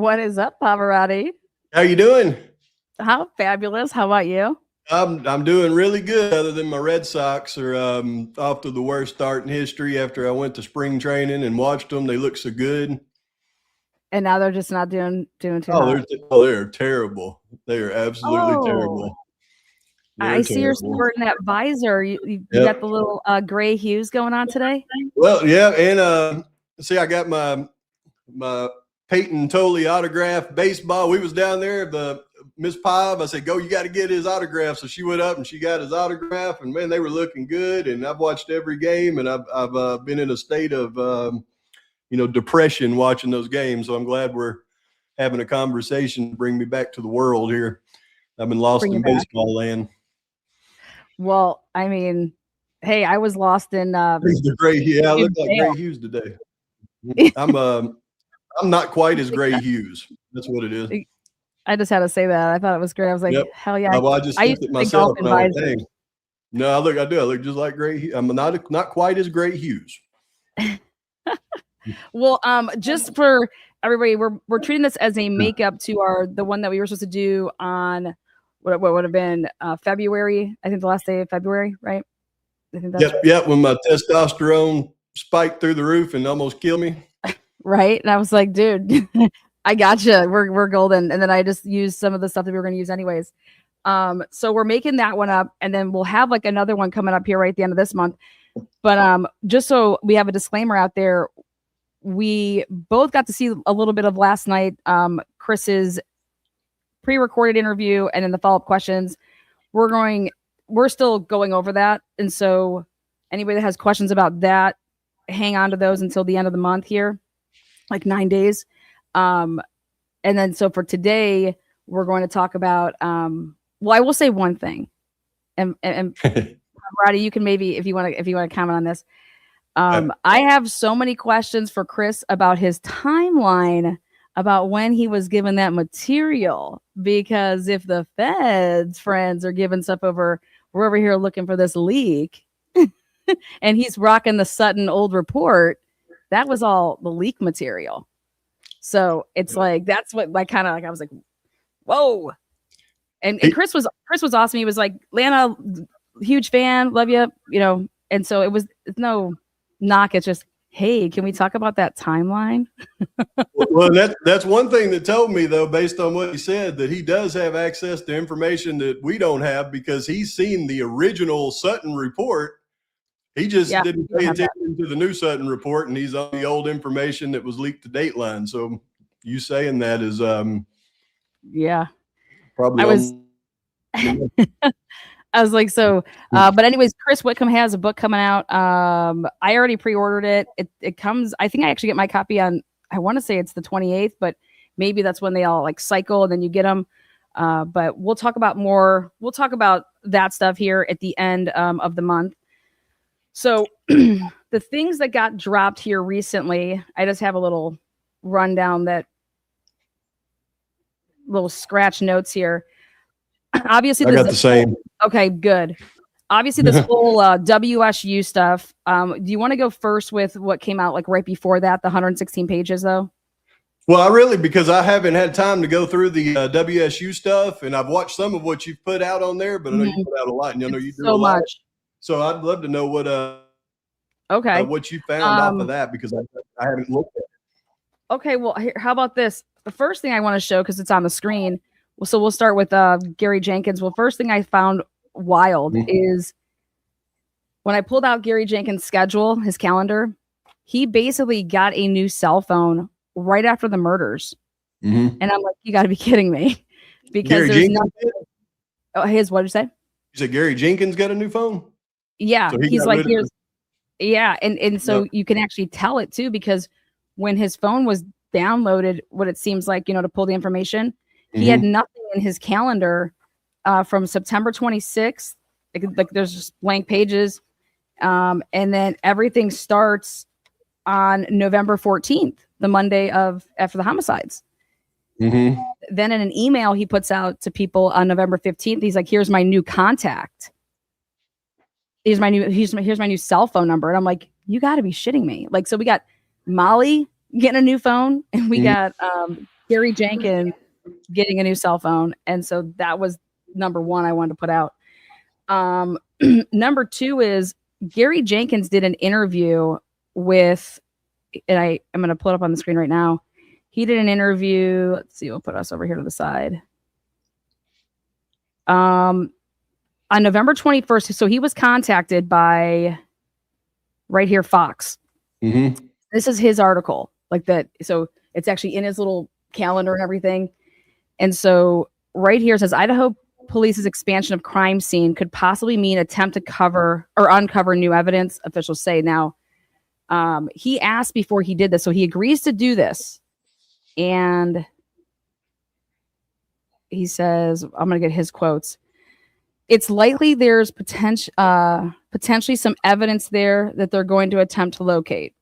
What is up, Pavarotti? How you doing? How fabulous. How about you? I'm doing really good, other than my Red Sox are off to the worst start in history after I went to spring training and watched them. They look so good. And now they're just not doing too hot. They're terrible. They are absolutely terrible. I see you're sporting that visor. You got the little gray hues going on today? Well, yeah, and see, I got my Peyton Tolley autograph baseball. We was down there, the Miss PAV. I said, "Go, you got to get his autograph." So she went up and she got his autograph, and man, they were looking good. And I've watched every game, and I've been in a state of depression watching those games. So I'm glad we're having a conversation to bring me back to the world here. I've been lost in baseball land. Well, I mean, hey, I was lost in the gray. Yeah, I look like Gray Hughes today. I'm not quite as Gray Hughes. That's what it is. I just had to say that. I thought it was great. I was like, hell yeah. Well, I just looked at myself and I went, dang. No, I look just like Gray Hughes. I'm not quite as Gray Hughes. Well, just for everybody, we're treating this as a makeup to the one that we were supposed to do on what would have been February. I think the last day of February, right? I think that's right. When my testosterone spiked through the roof and almost killed me. Right. And I was like, dude, I gotcha. We're golden. And then I just used some of the stuff that we were going to use anyways. So we're making that one up, and then we'll have like another one coming up here right at the end of this month. But just so we have a disclaimer out there, we both got to see a little bit of last night, Chris's pre-recorded interview, and then the follow-up questions. We're still going over that. And so anybody that has questions about that, hang on to those until the end of the month here, like 9 days. And then so for today, we're going to talk about, well, I will say one thing, and Roddy, you can maybe, if you want to comment on this. I have so many questions for Chris about his timeline, about when he was given that material, because if the feds friends are giving stuff over, we're over here looking for this leak and he's rocking the Sutton old report. That was all the leak material. So it's like, that's what I was like, whoa. And Chris was awesome. He was like, Lana, huge fan, love you, and so it's no knock. It's just, hey, can we talk about that timeline? Well, that's one thing that told me, though, based on what he said, that he does have access to information that we don't have, because he's seen the original Sutton report. He just didn't pay attention to the new Sutton report, and he's on the old information that was leaked to Dateline. So you saying that is probably I was like, so, but anyways, Chris Wickham has a book coming out. I already pre-ordered it. It comes, I think I actually get my copy on, I want to say it's the 28th, but maybe that's when they all like cycle and then you get them. But we'll talk about that stuff here at the end of the month. So the things that got dropped here recently, I just have a little rundown, that little scratch notes here. Obviously, I got the same. Okay, good. Obviously, this whole WSU stuff. Do you want to go first with what came out like right before that, the 116 pages, though? Well, because I haven't had time to go through the WSU stuff, and I've watched some of what you've put out on there, but I know you put out a lot, and I know you do so a lot. Much. So I'd love to know what what you found off of that, because I haven't looked at it. Okay, well, how about this? The first thing I want to show, because it's on the screen. So we'll start with Gary Jenkins. Well, first thing I found wild is when I pulled out Gary Jenkins' schedule, his calendar, he basically got a new cell phone right after the murders. And I'm like, you got to be kidding me. Because Gary there's Jenkins nothing. Oh, what did you say? You said Gary Jenkins got a new phone? Yeah. So he's like, and so you can actually tell it too, because when his phone was downloaded, what it seems like, to pull the information, he had nothing in his calendar from September 26th. Like there's just blank pages. And then everything starts on November 14th, the Monday after the homicides. Then in an email he puts out to people on November 15th, he's like, here's my new contact. Here's my new cell phone number. And I'm like, you got to be shitting me. Like, so we got Molly getting a new phone, and we got Gary Jenkins getting a new cell phone. And so that was number one I wanted to put out. Number two is Gary Jenkins did an interview with, and I'm going to pull it up on the screen right now. He did an interview. Let's see, we'll put us over here to the side. On November 21st. So he was contacted by right here, Fox. Mm-hmm. This is his article, like that. So it's actually in his little calendar and everything. And so right here it says Idaho Police's expansion of crime scene could possibly mean attempt to cover or uncover new evidence, officials say. Now, he asked before he did this, so he agrees to do this. And he says, I'm going to get his quotes. It's likely there's potentially some evidence there that they're going to attempt to locate.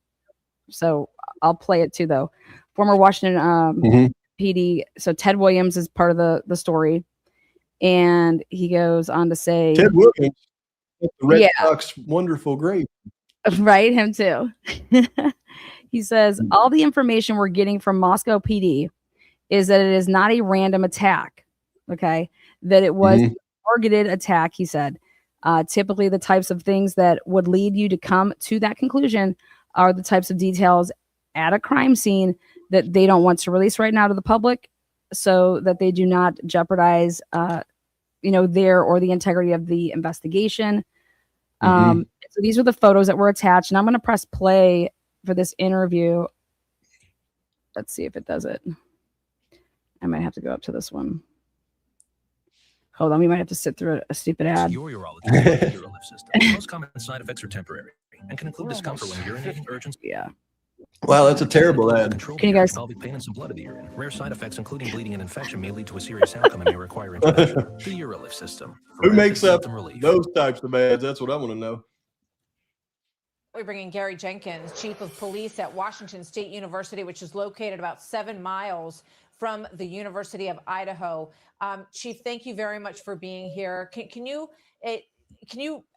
So I'll play it too, though. Former Washington PD. So Ted Williams is part of the story. And he goes on to say, Ted Williams, the Red Sox wonderful great. Right, him too. He says, all the information we're getting from Moscow PD is that it is not a random attack. Okay. That it was a targeted attack, he said. Typically the types of things that would lead you to come to that conclusion are the types of details at a crime scene that they don't want to release right now to the public so that they do not jeopardize, their or the integrity of the investigation. So these are the photos that were attached, and I'm going to press play for this interview. Let's see if it does it. I might have to go up to this one. Hold on, we might have to sit through a stupid ad. Your urologist system. Most common side effects are temporary and can include discomfort when urinating, urgency. Yeah. Wow, that's a terrible ad. Can you guys? Pelvic pain and some blood in the urine. Rare side effects, including bleeding and infection, may lead to a serious outcome and may require intervention. The UroLift system. Who makes up those types of ads? That's what I want to know. We bring in Gary Jenkins, chief of police at Washington State University, which is located about 7 miles from the University of Idaho. Chief, thank you very much for being here. Can you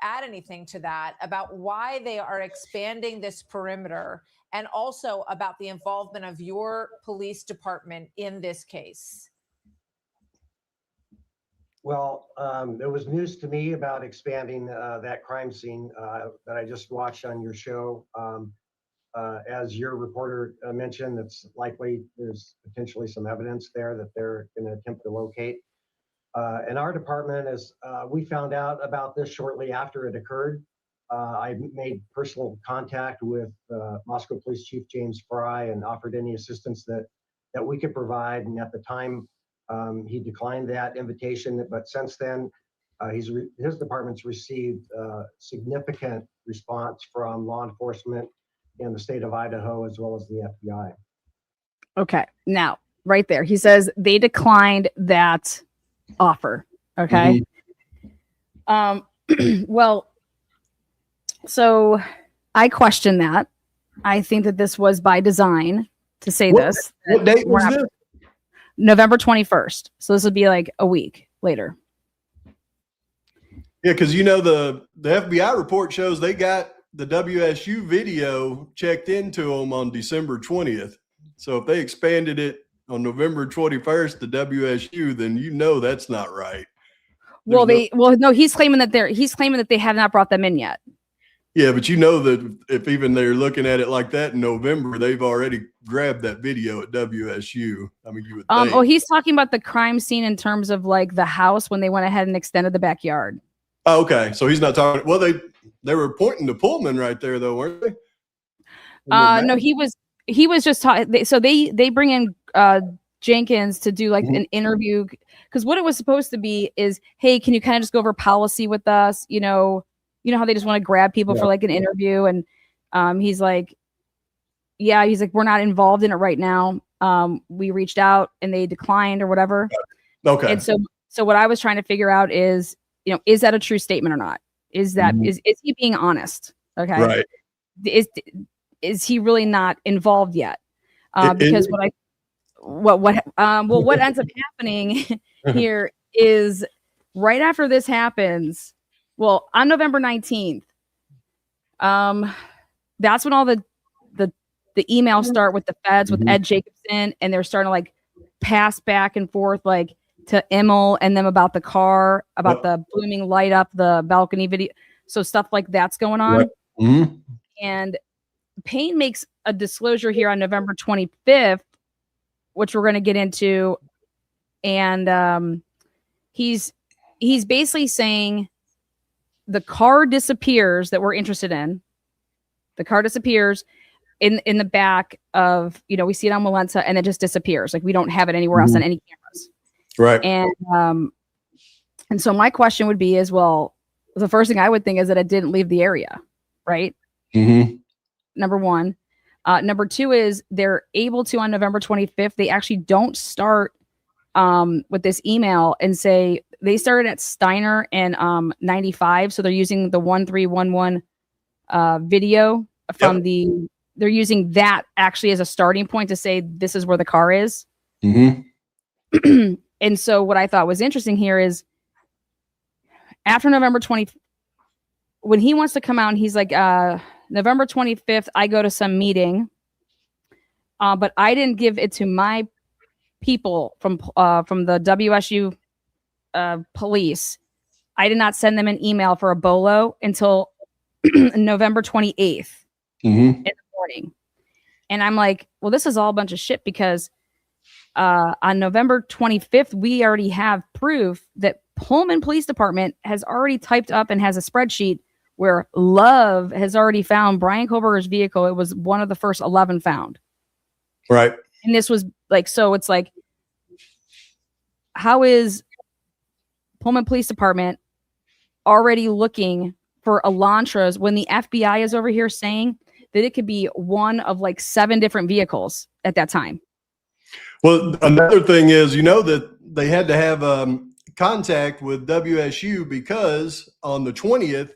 add anything to that about why they are expanding this perimeter and also about the involvement of your police department in this case? Well, it was news to me about expanding that crime scene that I just watched on your show. As your reporter mentioned, it's likely there's potentially some evidence there that they're going to attempt to locate. And our department, as we found out about this shortly after it occurred, I made personal contact with Moscow Police Chief James Fry and offered any assistance that we could provide. And at the time, he declined that invitation. But since then, his department's received significant response from law enforcement in the state of Idaho, as well as the FBI. Okay. Now, right there, he says they declined that offer. Okay. Well, so I question that. I think that this was by design to say this. What date was this? November 21st. So this would be like a week later. Yeah, because the FBI report shows they got the WSU video checked into them on December 20th. So if they expanded it on November 21st to WSU, then that's not right. No, he's claiming that they have not brought them in yet. Yeah, but that if even they're looking at it like that in November, they've already grabbed that video at WSU. I mean, you would think. He's talking about the crime scene in terms of like the house when they went ahead and extended the backyard. Oh, okay. So he's not talking. Well, they were pointing to Pullman right there, though, weren't they? No, he was just talking. So they bring in Jenkins to do like an interview, because what it was supposed to be is, hey, can you kind of just go over policy with us? You know how they just want to grab people for like an interview, and he's like, we're not involved in it right now. We reached out and they declined or whatever. Okay. And so what I was trying to figure out is, is that a true statement or not? Is that is he being honest? Okay. Right. Is he really not involved yet? Because what ends up happening here is right after this happens. Well, on November 19th, that's when all the emails start with the feds, with Ed Jacobson, and they're starting to like passed back and forth, like to Immel and them about the car, about Yep. the blooming light up the balcony video. So stuff like that's going on. Right. Mm-hmm. And Payne makes a disclosure here on November 25th, which we're going to get into. And he's basically saying the car disappears that we're interested in. The car disappears in the back of, we see it on Walensa, and it just disappears. Like we don't have it anywhere else on any cameras. Right. And so my question would be is, well, the first thing I would think is that it didn't leave the area, right? Mm-hmm. Number one. Number two is they're able to, on November 25th, they actually don't start with this email and say they started at Steiner in 95. So they're using the 1311 video from they're using that actually as a starting point to say this is where the car is. Mm-hmm. And so what I thought was interesting here is after November 20th, when he wants to come out and he's like, November 25th, I go to some meeting, but I didn't give it to my people from the WSU police. I did not send them an email for a bolo until November 28th in the morning. And I'm like, well, this is all a bunch of shit because on November 25th, we already have proof that Pullman Police Department has already typed up and has a spreadsheet where Love has already found Brian Koberger's vehicle. It was one of the first 11 found. Right. And this was like, so it's like, how is Pullman Police Department already looking for Elantras when the FBI is over here saying that it could be one of like 7 different vehicles at that time? Well, another thing is, that they had to have contact with WSU because on the 20th,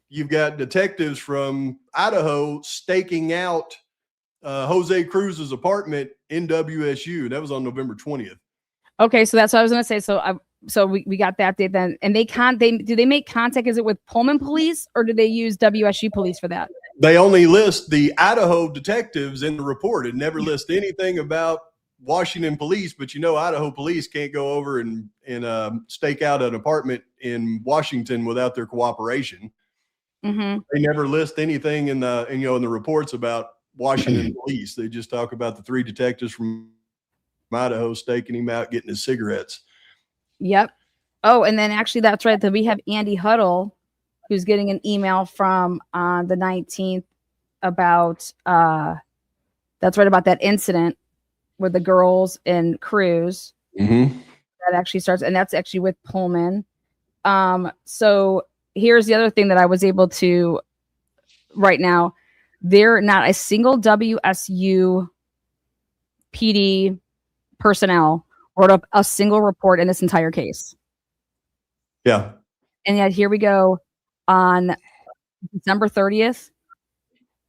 you've got detectives from Idaho staking out Jose Cruz's apartment in WSU. That was on November 20th. Okay, so that's what I was going to say. So we got that date then, and do they make contact? Is it with Pullman Police or do they use WSU Police for that? They only list the Idaho detectives in the report. It never lists anything about Washington Police, but Idaho Police can't go over and stake out an apartment in Washington without their cooperation. Mm-hmm. They never list anything in the reports about Washington Police. They just talk about the 3 detectives from Idaho staking him out, getting his cigarettes. Yep. Oh, and then actually that's right. That we have Andy Huddle, who's getting an email from the 19th about that's right about that incident with the girls in Cruz. Mm-hmm. That actually starts, and that's actually with Pullman. So here's the other thing that I was able to right now. There not a single WSU PD personnel wrote up a single report in this entire case. Yeah. And yet here we go on December 30th.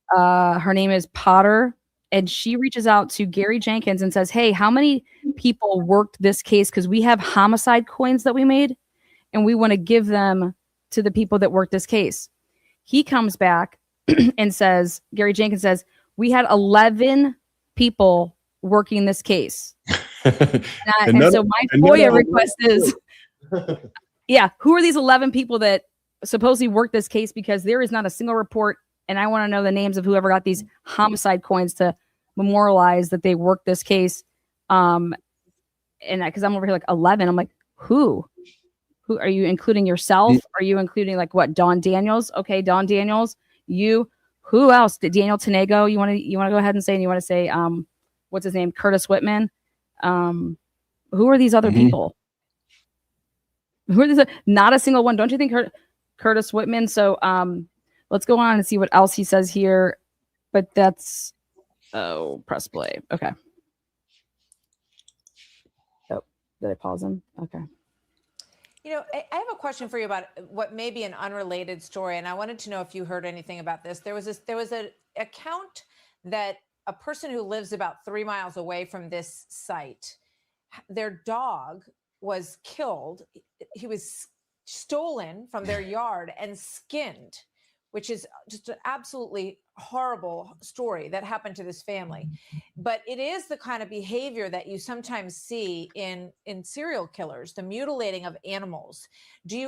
Her name is Potter, and she reaches out to Gary Jenkins and says, hey, how many people worked this case? Because we have homicide coins that we made, and we want to give them to the people that worked this case. He comes back and says, Gary Jenkins says, we had 11 people working this case. And so my FOIA request is, yeah, who are these 11 people that supposedly worked this case? Because there is not a single report, and I want to know the names of whoever got these homicide coins to memorialize that they worked this case. And because I'm over here like 11, I'm like, who are you including yourself? Are you including like what? Don Daniels? Okay, Don Daniels. You. Who else? Daniel Tanego. You want to go ahead and say? And you want to say what's his name? Curtis Whitman. Who are these other people? Who are these? Not a single one. Don't you think Curtis Whitman? So let's go on and see what else he says here. But that's press play. Okay. Oh, did I pause him? Okay. I have a question for you about what may be an unrelated story, and I wanted to know if you heard anything about this. There was an account that a person who lives about 3 miles away from this site, their dog was killed. He was stolen from their yard and skinned which is just an absolutely horrible story that happened to this family. But it is the kind of behavior that you sometimes see in serial killers, the mutilating of animals.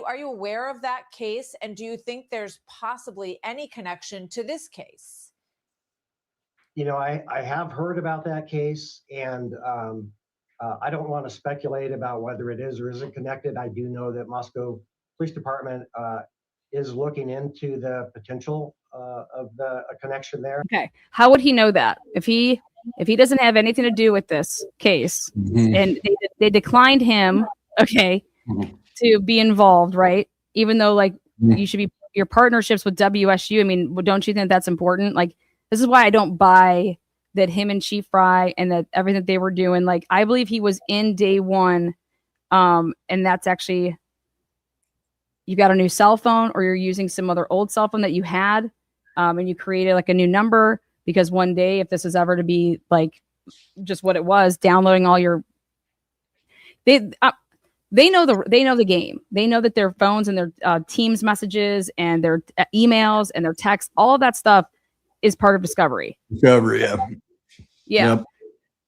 Are you aware of that case? And do you think there's possibly any connection to this case? You know, I have heard about that case, and I don't want to speculate about whether it is or isn't connected. I do know that Moscow Police Department is looking into the potential of a connection there. Okay. How would he know that if he doesn't have anything to do with this case and they declined him, okay, to be involved, right? Even though like you should be your partnerships with WSU. I mean, don't you think that's important? Like, this is why I don't buy that him and Chief Fry and that everything that they were doing. Like, I believe he was in day one. And that's actually, you got a new cell phone or you're using some other old cell phone that you had. And you created like a new number because one day, if this is ever to be like just what it was, downloading all your, they know the game. They know that their phones and their Teams messages and their emails and their texts, all of that stuff is part of discovery. Yeah. Yep.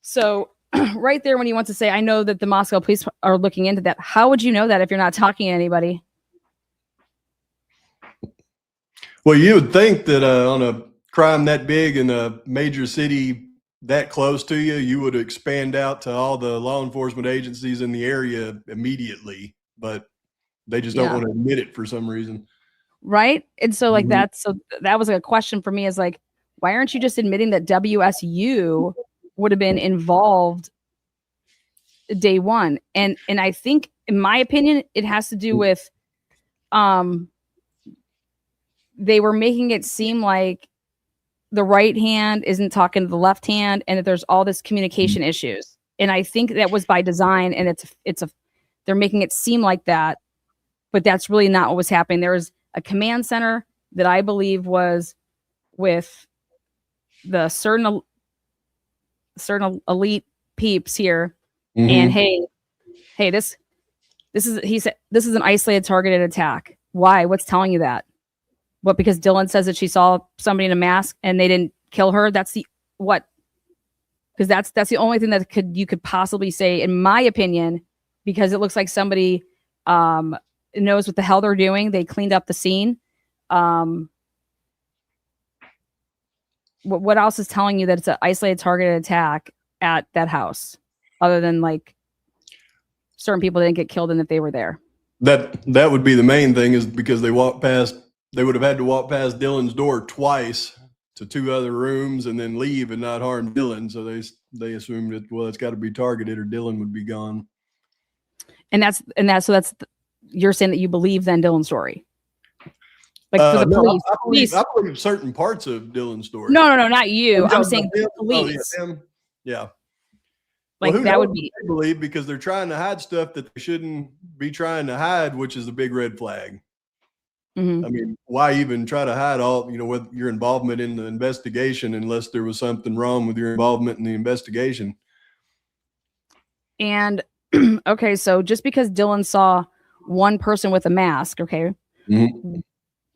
So right there, when you want to say, I know that the Moscow police are looking into that. How would you know that if you're not talking to anybody? Well, you would think that on a crime that big in a major city that close to you, you would expand out to all the law enforcement agencies in the area immediately, but they just don't want to admit it for some reason. Right. And so like that was a question for me, is like, why aren't you just admitting that WSU would have been involved day one? And I think, in my opinion, it has to do with they were making it seem like the right hand isn't talking to the left hand and that there's all this communication issues. And I think that was by design, and they're making it seem like that, but that's really not what was happening. There was a command center that I believe was with the certain elite peeps here. And hey, this is, he said, this is an isolated targeted attack. Why? What's telling you that? What, because Dylan says that she saw somebody in a mask and they didn't kill her? That's the what? Because that's the only thing that you could possibly say, in my opinion, because it looks like somebody knows what the hell they're doing. They cleaned up the scene. What else is telling you that it's an isolated targeted attack at that house, other than like certain people didn't get killed and that they were there? That would be the main thing, is because they would have had to walk past Dylan's door twice to two other rooms and then leave and not harm Dylan. So they assumed that, well, it's got to be targeted or Dylan would be gone. And that's you're saying that you believe then Dylan's story? Like for the police, I believe certain parts of Dylan's story. No, not you. I'm saying the police. Oh, yeah. Like that would be, I believe, because they're trying to hide stuff that they shouldn't be trying to hide, which is a big red flag. I mean, why even try to hide with your involvement in the investigation unless there was something wrong with your involvement in the investigation? And okay, so just because Dylan saw one person with a mask, okay,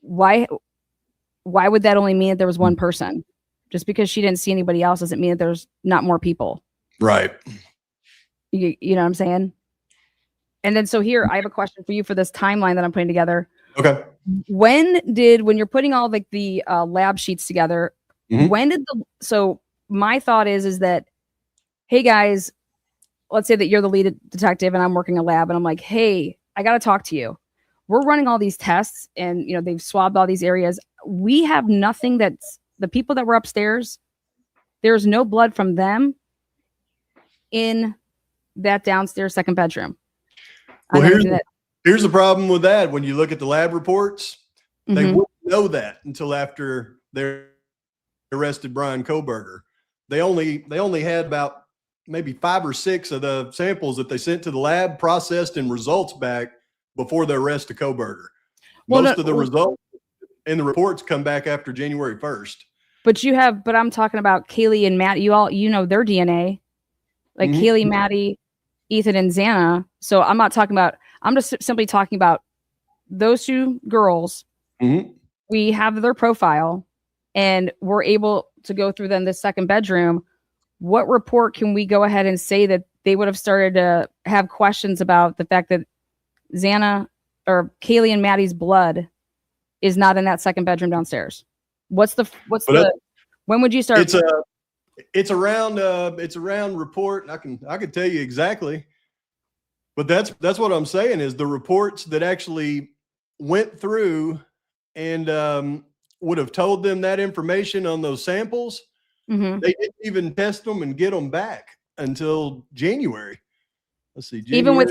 why would that only mean that there was one person? Just because she didn't see anybody else doesn't mean that there's not more people. Right. You know what I'm saying? And then so here, I have a question for you for this timeline that I'm putting together. Okay. When you're putting all like the lab sheets together, so my thought is that, hey guys, let's say that you're the lead detective and I'm working a lab and I'm like, hey, I got to talk to you. We're running all these tests and they've swabbed all these areas. We have nothing that's the people that were upstairs. There's no blood from them in that downstairs second bedroom. Well, here's the problem with that. When you look at the lab reports, they wouldn't know that until after they arrested Brian Koberger. They only had about maybe 5 or 6 of the samples that they sent to the lab processed and results back before the arrest of Koberger. Most of the results and the reports come back after January 1st. But I'm talking about Kaylee and Matt. You know their DNA, like Kaylee, Maddie, Ethan, and Xana. So I'm just simply talking about those 2 girls we have their profile and we're able to go through then the second bedroom, what report can we go ahead and say that they would have started to have questions about the fact that Xana or Kaylee and Maddie's blood is not in that second bedroom downstairs? When would you start? It's around report. I can tell you exactly, but that's what I'm saying is the reports that actually went through and would have told them that information on those samples. Mm-hmm. They didn't even test them and get them back until January. Let's see. January, even with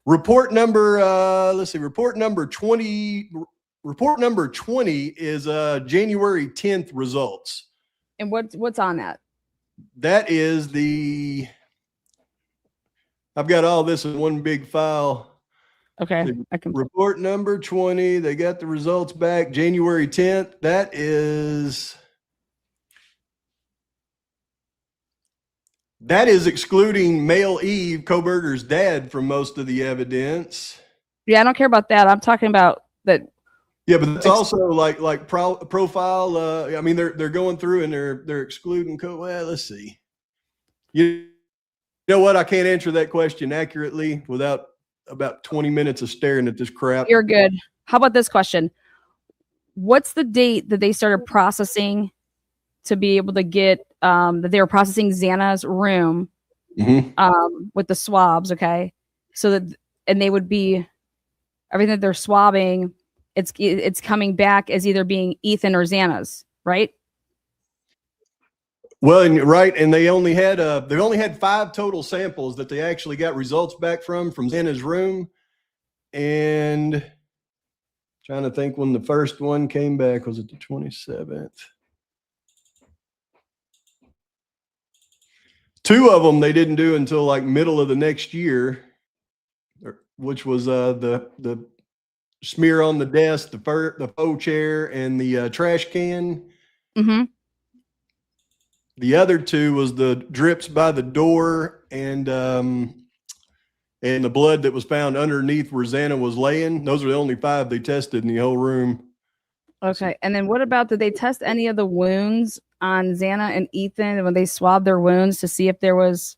report number, report number 20. Report number 20 is January 10th results. And what's on that? That is I've got all this in one big file. Okay. Report number 20. They got the results back January 10th. That is excluding male Eve, Koberger's dad, from most of the evidence. Yeah, I don't care about that. I'm talking about that. Yeah, but it's also like profile. I mean, they're going through and they're excluding. Well, let's see. You know what? I can't answer that question accurately without about 20 minutes of staring at this crap. You're good. How about this question? What's the date that they started processing to be able to get that they were processing Xana's room with the swabs? Okay, so that and they would be everything that they're swabbing. It's coming back as either being Ethan or Xana's, right? Well, and they only had 5 total samples that they actually got results back from Xana's room, and trying to think when the first one came back. Was it the 27th? 2 of them they didn't do until like middle of the next year, which was the smear on the desk, the faux chair, and the trash can. Mm-hmm. The other 2 was the drips by the door and the blood that was found underneath where Xana was laying. Those are the only 5 they tested in the whole room. Okay. And then what about, did they test any of the wounds on Xana and Ethan when they swabbed their wounds to see if there was?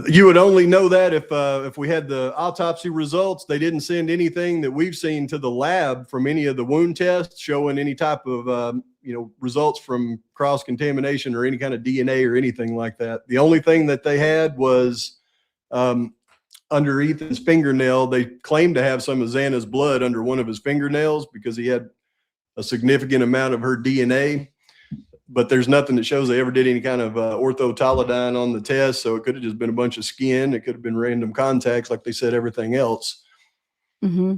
You would only know that if we had the autopsy results. They didn't send anything that we've seen to the lab from any of the wound tests showing any type of results from cross-contamination or any kind of DNA or anything like that. The only thing that they had was under Ethan's fingernail. They claimed to have some of Xana's blood under one of his fingernails because he had a significant amount of her DNA. But there's nothing that shows they ever did any kind of orthotolidine on the test. So it could have just been a bunch of skin. It could have been random contacts, like they said, everything else. Mm-hmm.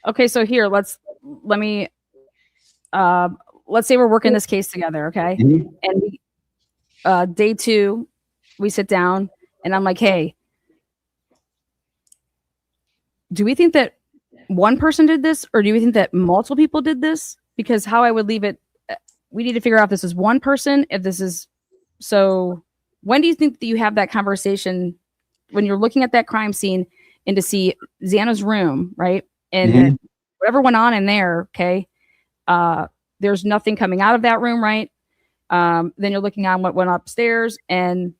Okay. So here, let's say we're working this case together. Okay. Mm-hmm. And day 2, we sit down and I'm like, hey, do we think that one person did this, or do we think that multiple people did this? Because how I would leave it, we need to figure out if this is one person, if this is. So when do you think that you have that conversation when you're looking at that crime scene and to see Xana's room, right? And whatever went on in there, okay, there's nothing coming out of that room, right? Then you're looking on what went upstairs, and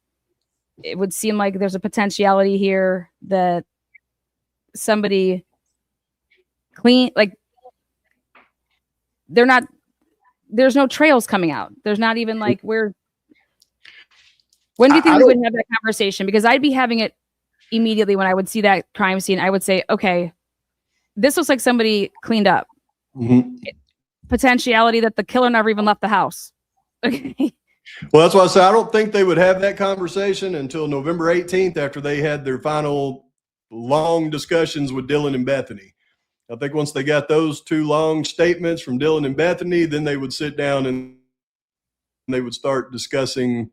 it would seem like there's a potentiality here that somebody there's no trails coming out. There's not even like when do you think we would have that conversation? Because I'd be having it immediately when I would see that crime scene. I would say, okay, this looks like somebody cleaned up. Mm-hmm. Potentiality that the killer never even left the house. Okay. Well, that's why I say I don't think they would have that conversation until November 18th after they had their final long discussions with Dylan and Bethany. I think once they got those 2 long statements from Dylan and Bethany, then they would sit down and they would start discussing,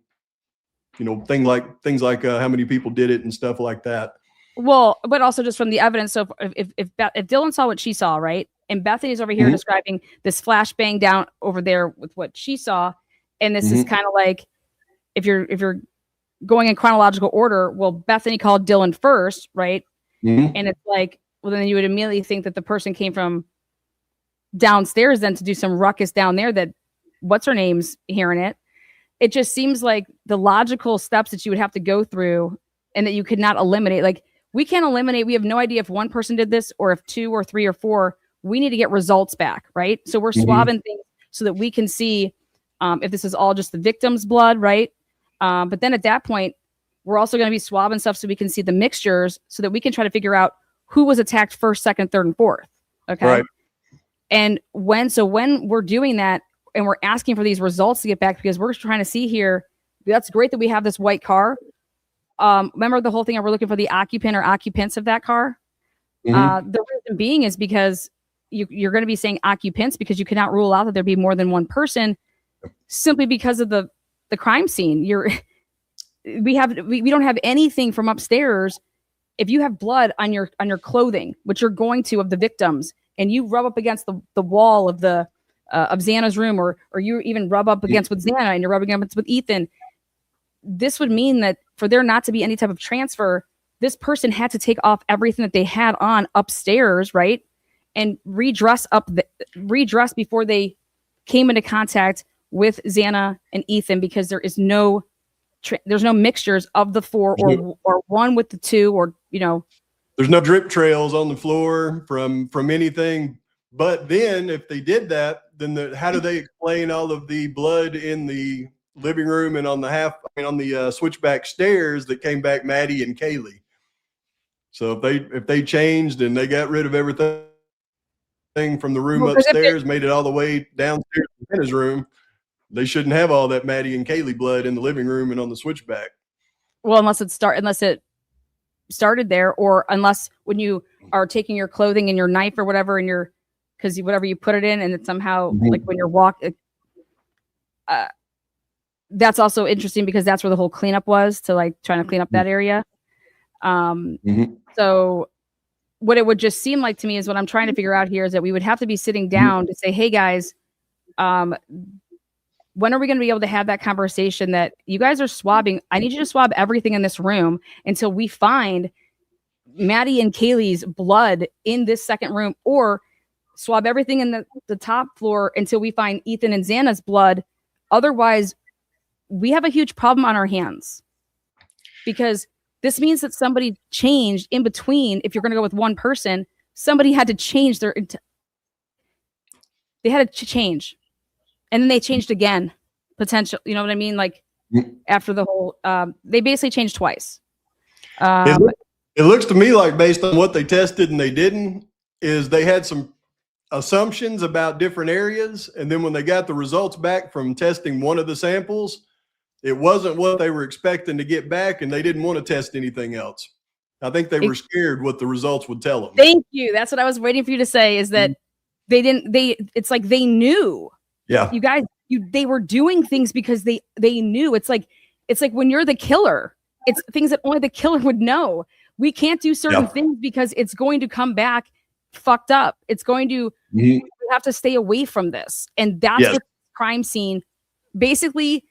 things like how many people did it and stuff like that. Well, but also just from the evidence. So if Dylan saw what she saw, right, and Bethany's over here describing this flashbang down over there with what she saw, and this is kind of like if you're going in chronological order, well, Bethany called Dylan first, right, and it's like. Well, then you would immediately think that the person came from downstairs then to do some ruckus down there that what's her name's hearing it. It just seems like the logical steps that you would have to go through and that you could not eliminate. Like we can't eliminate. We have no idea if one person did this or if 2 or 3 or 4. We need to get results back, right? So we're swabbing things so that we can see if this is all just the victim's blood, right? But then at that point, we're also going to be swabbing stuff so we can see the mixtures so that we can try to figure out who was attacked first, second, third, and fourth. Okay. Right. And when we're doing that and we're asking for these results to get back, because we're trying to see here, that's great that we have this white car. Remember the whole thing, we're looking for the occupant or occupants of that car. The reason being is because you're going to be saying occupants because you cannot rule out that there'd be more than one person simply because of the crime scene. We don't have anything from upstairs. If you have blood on your clothing, which you're going to of the victims, and you rub up against the wall of the of Xana's room, or you even rub up against with Xana and you're rubbing up with Ethan, this would mean that for there not to be any type of transfer, this person had to take off everything that they had on upstairs, right? And redress before they came into contact with Xana and Ethan, because there is there's no mixtures of the 4 or 1 with the 2, or there's no drip trails on the floor from anything. But then if they did that, then how do they explain all of the blood in the living room and on the switchback stairs that came back Maddie and Kaylee? So if they changed and they got rid of everything from the room upstairs, made it all the way downstairs in his room, they shouldn't have all that Maddie and Kaylee blood in the living room and on the switchback. Well, unless it started there, or unless when you are taking your clothing and your knife or whatever, and because whatever you put it in, and it's somehow like when you're walking. That's also interesting because that's where the whole cleanup was, to like trying to clean up that area. So what it would just seem like to me is what I'm trying to figure out here is that we would have to be sitting down to say, hey guys, when are we going to be able to have that conversation that you guys are swabbing? I need you to swab everything in this room until we find Maddie and Kaylee's blood in this second room, or swab everything in the top floor until we find Ethan and Xana's blood. Otherwise, we have a huge problem on our hands, because this means that somebody changed in between. If you're going to go with one person, somebody had to change they had to change. And then they changed again, potential. You know what I mean? Like after the whole, they basically changed twice. It looks to me like, based on what they tested and they didn't, is they had some assumptions about different areas. And then when they got the results back from testing one of the samples, it wasn't what they were expecting to get back, and they didn't want to test anything else. I think they were scared what the results would tell them. Thank you. That's what I was waiting for you to say, is that it's like they knew. Yeah. You guys, they were doing things because they knew. It's like when you're the killer, it's things that only the killer would know. We can't do certain things because it's going to come back fucked up. It's going to, we have to stay away from this. And that's what the crime scene, basically,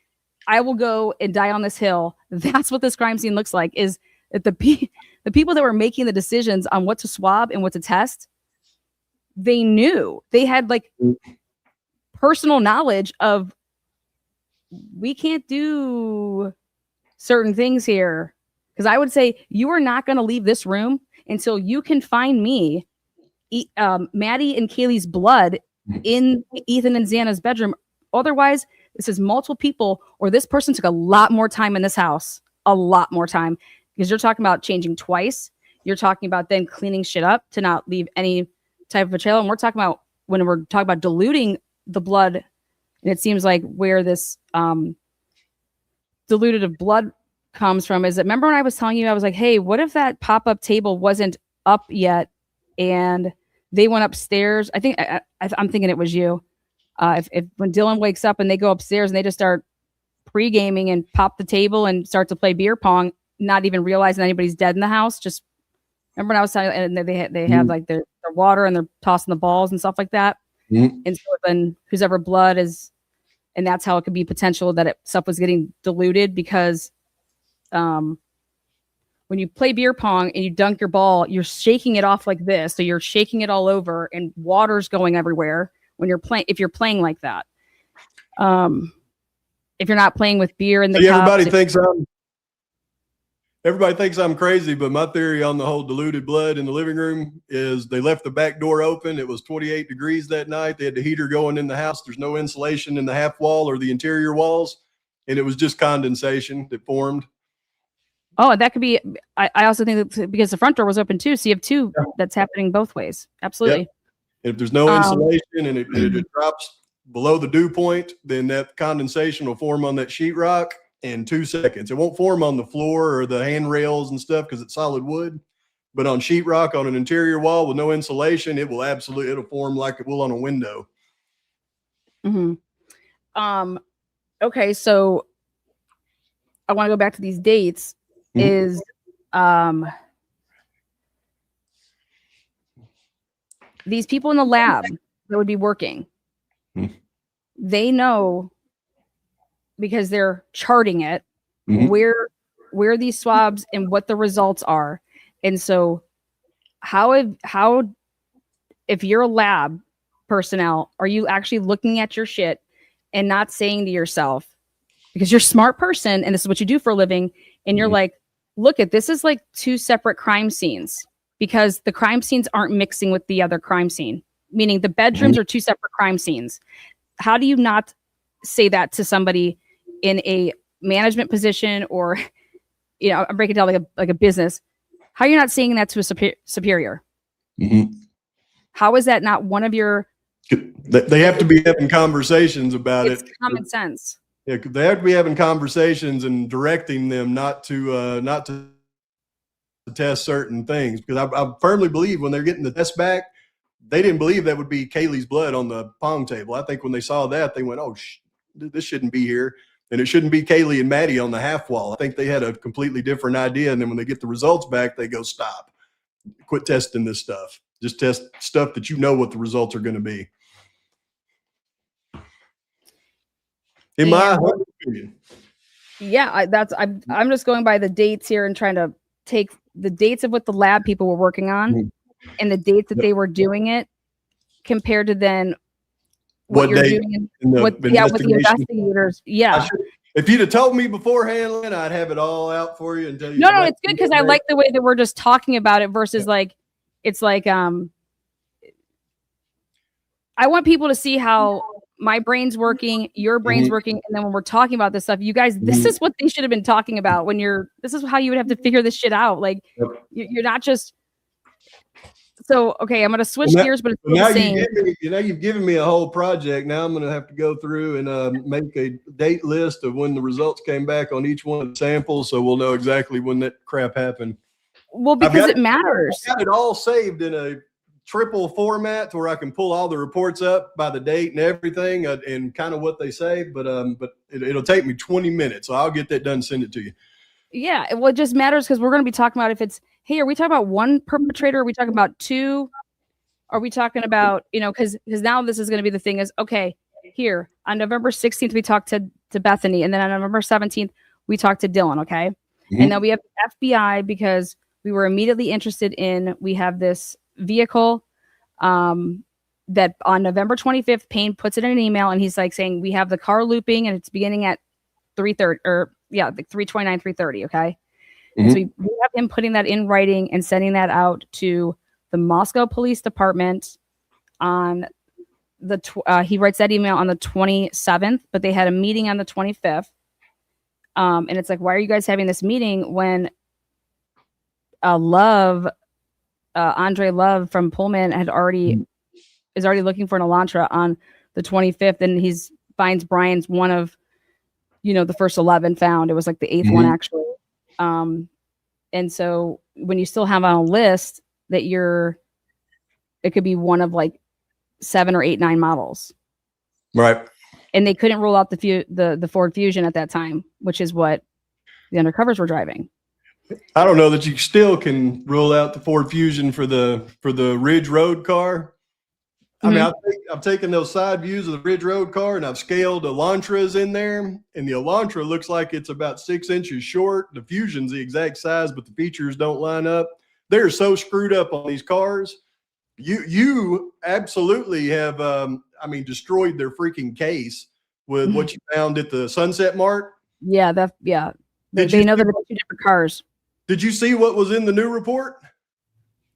I will go and die on this hill. That's what this crime scene looks like, is that the people that were making the decisions on what to swab and what to test, they knew. They had like personal knowledge of, we can't do certain things here. Because I would say you are not going to leave this room until you can find me Maddie and Kaylee's blood in Ethan and Xana's bedroom. Otherwise, this is multiple people, or this person took a lot more time in this house, a lot more time, because you're talking about changing twice. You're talking about then cleaning shit up to not leave any type of a trail. And we're talking about, when we're talking about diluting the blood, and it seems like where this diluted of blood comes from is that, remember when I was telling you, I was like, hey, what if that pop-up table wasn't up yet and they went upstairs? I think I'm thinking it was you. If when Dylan wakes up and they go upstairs and they just start pre-gaming and pop the table and start to play beer pong, not even realizing anybody's dead in the house. Just remember when I was telling you, and they have like their water and they're tossing the balls and stuff like that. And so then whose ever blood is, and that's how it could be potential that stuff was getting diluted, because when you play beer pong and you dunk your ball, you're shaking it off like this. So you're shaking it all over and water's going everywhere when you're playing, if you're playing like that. If you're not playing with beer in the cups, everybody thinks I'm crazy, but my theory on the whole diluted blood in the living room is they left the back door open. It was 28 degrees that night. They had the heater going in the house. There's no insulation in the half wall or the interior walls. And it was just condensation that formed. Oh, that could be. I also think that because the front door was open too, so you have two that's happening both ways. Absolutely. Yep. If there's no insulation and it drops below the dew point, then that condensation will form on that sheetrock in 2 seconds. It won't form on the floor or the handrails and stuff because it's solid wood. But on sheetrock on an interior wall with no insulation, it'll form like it will on a window. Mm-hmm. Okay, so I want to go back to these dates. Is these people in the lab that would be working, they know because they're charting it where these swabs and what the results are. And so how if you're a lab personnel, are you actually looking at your shit and not saying to yourself, because you're a smart person and this is what you do for a living, and you're like, look at this is like two separate crime scenes because the crime scenes aren't mixing with the other crime scene, meaning the bedrooms are two separate crime scenes. How do you not say that to somebody in a management position or, you know, I'm breaking it down like a business? How are you not saying that to a superior? How is that not one of your... They have to be having conversations about it. It's common sense. Yeah, they have to be having conversations and directing them not to test certain things, because I firmly believe when they're getting the test back, they didn't believe that would be Kaylee's blood on the pong table. I think when they saw that, they went, "Oh, this shouldn't be here, and it shouldn't be Kaylee and Maddie on the half wall." I think they had a completely different idea, and then when they get the results back, they go, "Stop, quit testing this stuff. Just test stuff that you know what the results are going to be." In my opinion. Yeah, I'm just going by the dates here and trying to take the dates of what the lab people were working on and the dates that they were doing it compared to then what you're doing with the investigators. Yeah. If you'd have told me beforehand, Lynn, I'd have it all out for you and tell you. No, it's good because I like the way that we're just talking about it versus like it's like I want people to see how my brain's working, your brain's working, and then when we're talking about this stuff, you guys, this is what they should have been talking about when this is how you would have to figure this shit out. Like you're not just okay, I'm gonna switch gears, but it's now the same. You've given me a whole project. Now I'm gonna have to go through and make a date list of when the results came back on each one of the samples, so we'll know exactly when that crap happened. Well, because it matters. I got it all saved in a triple format where I can pull all the reports up by the date and everything and kind of what they say, but it'll take me 20 minutes, so I'll get that done and send it to you. Yeah, well, it just matters because we're going to be talking about if it's, hey, are we talking about one perpetrator? Are we talking about two? Are we talking about, because now this is going to be the thing is, okay, here on November 16th, we talked to Bethany, and then on November 17th, we talked to Dylan, okay? And then we have FBI because we were immediately interested we have this vehicle that on November 25th, Payne puts it in an email and he's like saying, we have the car looping and it's beginning at 3:30 or like 3:29, 3:30. Okay. And so we have him putting that in writing and sending that out to the Moscow Police Department on he writes that email on the 27th, but they had a meeting on the 25th. And it's like, why are you guys having this meeting when Andre Love from Pullman is already looking for an Elantra on the 25th, and he finds Brian's one of, the first 11 found. It was like the 8th one actually. And so when you still have on a list that it could be one of like 7 or 8, 9 models, right? And they couldn't rule out the Ford Fusion at that time, which is what the undercovers were driving. I don't know that you still can rule out the Ford Fusion for the Ridge Road car. I mean, I've taken those side views of the Ridge Road car and I've scaled Elantras in there. And the Elantra looks like it's about 6 inches short. The Fusion's the exact size, but the features don't line up. They're so screwed up on these cars. You absolutely have, I mean, destroyed their freaking case with what you found at the Sunset Mart. Yeah, they know that it's two different cars. Did you see what was in the new report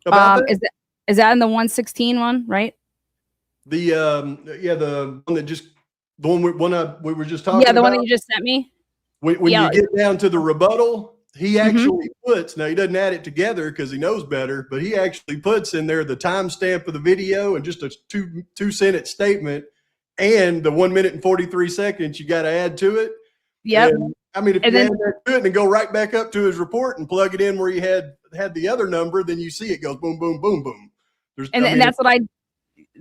about that? Is that in the 116 one, right? The one that just the one we were just talking about. Yeah, the one that you just sent me. When you get down to the rebuttal, he actually puts, now he doesn't add it together because he knows better, but he actually puts in there the timestamp of the video and just a two sentence statement and the 1 minute and 43 seconds you got to add to it. Yep. And, I mean, if you add that to it and go right back up to his report and plug it in where you had the other number, then you see it goes boom, boom, boom, boom.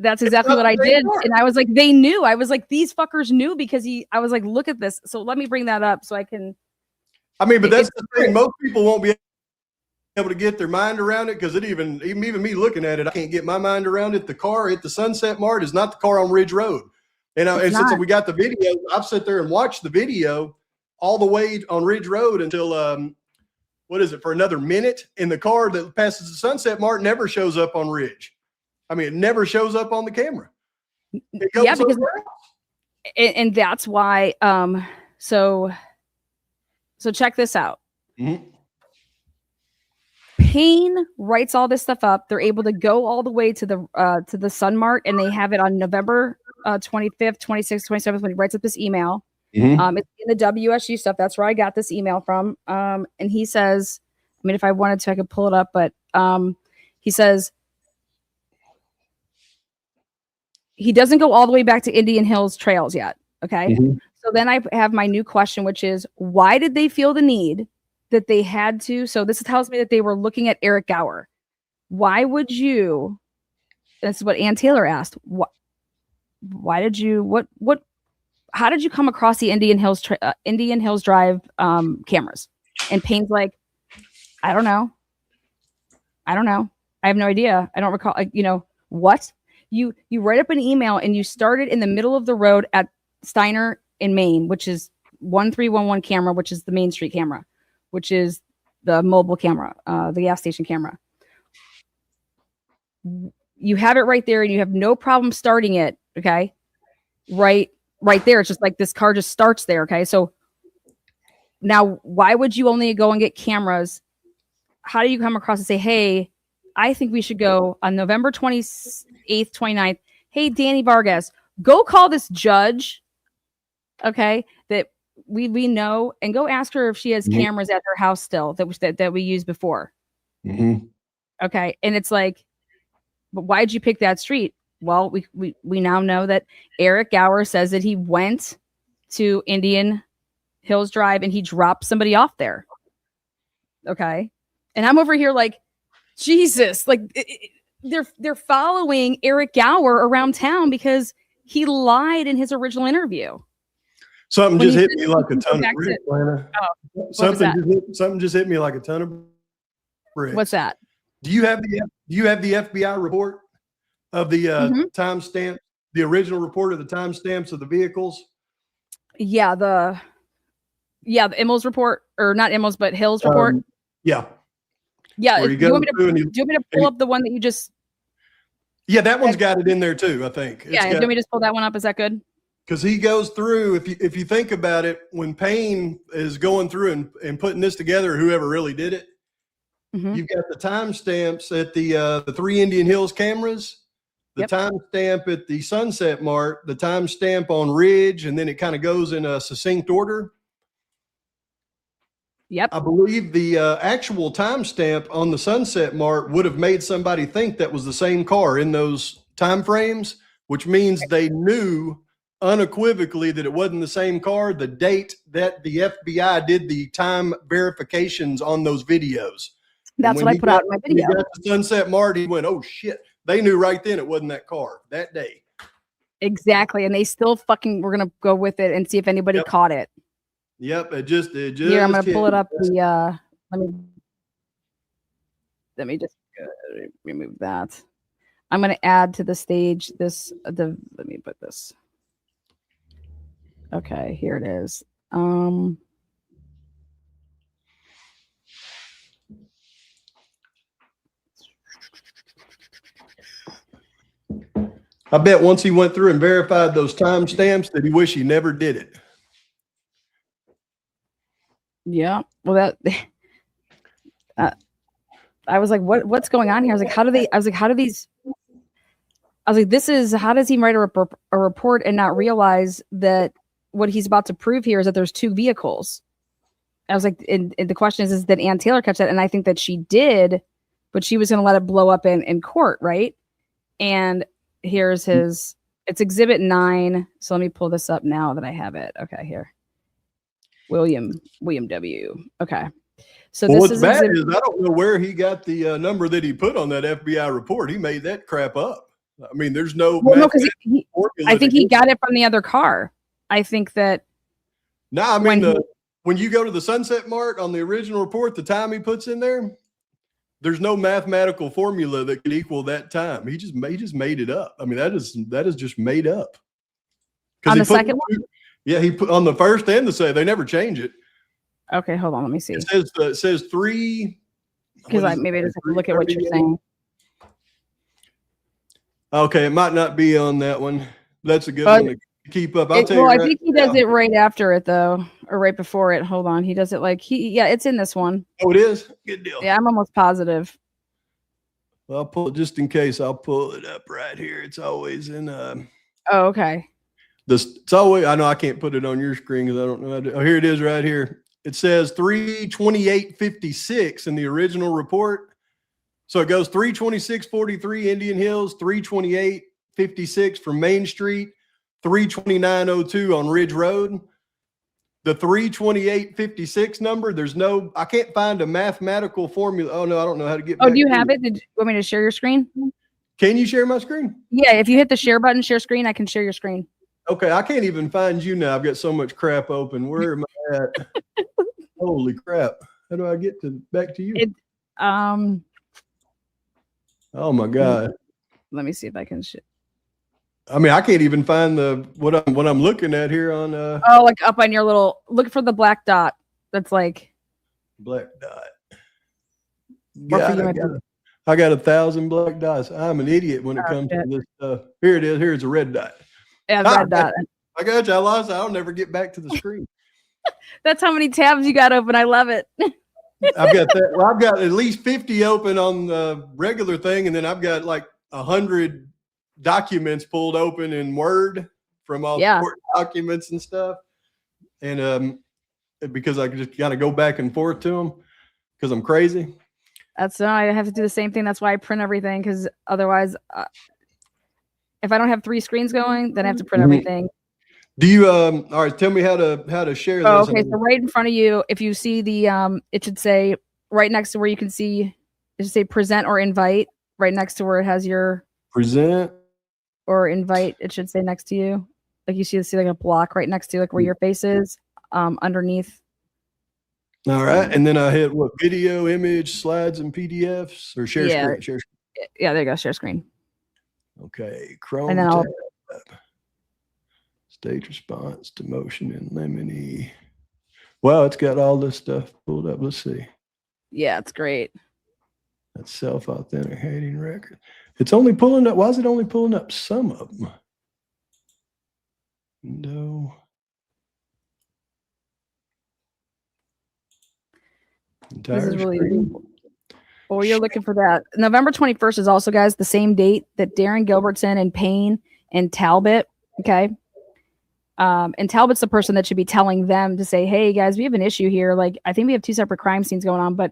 That's exactly what I did. And I was like, they knew. I was like, these fuckers knew because I was like, look at this. So let me bring that up so I can. I mean, but that's the thing. Most people won't be able to get their mind around it because even me looking at it, I can't get my mind around it. The car at the Sunset Mart is not the car on Ridge Road. And since we got the video, I've sat there and watched the video all the way on Ridge Road until, for another minute. And the car that passes the Sunset Mart never shows up on Ridge. I mean, it never shows up on the camera. And that's why. So check this out. Payne writes all this stuff up. They're able to go all the way to the Sun Mart, and they have it on November 25th, 26th, 27th when he writes up this email. It's in the WSU stuff. That's where I got this email from. And he says, I mean, if I wanted to, I could pull it up, but he says he doesn't go all the way back to Indian Hills trails yet. Okay. So then I have my new question, which is, why did they feel the need that they had to? So this tells me that they were looking at Eric Gower. Why would you? This is what Ann Taylor asked. Why did you? How did you come across the Indian Hills Drive cameras? And Payne's like, I don't know. I have no idea. I don't recall. What? You write up an email and you started in the middle of the road at Steiner in Maine, which is 1311 camera, which is the Main Street camera, which is the mobile camera, the gas station camera. You have it right there and you have no problem starting it. Okay. Right there. It's just like this car just starts there. Okay. So now why would you only go and get cameras? How do you come across and say, hey, I think we should go on November 28th, 29th. Hey, Danny Vargas, go call this judge. Okay. That we know, and go ask her if she has cameras at her house still that we used before. Okay. And it's like, but why'd you pick that street? Well, we now know that Eric Gower says that he went to Indian Hills Drive and he dropped somebody off there. Okay. And I'm over here like, Jesus, like they're following Eric Gower around town because he lied in his original interview. Something just hit me like a ton of bricks, Lana. Something just hit me like a ton of bricks. What's that? Do you have the FBI report of the timestamp, the original report of the timestamps of the vehicles? Yeah, the Immels report, or not Immels, but Hill's report. Yeah. Do you want me to pull up the one that you just? Yeah, that one's got it in there too, I think. Do you want me to just pull that one up? Is that good? Because he goes through, if you think about it, when Payne is going through and putting this together, whoever really did it, you've got the timestamps at the 3 Indian Hills cameras, the timestamp at the Sunset Mart, the timestamp on Ridge, and then it kind of goes in a succinct order. Yep. I believe the actual timestamp on the Sunset Mart would have made somebody think that was the same car in those time frames, which means they knew unequivocally that it wasn't the same car, the date that the FBI did the time verifications on those videos. That's what I put out in my video. He got the Sunset Mart, he went, oh shit. They knew right then it wasn't that car that day. Exactly. And they still fucking were going to go with it and see if anybody caught it. Yep. It just here, I'm going to pull it up. Let me just remove that. I'm going to add to the stage let me put this. Okay, here it is. I bet once he went through and verified those timestamps that he wish he never did it. Yeah. Well, I was like, what's going on here? I was like, how do these? I was like, how does he write a report and not realize that what he's about to prove here is that there's two vehicles? I was like, and the question is did Ann Taylor catch that? And I think that she did, but she was going to let it blow up in court, right? And here's it's Exhibit 9. So let me pull this up now that I have it. Okay, here. William W. Okay. So well, this what's bad is I don't know where he got the number that he put on that FBI report. He made that crap up. I mean, there's no. Well, no, because I think he got it from the other car. I think that. No, I mean, when you go to the Sunset Mart on the original report, the time he puts in there, there's no mathematical formula that could equal that time. He just made it up. I mean, that is just made up. On the second one? Yeah, he put on the first and the second. They never change it. Okay, hold on. Let me see. It says 3. Because maybe I just have to look at what you're saying. Okay, it might not be on that one. That's a good one to keep up. I'll tell you. Well, I think he does it right after it though, or right before it. Hold on, he does it like it's in this one. Oh, it is? Good deal. Yeah, I'm almost positive. Well, I'll pull it just in case. I'll pull it up right here. It's always in. Oh, okay. It's always. I know I can't put it on your screen because I don't know how to. Oh, here it is right here. It says 328.56 in the original report. So it goes 326.43 Indian Hills, 328.56 from Main Street, 329.02 on Ridge Road. The 328.56 number, I can't find a mathematical formula. Oh, no, I don't know how to get back. Oh, do you have it? Did you want me to share your screen? Can you share my screen? Yeah, if you hit the share button, share screen, I can share your screen. Okay, I can't even find you now. I've got so much crap open. Where am I at? Holy crap. How do I get back to you? Oh my God. Let me see if I can I mean, I can't even find what I'm looking at here on like up on your look for the black dot. That's like black dot. God, I got 1,000 black dots. I'm an idiot when it comes to this stuff. Here it is. Here's a red dot. Yeah, red dot. I got you. I lost it. I'll never get back to the screen. That's how many tabs you got open. I love it. I've got that. Well, I've got at least 50 open on the regular thing, and then I've got like 100 documents pulled open in Word from all the court documents and stuff. And because I just got to go back and forth to them because I'm crazy. I have to do the same thing. That's why I print everything, because otherwise, if I don't have 3 screens going, then I have to print everything. Do you all right, tell me how to share this. Okay, so right in front of you, if you see the it should say right next to where you can see, it should say present or invite, right next to where it has your present or invite, it should say next to you. Like you see like a block right next to like where your face is, underneath. All right, and then I hit what, video, image, slides, and PDFs, or share screen. Share screen. Yeah, there you go, share screen. Okay, Chrome. And then tab. Stage response to motion in limine. Wow, it's got all this stuff pulled up. Let's see. Yeah, it's great. That's self-authenticating record. It's only pulling up. Why is it only pulling up some of them? No. This is really cool. Well, you're looking for that. November 21st is also, guys, the same date that Darren Gilbertson and Payne and Talbot. Okay. And Talbot's the person that should be telling them to say, hey, guys, we have an issue here. Like, I think we have 2 separate crime scenes going on, but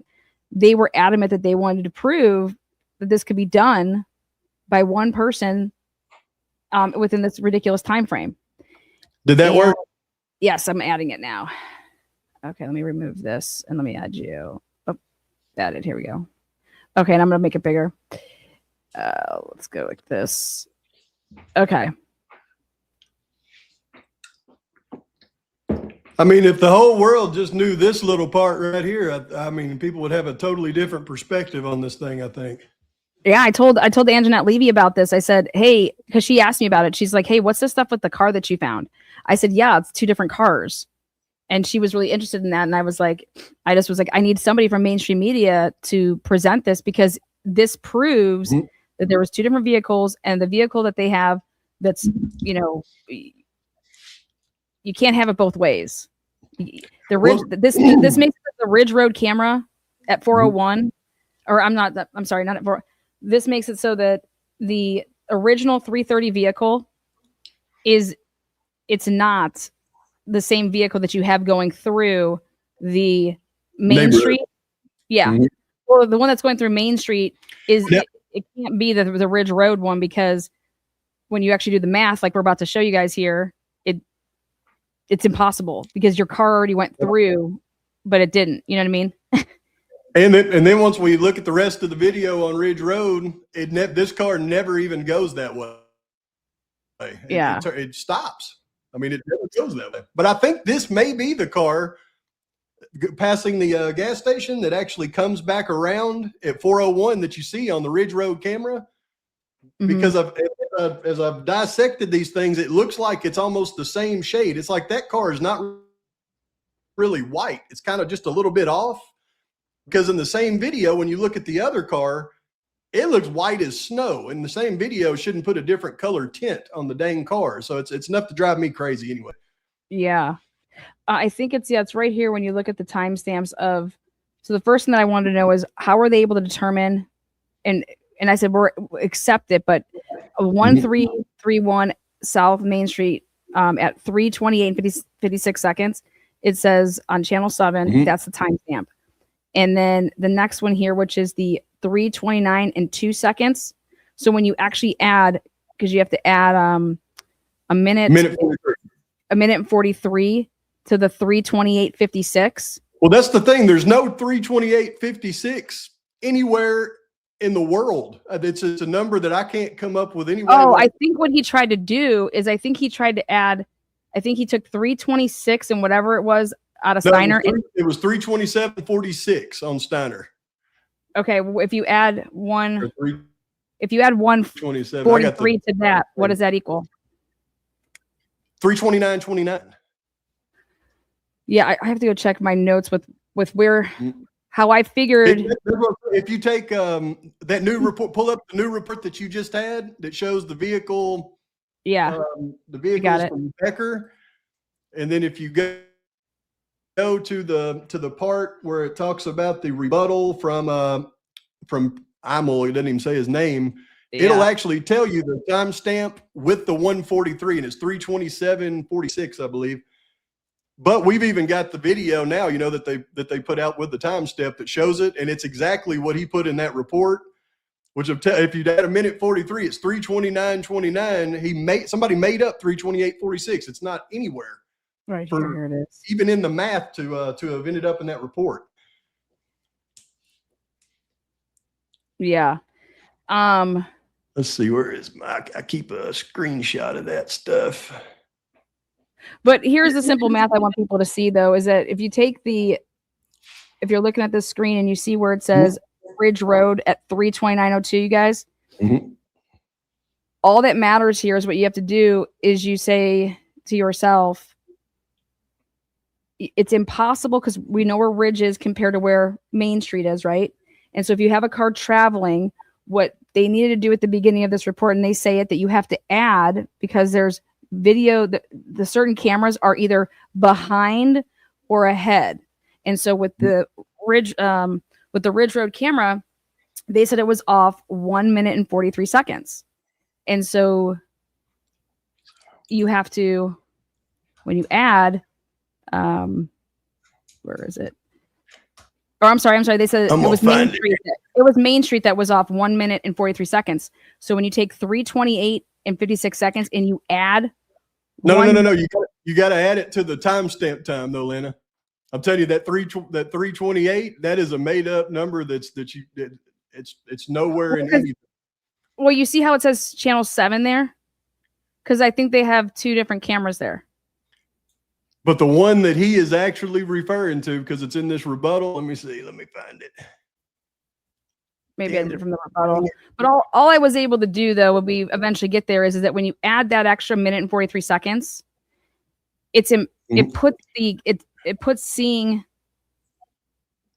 they were adamant that they wanted to prove that this could be done by one person within this ridiculous time frame. Did that work? Yes, I'm adding it now. Okay, let me remove this and let me add you. Oh, added. Here we go. Okay, and I'm going to make it bigger. Let's go like this. Okay. I mean, if the whole world just knew this little part right here, I mean, people would have a totally different perspective on this thing, I think. Yeah, I told Anjanette Levy about this. I said, hey, because she asked me about it. She's like, hey, what's this stuff with the car that you found? I said, yeah, it's 2 different cars. And she was really interested in that. And I was like, I need somebody from mainstream media to present this, because this proves that there was 2 different vehicles, and the vehicle that they have that's, you know, you can't have it both ways. The Ridge, this makes the Ridge Road camera at 401, or I'm sorry, not at 4. This makes it so that the original 330 vehicle it's not the same vehicle that you have going through the main street. Yeah. Well, the one that's going through Main Street it can't be the Ridge Road one, because when you actually do the math, like we're about to show you guys here, it's impossible, because your car already went through, but it didn't. You know what I mean? And then once we look at the rest of the video on Ridge Road, this car never even goes that way. It stops. I mean, it never goes that way. But I think this may be the car passing the gas station that actually comes back around at 401 that you see on the Ridge Road camera. Because as I've dissected these things, it looks like it's almost the same shade. It's like that car is not really white. It's kind of just a little bit off. Because in the same video, when you look at the other car, it looks white as snow. In the same video, shouldn't put a different color tint on the dang car. So it's enough to drive me crazy anyway. Yeah. I think it's right here when you look at the timestamps of. So the first thing that I wanted to know is, how are they able to determine, and I said, we're accept it, but 1331 South Main Street at 3:28 and 56 seconds, it says on channel 7, that's the timestamp. And then the next one here, which is the 3:29 and 2 seconds. So when you actually add, because you have to add a minute and 43 to the 3:28:56. Well, that's the thing. There's no 3:28:56 anywhere in the world. It's a number that I can't come up with anywhere. Oh, I think what he tried to do is, I think he tried to add, I think he took 3:26 and whatever it was out of Steiner. It was 3:27:46 on Steiner. Okay, if you add 1:43 to that, what does that equal? 3:29:29. Yeah, I have to go check my notes with where how I figured. If you take that new report, pull up the new report that you just had that shows the vehicle. Yeah, the vehicle from Becker, and then if you go to the part where it talks about the rebuttal from Imel, it doesn't even say his name. Yeah. It'll actually tell you the timestamp with the 143, and it's 3:27:46, I believe. But we've even got the video now, you know, that they put out with the timestamp that shows it, and it's exactly what he put in that report. Which if you add a minute 43, it's 3:29:29. Somebody made up 3:28:46. It's not anywhere. Right here it is. Even in the math to have ended up in that report. Yeah. Let's see, where is I keep a screenshot of that stuff. But here's the simple math I want people to see, though, is that if you're looking at this screen and you see where it says Ridge Road at 3:29:02, you guys, all that matters here is what you have to do is you say to yourself, it's impossible, because we know where Ridge is compared to where Main Street is, right? And so if you have a car traveling, what they needed to do at the beginning of this report, and they say it, that you have to add, because there's video, the certain cameras are either behind or ahead. And so with the Ridge Road camera, they said it was off 1 minute and 43 seconds. And so you have to, when you add, where is it? Or I'm sorry. They said it was Main Street. It was Main Street that was off 1 minute and 43 seconds. So when you take 3:28 and 56 seconds and you add, no. You got to add it to the timestamp time, though, Lana. I'm telling you that 3:28, that is a made up number. It's nowhere in anything. Well, you see how it says channel 7 there? Because I think they have 2 different cameras there. But the one that he is actually referring to, because it's in this rebuttal, let me see. Let me find it. Maybe I did it from the rebuttal. But all I was able to do though, when we eventually get there, is that when you add that extra minute and 43 seconds, it puts seeing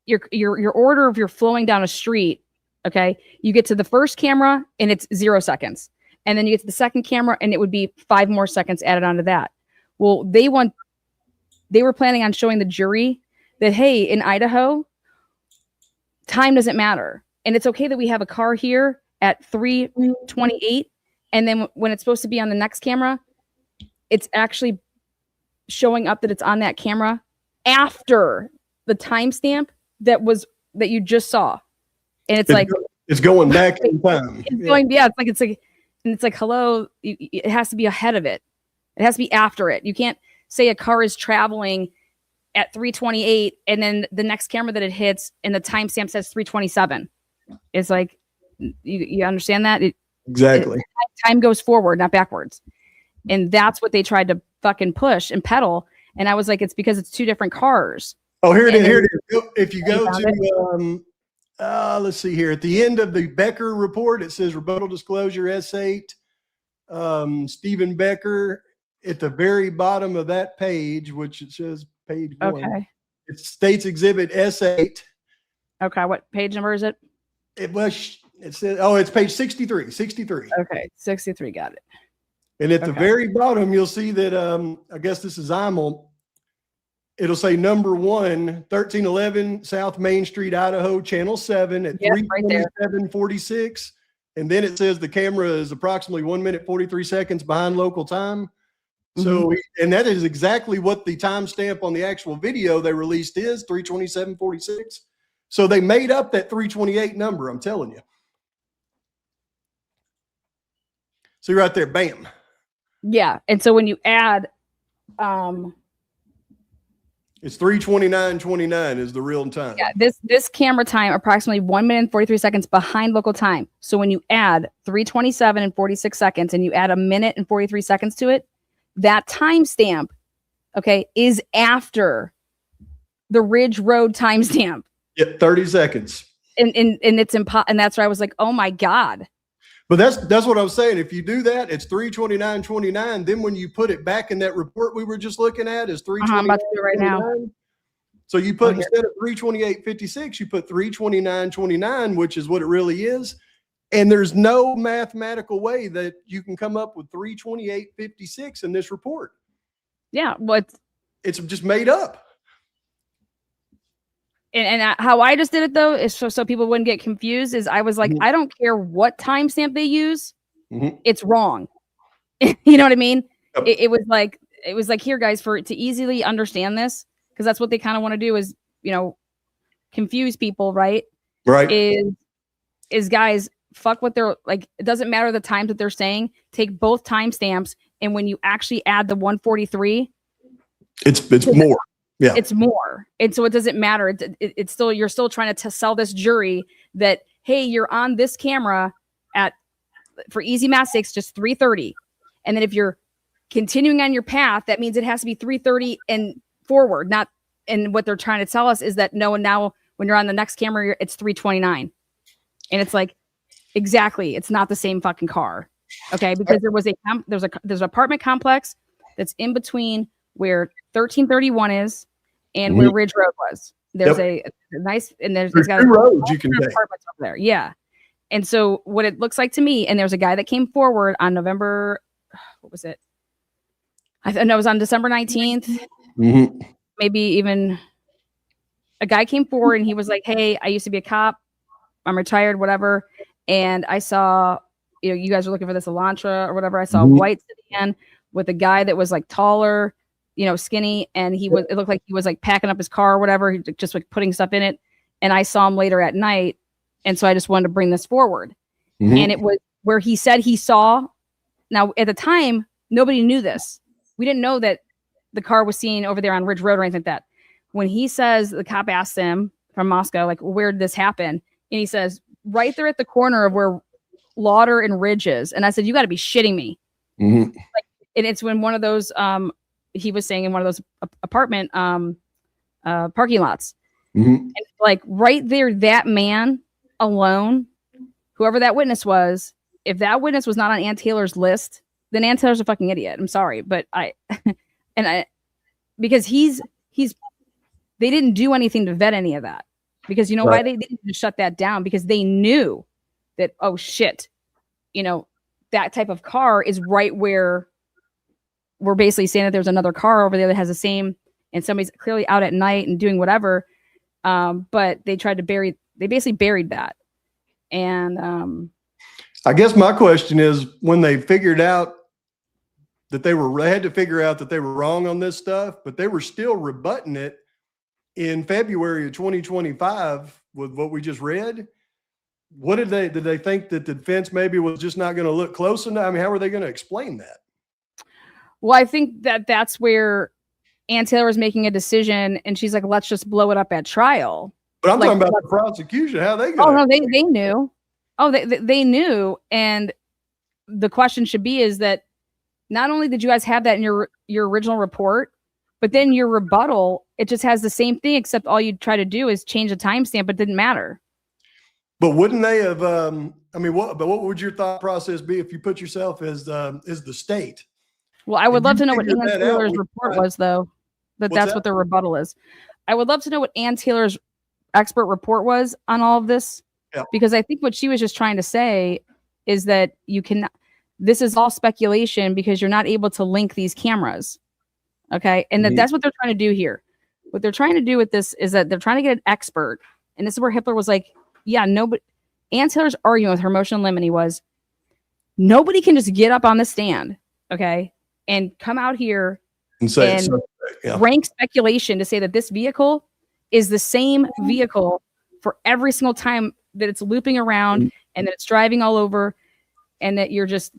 your order of your flowing down a street. Okay, you get to the first camera and it's 0 seconds, and then you get to the second camera and it would be 5 more seconds added onto that. Well, they were planning on showing the jury that, hey, in Idaho, time doesn't matter, and it's okay that we have a car here at 3:28, and then when it's supposed to be on the next camera, it's actually showing up that it's on that camera after the timestamp that you just saw. And it's going back in time. It's like, hello, it has to be ahead of it. It has to be after it. You can't say a car is traveling at 3:28 and then the next camera that it hits and the timestamp says 3:27. It's like, you understand that? Exactly. Time goes forward, not backwards. And that's what they tried to fucking push and peddle. And I was like, it's because it's 2 different cars. Oh, here it is. If you go to, let's see here. At the end of the Becker report, it says rebuttal disclosure S8. Stephen Becker, at the very bottom of that page, which it says page 1. Okay. It states exhibit S8. Okay. What page number is it? It says, it's page 63. 63. Okay. 63. Got it. And at the very bottom, you'll see that, I guess this is IML. It'll say number 1, 1311 South Main Street, Idaho, channel 7 at 3:27:46. And then it says the camera is approximately 1 minute, 43 seconds behind local time. So, and that is exactly what the timestamp on the actual video they released is, 3:27:46. So they made up that 3:28 number, I'm telling you. See right there, bam. Yeah. And so when you add, it's 3:29:29 is the real time. Yeah, this camera time approximately 1 minute and 43 seconds behind local time. So when you add 3:27 and 46 seconds and you add a minute and 43 seconds to it, that timestamp, okay, is after the Ridge Road timestamp. Yeah, 30 seconds. And it's and that's where I was like, oh my God. But that's what I was saying. If you do that, it's 3:29:29. Then when you put it back in that report we were just looking at, is 3:29. I'm about to do it right now. So you put instead of 3:28:56, you put 3:29:29, which is what it really is. And there's no mathematical way that you can come up with 3:28:56 in this report. Yeah, well, it's just made up. And how I just did it though is so people wouldn't get confused. Is I was like, I don't care what timestamp they use, it's wrong. You know what I mean? Yep. It was like here, guys, to easily understand this, because that's what they kind of want to do is, confuse people, right? Right. Is guys, fuck what they're like. It doesn't matter the times that they're saying. Take both timestamps, and when you actually add the 143, it's more. Yeah, it's more. And so it doesn't matter. It's still, you're still trying to sell this jury that, hey, you're on this camera for easy math sakes, just 3:30. And then if you're continuing on your path, that means it has to be 3:30 and forward, not. And what they're trying to tell us is that no, and now when you're on the next camera, it's 3:29. And it's like, exactly. It's not the same fucking car. Okay. Because there's an apartment complex that's in between where 1331 is and where Ridge Road was. There's a nice, and there's got 2 roads you can take. Apartments over there. Yeah. And so what it looks like to me, and there's a guy that came forward on November, what was it? I know it was on December 19th. Maybe even a guy came forward and he was like, hey, I used to be a cop. I'm retired, whatever. And I saw, you guys are looking for this Elantra or whatever. I saw a white sedan with a guy that was like taller, skinny, and it looked like he was like packing up his car or whatever, just like putting stuff in it. And I saw him later at night, and so I just wanted to bring this forward. And it was where he said he saw. Now at the time, nobody knew this. We didn't know that the car was seen over there on Ridge Road or anything like that. When he says, the cop asked him from Moscow, like, where did this happen? And he says, right there at the corner of where Lauder and Ridge is. And I said, you got to be shitting me. And it's when one of those, he was saying in one of those apartment parking lots. And like right there, that man alone whoever that witness was, if that witness was not on Ann Taylor's list, then Ann Taylor's a fucking idiot. I'm sorry, but because they didn't do anything to vet any of that. Because you know why they didn't shut that down? Because they knew that, oh shit, that type of car is right where we're basically saying that there's another car over there that has the same, and somebody's clearly out at night and doing whatever. But they basically buried that. And I guess my question is, when they figured out that they had to figure out that they were wrong on this stuff, but they were still rebutting it in February of 2025 with what we just read. What did they think that the defense maybe was just not going to look close enough? I mean, how are they going to explain that? Well, I think that's where Ann Taylor was making a decision, and she's like, let's just blow it up at trial. But I'm talking about the prosecution. How they go? Oh no, they knew. Oh, they knew. And the question should be is that not only did you guys have that in your original report, but then your rebuttal, it just has the same thing, except all you try to do is change the timestamp, but it didn't matter. But wouldn't they have? What would your thought process be if you put yourself as the state? Well, I would love to know what Ann Taylor's report was, though. That's what the rebuttal is. I would love to know what Ann Taylor's expert report was on all of this, because I think what she was just trying to say is that this is all speculation because you're not able to link these cameras. Okay. And that's what they're trying to do here. What they're trying to do with this is that they're trying to get an expert. And this is where Hitler was like, yeah, nobody. Ann Taylor's argument with her motion in limine was nobody can just get up on the stand, okay, and come out here and say rank speculation to say that this vehicle is the same vehicle for every single time that it's looping around and that it's driving all over, and that you're just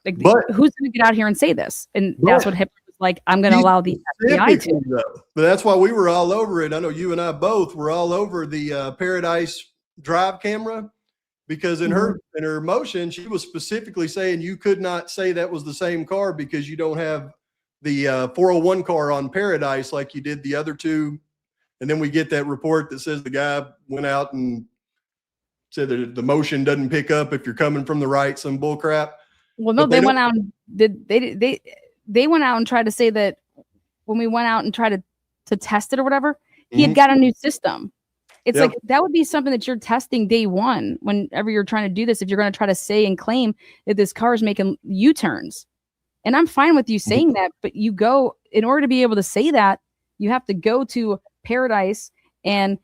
like, who's going to get out here and say this? And that's what Hitler was like, I'm going to allow the FBI to. But that's why we were all over it. I know you and I both were all over the Paradise Drive camera, because in her motion, she was specifically saying you could not say that was the same car because you don't have the 401 car on Paradise like you did the other two. And then we get that report that says the guy went out and said that the motion doesn't pick up if you're coming from the right, some bull crap. Well, no, they went out and they went out and tried to say that when we went out and tried to test it or whatever, he had got a new system. It's like, that would be something that you're testing day one whenever you're trying to do this. If you're going to try to say and claim that this car is making U-turns, and I'm fine with you saying that, but in order to be able to say that, you have to go to Paradise and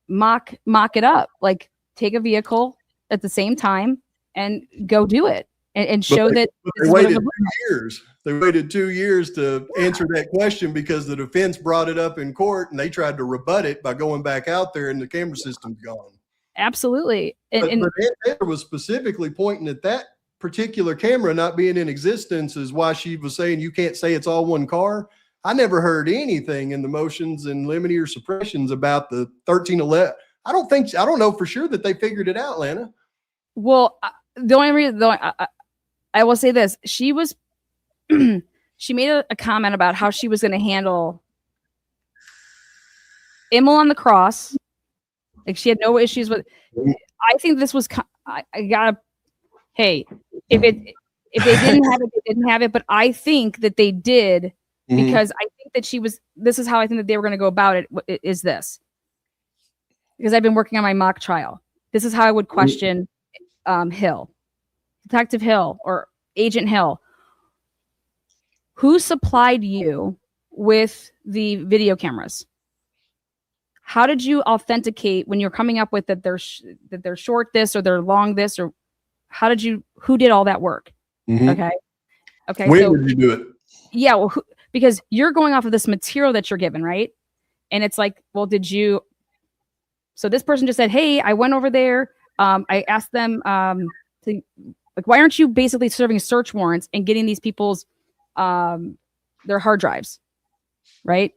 mock it up, like take a vehicle at the same time and go do it and show that they waited 2 years. They waited 2 years to answer that question because the defense brought it up in court and they tried to rebut it by going back out there and the camera system's gone. Absolutely. But Ann Taylor was specifically pointing at that particular camera not being in existence is why she was saying you can't say it's all one car. I never heard anything in the motions and limine or suppressions about the 1311. I don't know for sure that they figured it out, Lana. Well, the only reason, though, I will say this: she made a comment about how she was going to handle Immel on the cross. Like, she had no issues with. I think this was. I gotta. Hey, if they didn't have it, they didn't have it. But I think that they did, because I think that she was. This is how I think that they were going to go about it. Is this? Because I've been working on my mock trial. This is how I would question Hill, Detective Hill, or Agent Hill. Who supplied you with the video cameras? How did you authenticate when you're coming up with that they're short this or they're long this, or who did all that work? Okay. When did you do it? Yeah, well, because you're going off of this material that you're given, right? And it's like, well, so this person just said, hey, I went over there. I asked them to, like, why aren't you basically serving search warrants and getting these people's their hard drives, right?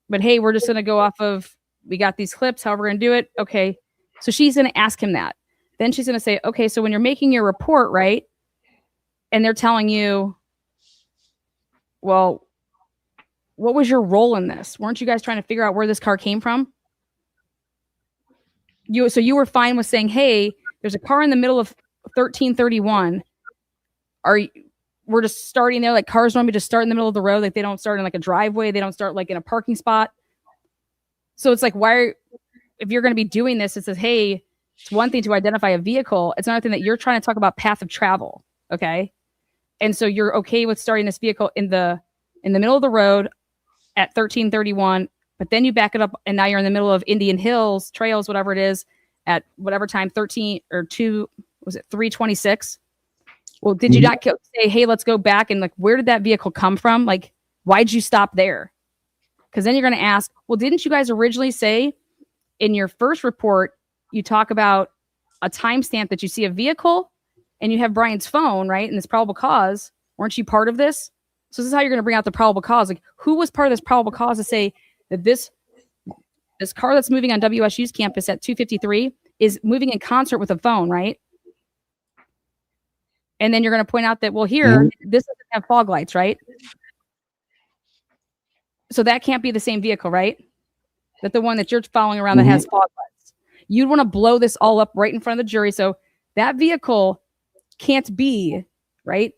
But hey, we're just going to go off of, we got these clips, how we're going to do it. Okay. So she's going to ask him that. Then she's going to say, okay, so when you're making your report, right? And they're telling you, well, what was your role in this? Weren't you guys trying to figure out where this car came from? So you were fine with saying, hey, there's a car in the middle of 1331. We're just starting there, like cars normally just start in the middle of the road, like they don't start in like a driveway, they don't start like in a parking spot. So it's like, if you're going to be doing this, it says, hey, it's one thing to identify a vehicle. It's another thing that you're trying to talk about path of travel. Okay. And so you're okay with starting this vehicle in the middle of the road at 1331, but then you back it up and now you're in the middle of Indian Hills, trails, whatever it is, at whatever time, 326? Well, did you not say, hey, let's go back and like, where did that vehicle come from? Like, why'd you stop there? Because then you're going to ask, well, didn't you guys originally say in your first report, you talk about a timestamp that you see a vehicle and you have Brian's phone, right? And this probable cause. Weren't you part of this? So this is how you're going to bring out the probable cause. Like, who was part of this probable cause to say that this car that's moving on WSU's campus at 253 is moving in concert with a phone, right? And then you're going to point out that, well, here, this doesn't have fog lights, right? So that can't be the same vehicle, right? That the one that you're following around that has fog lights. You'd want to blow this all up right in front of the jury. So that vehicle can't be, right,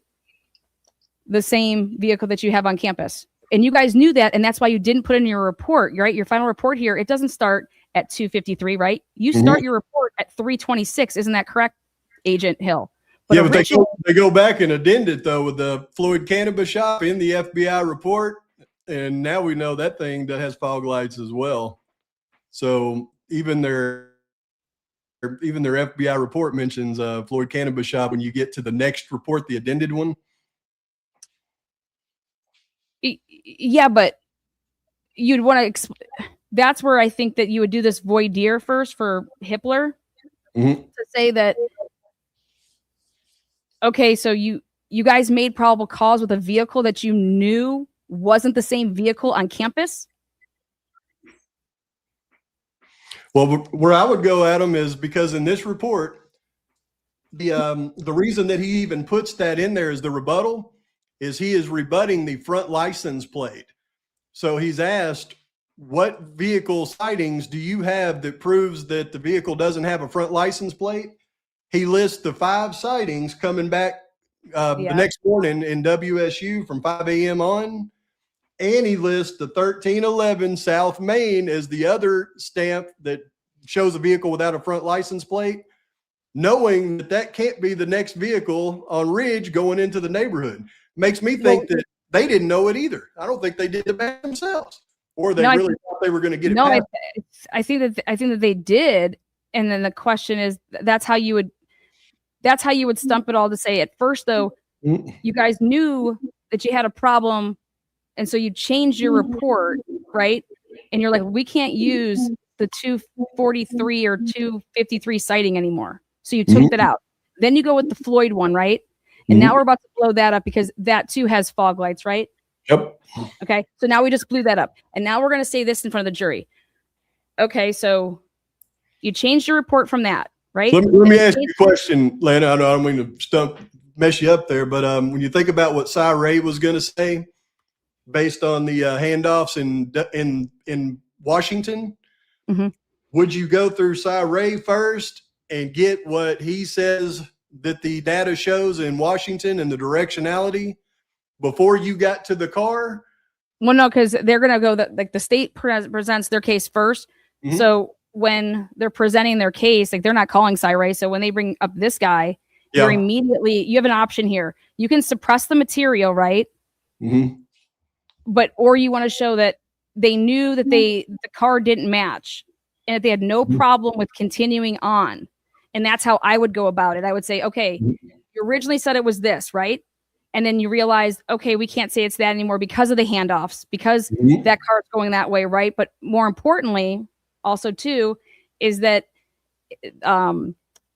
the same vehicle that you have on campus. And you guys knew that, and that's why you didn't put in your report, right? Your final report here, it doesn't start at 253, right? You start your report at 326. Isn't that correct, Agent Hill? But yeah, but they go back and addend it, though, with the Floyd cannabis shop in the FBI report. And now we know that thing that has fog lights as well. So even their FBI report mentions Floyd cannabis shop when you get to the next report, the addended one. Yeah, but you'd want to. That's where I think that you would do this voir dire first for Hippler to say that. Okay, so you guys made probable cause with a vehicle that you knew wasn't the same vehicle on campus? Well, where I would go, Adam, is because in this report, the reason that he even puts that in there is the rebuttal is he is rebutting the front license plate. So he's asked, what vehicle sightings do you have that proves that the vehicle doesn't have a front license plate? He lists the 5 sightings coming back the next morning in WSU from 5 a.m. on. And he lists the 1311 South Main as the other stamp that shows a vehicle without a front license plate, knowing that that can't be the next vehicle on Ridge going into the neighborhood. Makes me think that they didn't know it either. I don't think they did it by themselves, or they really thought they were going to get it. No, I think that they did. And then the question is, that's how you would stump it all to say at first, though, you guys knew that you had a problem. And so you changed your report, right? And you're like, we can't use the 243 or 253 sighting anymore. So you took that out. Then you go with the Floyd one, right? And now we're about to blow that up because that too has fog lights, right? Yep. Okay. So now we just blew that up. And now we're going to say this in front of the jury. Okay. So you changed your report from that, right? Let me ask you a question, Lana. I don't mean to mess you up there, but when you think about what Cy Ray was going to say, based on the handoffs in Washington, would you go through Cy Ray first and get what he says that the data shows in Washington and the directionality before you got to the car? Well, no, because they're going to go like the state presents their case first. So when they're presenting their case, like they're not calling Cy Ray. So when they bring up this guy, you have an option here. You can suppress the material, right? Or you want to show that they knew that the car didn't match and that they had no problem with continuing on. And that's how I would go about it. I would say, okay, you originally said it was this, right? And then you realized, okay, we can't say it's that anymore because of the handoffs, because that car is going that way, right? But more importantly, also too, is that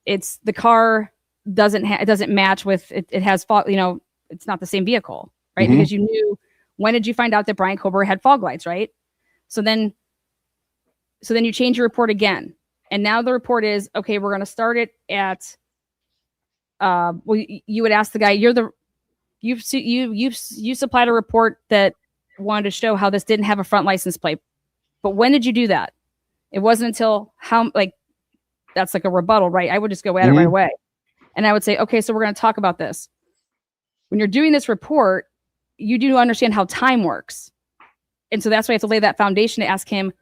it's the car doesn't match with it has fog, it's not the same vehicle, right? Because you knew. When did you find out that Brian Kober had fog lights, right? So then you change your report again. And now the report is, okay, we're going to start it at, you would ask the guy, you supplied a report that wanted to show how this didn't have a front license plate. But when did you do that? It wasn't until that's like a rebuttal, right? I would just go at it right away. And I would say, okay, so we're going to talk about this. When you're doing this report, you do understand how time works. And so that's why I have to lay that foundation to ask him,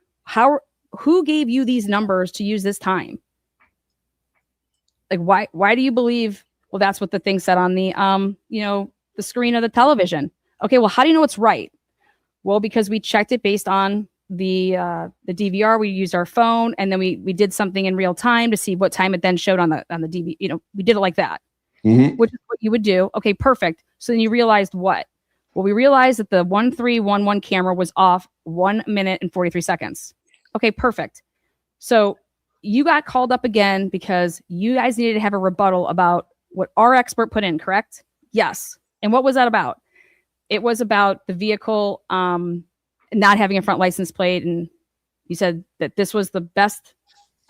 who gave you these numbers to use this time? Like, why do you believe, well, that's what the thing said on the, the screen of the television. Okay, well, how do you know it's right? Well, because we checked it based on the DVR. We used our phone, and then we did something in real time to see what time it then showed on the DV. We did it like that, which is what you would do. Okay, perfect. So then you realized what? Well, we realized that the 1311 camera was off 1 minute and 43 seconds. Okay, perfect. So you got called up again because you guys needed to have a rebuttal about what our expert put in, correct? Yes. And what was that about? It was about the vehicle not having a front license plate. And you said that this was the best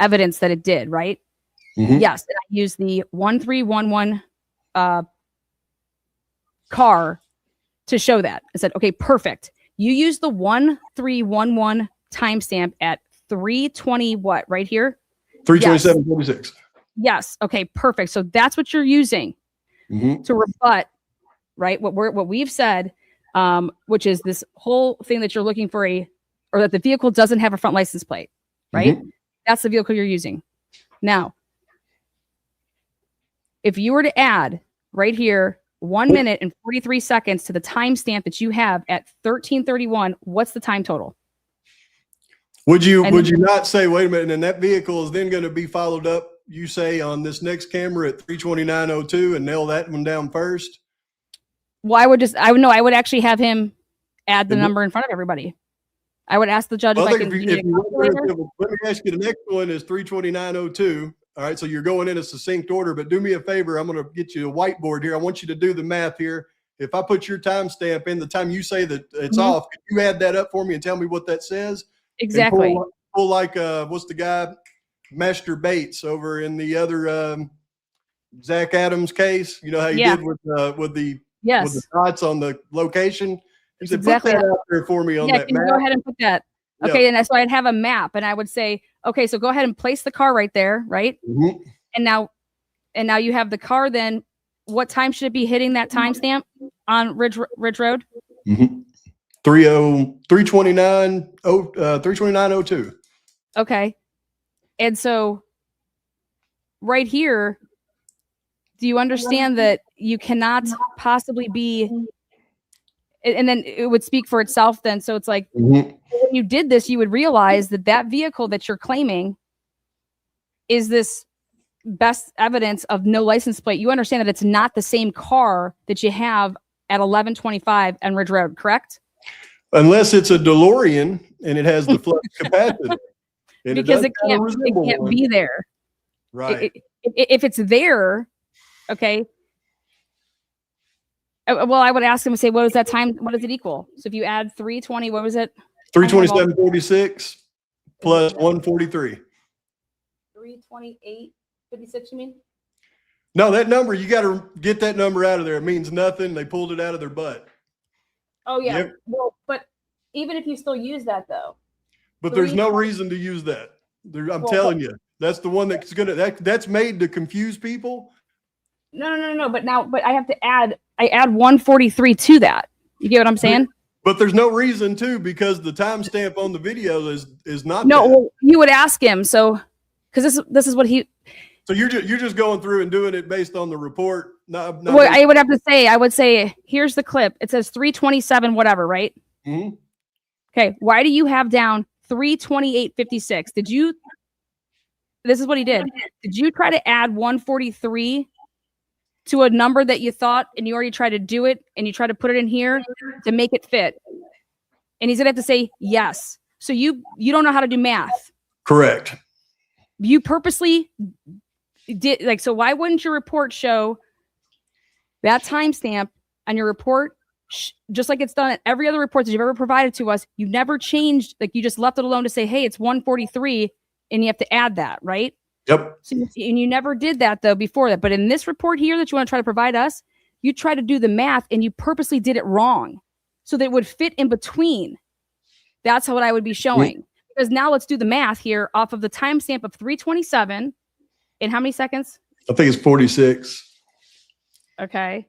evidence that it did, right? Yes. And I used the 1311 car to show that. I said, okay, perfect. You used the 1311 timestamp at 3:20 what, right here? 3:27:46. Yes. Okay, perfect. So that's what you're using to rebut, right? What we've said, which is this whole thing that you're looking for or that the vehicle doesn't have a front license plate, right? That's the vehicle you're using. Now, if you were to add right here 1 minute and 43 seconds to the timestamp that you have at 13:31, what's the time total? Would you not say, wait a minute, and that vehicle is then going to be followed up, you say, on this next camera at 3:29:02 and nail that one down first? Well, I would actually have him add the number in front of everybody. I would ask the judge if I can. Let me ask you, the next one is 3:29:02. All right, so you're going in a succinct order, but do me a favor. I'm going to get you a whiteboard here. I want you to do the math here. If I put your timestamp in the time you say that it's off, can you add that up for me and tell me what that says? Exactly. Pull like what's the guy, Master Bates over in the other Zach Adams case? You know how he did with the dots on the location. He said, exactly. Put that out there for me on that can map. You go ahead and put that? Okay, and so I'd have a map, and I would say, okay, so go ahead and place the car right there, right? And now you have the car. Then, what time should it be hitting that timestamp on Ridge Road? 3:29:02. Okay, and so right here, do you understand that you cannot possibly be? And then it would speak for itself. Then, so it's like. When you did this, you would realize that vehicle that you're claiming is this best evidence of no license plate. You understand that it's not the same car that you have at 1125 on Ridge Road, correct? Unless it's a DeLorean and it has the flux capacitor. Because it can't be there. Right. If it's there, okay. Well, I would ask him and say, what is that time? What does it equal? So if you add 3:20, what was it? 3:27:46 plus 1:43. 3:28:56, you mean? No, that number, you got to get that number out of there. It means nothing. They pulled it out of their butt. Oh, yeah. Yep. Well, but even if you still use that, though. But there's no reason to use that. I'm telling you, that's the one that's that's made to confuse people. No. But I have to add 143 to that. You get what I'm saying? But there's no reason to, because the timestamp on the video is not. No, well, you would ask him. So, because this is what he. So you're just going through and doing it based on the report. Well, I would say, here's the clip. It says 3:27, whatever, right? Okay. Why do you have down 3:28:56? This is what he did. Did you try to add 143 to a number that you thought, and you already tried to do it, and you try to put it in here to make it fit? And he's gonna have to say yes. So you don't know how to do math. Correct. You purposely did, so why wouldn't your report show that timestamp on your report, just like it's done at every other report that you've ever provided to us? You never changed, you just left it alone to say, hey, it's 143, and you have to add that, right? Yep. So, and you never did that, though, before that. But in this report here that you want to try to provide us, you try to do the math, and you purposely did it wrong so that it would fit in between. That's what I would be showing. Because now let's do the math here off of the timestamp of 3:27 In how many seconds? I think it's 46. Okay.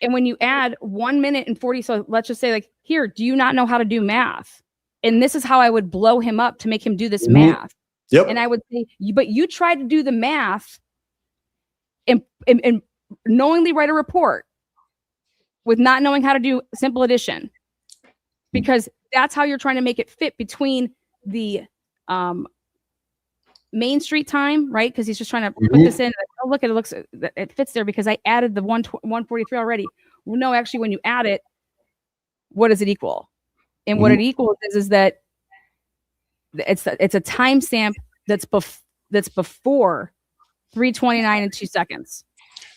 And when you add 1 minute and 40, so let's just say like, here, do you not know how to do math? And this is how I would blow him up to make him do this math. Yep. And I would say, but you tried to do the math and knowingly write a report with not knowing how to do simple addition, because that's how you're trying to make it fit between the Main Street time, right? Because he's just trying to put this in. Oh, look, it fits there because I added the 143 already. Well, no, actually, when you add it, what does it equal? And what it equals is that it's a timestamp that's before 3:29 and 2 seconds.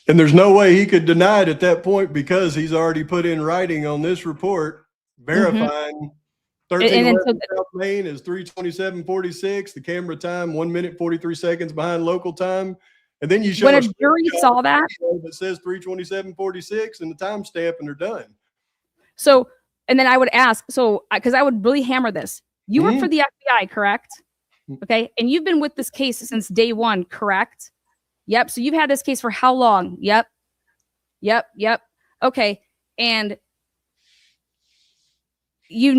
And there's no way he could deny it at that point because he's already put in writing on this report verifying 1311 South Main is 3:27:46. The camera time 1 minute 43 seconds behind local time. And then you show when a jury saw that says 3:27:46 and the timestamp, and they're done. So, and then I would ask, so because I would really hammer this. You work for the FBI, correct? Okay, and you've been with this case since day one, correct? Yep. So you've had this case for how long? Yep. Okay, and you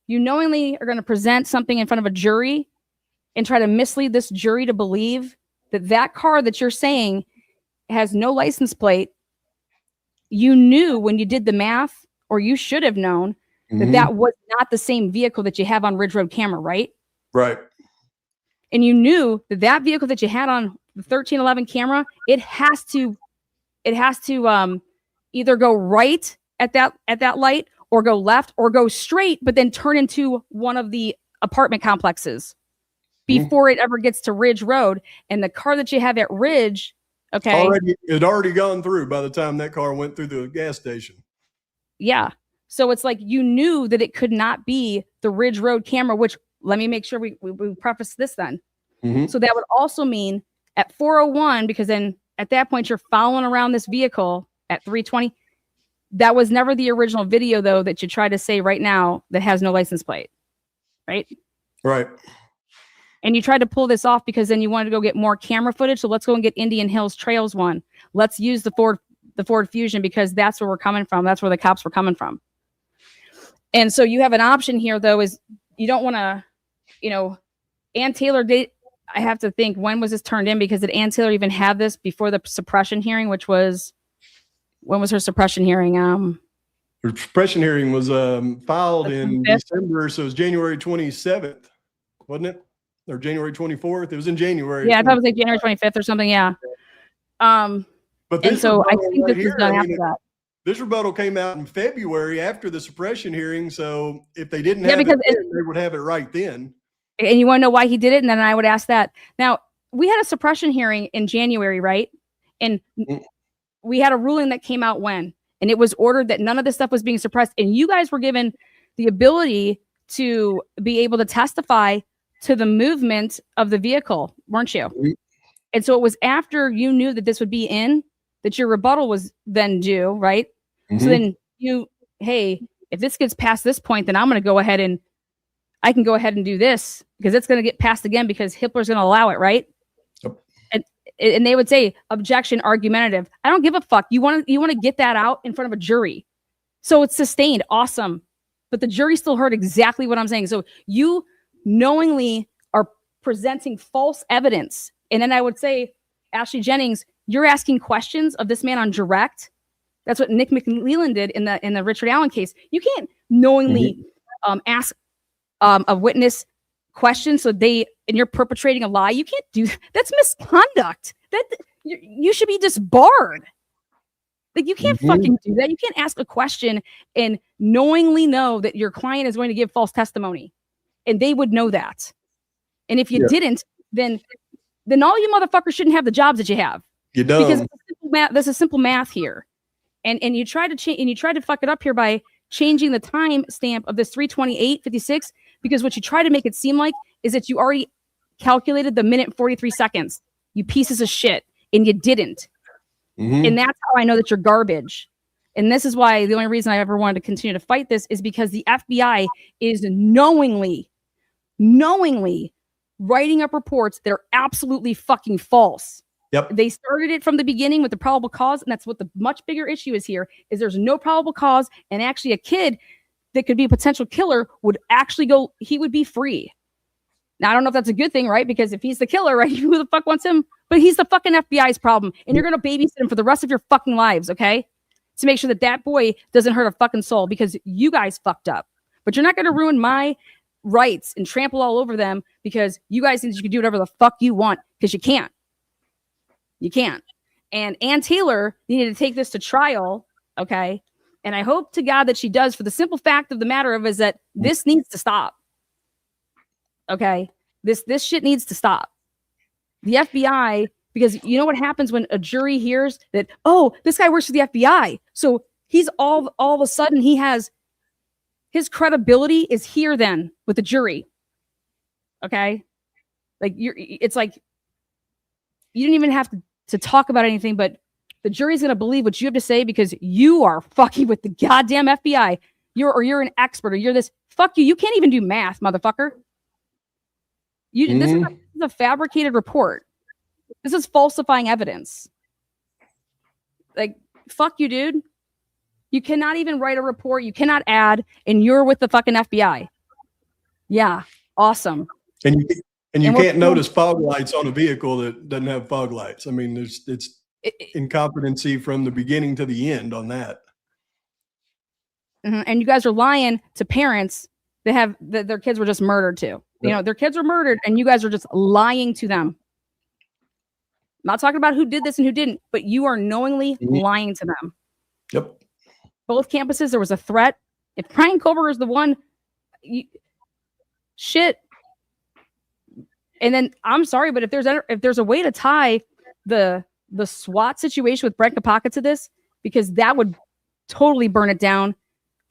knowingly are going to present something in front of a jury and try to mislead this jury to believe that car that you're saying has no license plate. You knew when you did the math, or you should have known that was not the same vehicle that you have on Ridge Road camera, right? Right. And you knew that vehicle that you had on the 1311 camera, it has to either go right at that light, or go left, or go straight, but then turn into one of the apartment complexes before it ever gets to Ridge Road. And the car that you have at Ridge, okay, it had already gone through by the time that car went through the gas station. Yeah. So it's like you knew that it could not be the Ridge Road camera, which let me make sure we preface this then. So that would also mean at 4:01, because then at that point you're following around this vehicle at 3:20. That was never the original video, though, that you try to say right now that has no license plate, right? Right. And you tried to pull this off because then you wanted to go get more camera footage. So let's go and get Indian Hills Trails one. Let's use the Ford Fusion because that's where we're coming from. That's where the cops were coming from. And so you have an option here, though, is you don't want to, Ann Taylor date. I have to think, when was this turned in? Because did Ann Taylor even have this before the suppression hearing, which was, when was her suppression hearing? Her suppression hearing was filed in December, so it was January 27th, wasn't it? Or January 24th? It was in January. Yeah, I thought it was like January 25th or something. Yeah. But and so I think this is done after that. This rebuttal came out in February after the suppression hearing, so if they didn't have it then, they would have it right then. And you want to know why he did it? And then I would ask that. Now, we had a suppression hearing in January, right? And we had a ruling that came out when? And it was ordered that none of this stuff was being suppressed. And you guys were given the ability to be able to testify to the movement of the vehicle, weren't you? And so it was after you knew that this would be in, that your rebuttal was then due, right? So then hey, if this gets past this point, then I'm going to go ahead and I can go ahead and do this because it's going to get passed again because Hitler's going to allow it, right? Yep. And they would say objection argumentative. I don't give a fuck. You want to get that out in front of a jury. So it's sustained. Awesome. But the jury still heard exactly what I'm saying. So you knowingly are presenting false evidence. And then I would say, Ashley Jennings, you're asking questions of this man on direct. That's what Nick McLeland did in the Richard Allen case. You can't knowingly ask a witness questions and you're perpetrating a lie. You can't do that. That's misconduct. That you should be disbarred. Like you can't fucking do that. You can't ask a question and knowingly know that your client is going to give false testimony, and they would know that. And if you didn't, then all you motherfuckers shouldn't have the jobs that you have. You don't. Because this is simple math here, and you try to change and you try to fuck it up here by changing the time stamp of this 3:28:56. Because what you try to make it seem like is that you already calculated the minute 43 seconds. You pieces of shit, and you didn't. And that's how I know that you're garbage. And this is why the only reason I ever wanted to continue to fight this is because the FBI is knowingly writing up reports that are absolutely fucking false. Yep. They started it from the beginning with the probable cause, and that's what the much bigger issue is here, is there's no probable cause, and actually a kid that could be a potential killer would actually go, he would be free. Now, I don't know if that's a good thing, right? Because if he's the killer, right, who the fuck wants him? But he's the fucking FBI's problem, and you're going to babysit him for the rest of your fucking lives, okay? To make sure that that boy doesn't hurt a fucking soul because you guys fucked up. But you're not going to ruin my rights and trample all over them because you guys think you can do whatever the fuck you want, because you can't. You can't. And Ann Taylor needed to take this to trial, okay? And I hope to God that she does, for the simple fact of the matter of is that this needs to stop. Okay? This shit needs to stop. The FBI, because you know what happens when a jury hears that, oh, this guy works for the FBI. So he's all of a sudden he has his credibility is here then with the jury. Okay? Like it's like you didn't even have to talk about anything, but the jury's going to believe what you have to say because you are fucking with the goddamn FBI. You're an expert, or you're this. Fuck you. You can't even do math, motherfucker. This is a fabricated report. This is falsifying evidence. Like, fuck you, dude. You cannot even write a report. You cannot add, and you're with the fucking FBI. Yeah. Awesome. And you can't notice fog lights on a vehicle that doesn't have fog lights. I mean, it's incompetency from the beginning to the end on that. And you guys are lying to parents that have their kids were just murdered too. You know, their kids were murdered, and you guys are just lying to them. I'm not talking about who did this and who didn't, but you are knowingly lying to them. Yep. Both campuses, there was a threat. If Brian Kober is the one, shit. And then I'm sorry, but if there's a way to tie the SWAT situation with Brent Kapaka to this, because that would totally burn it down,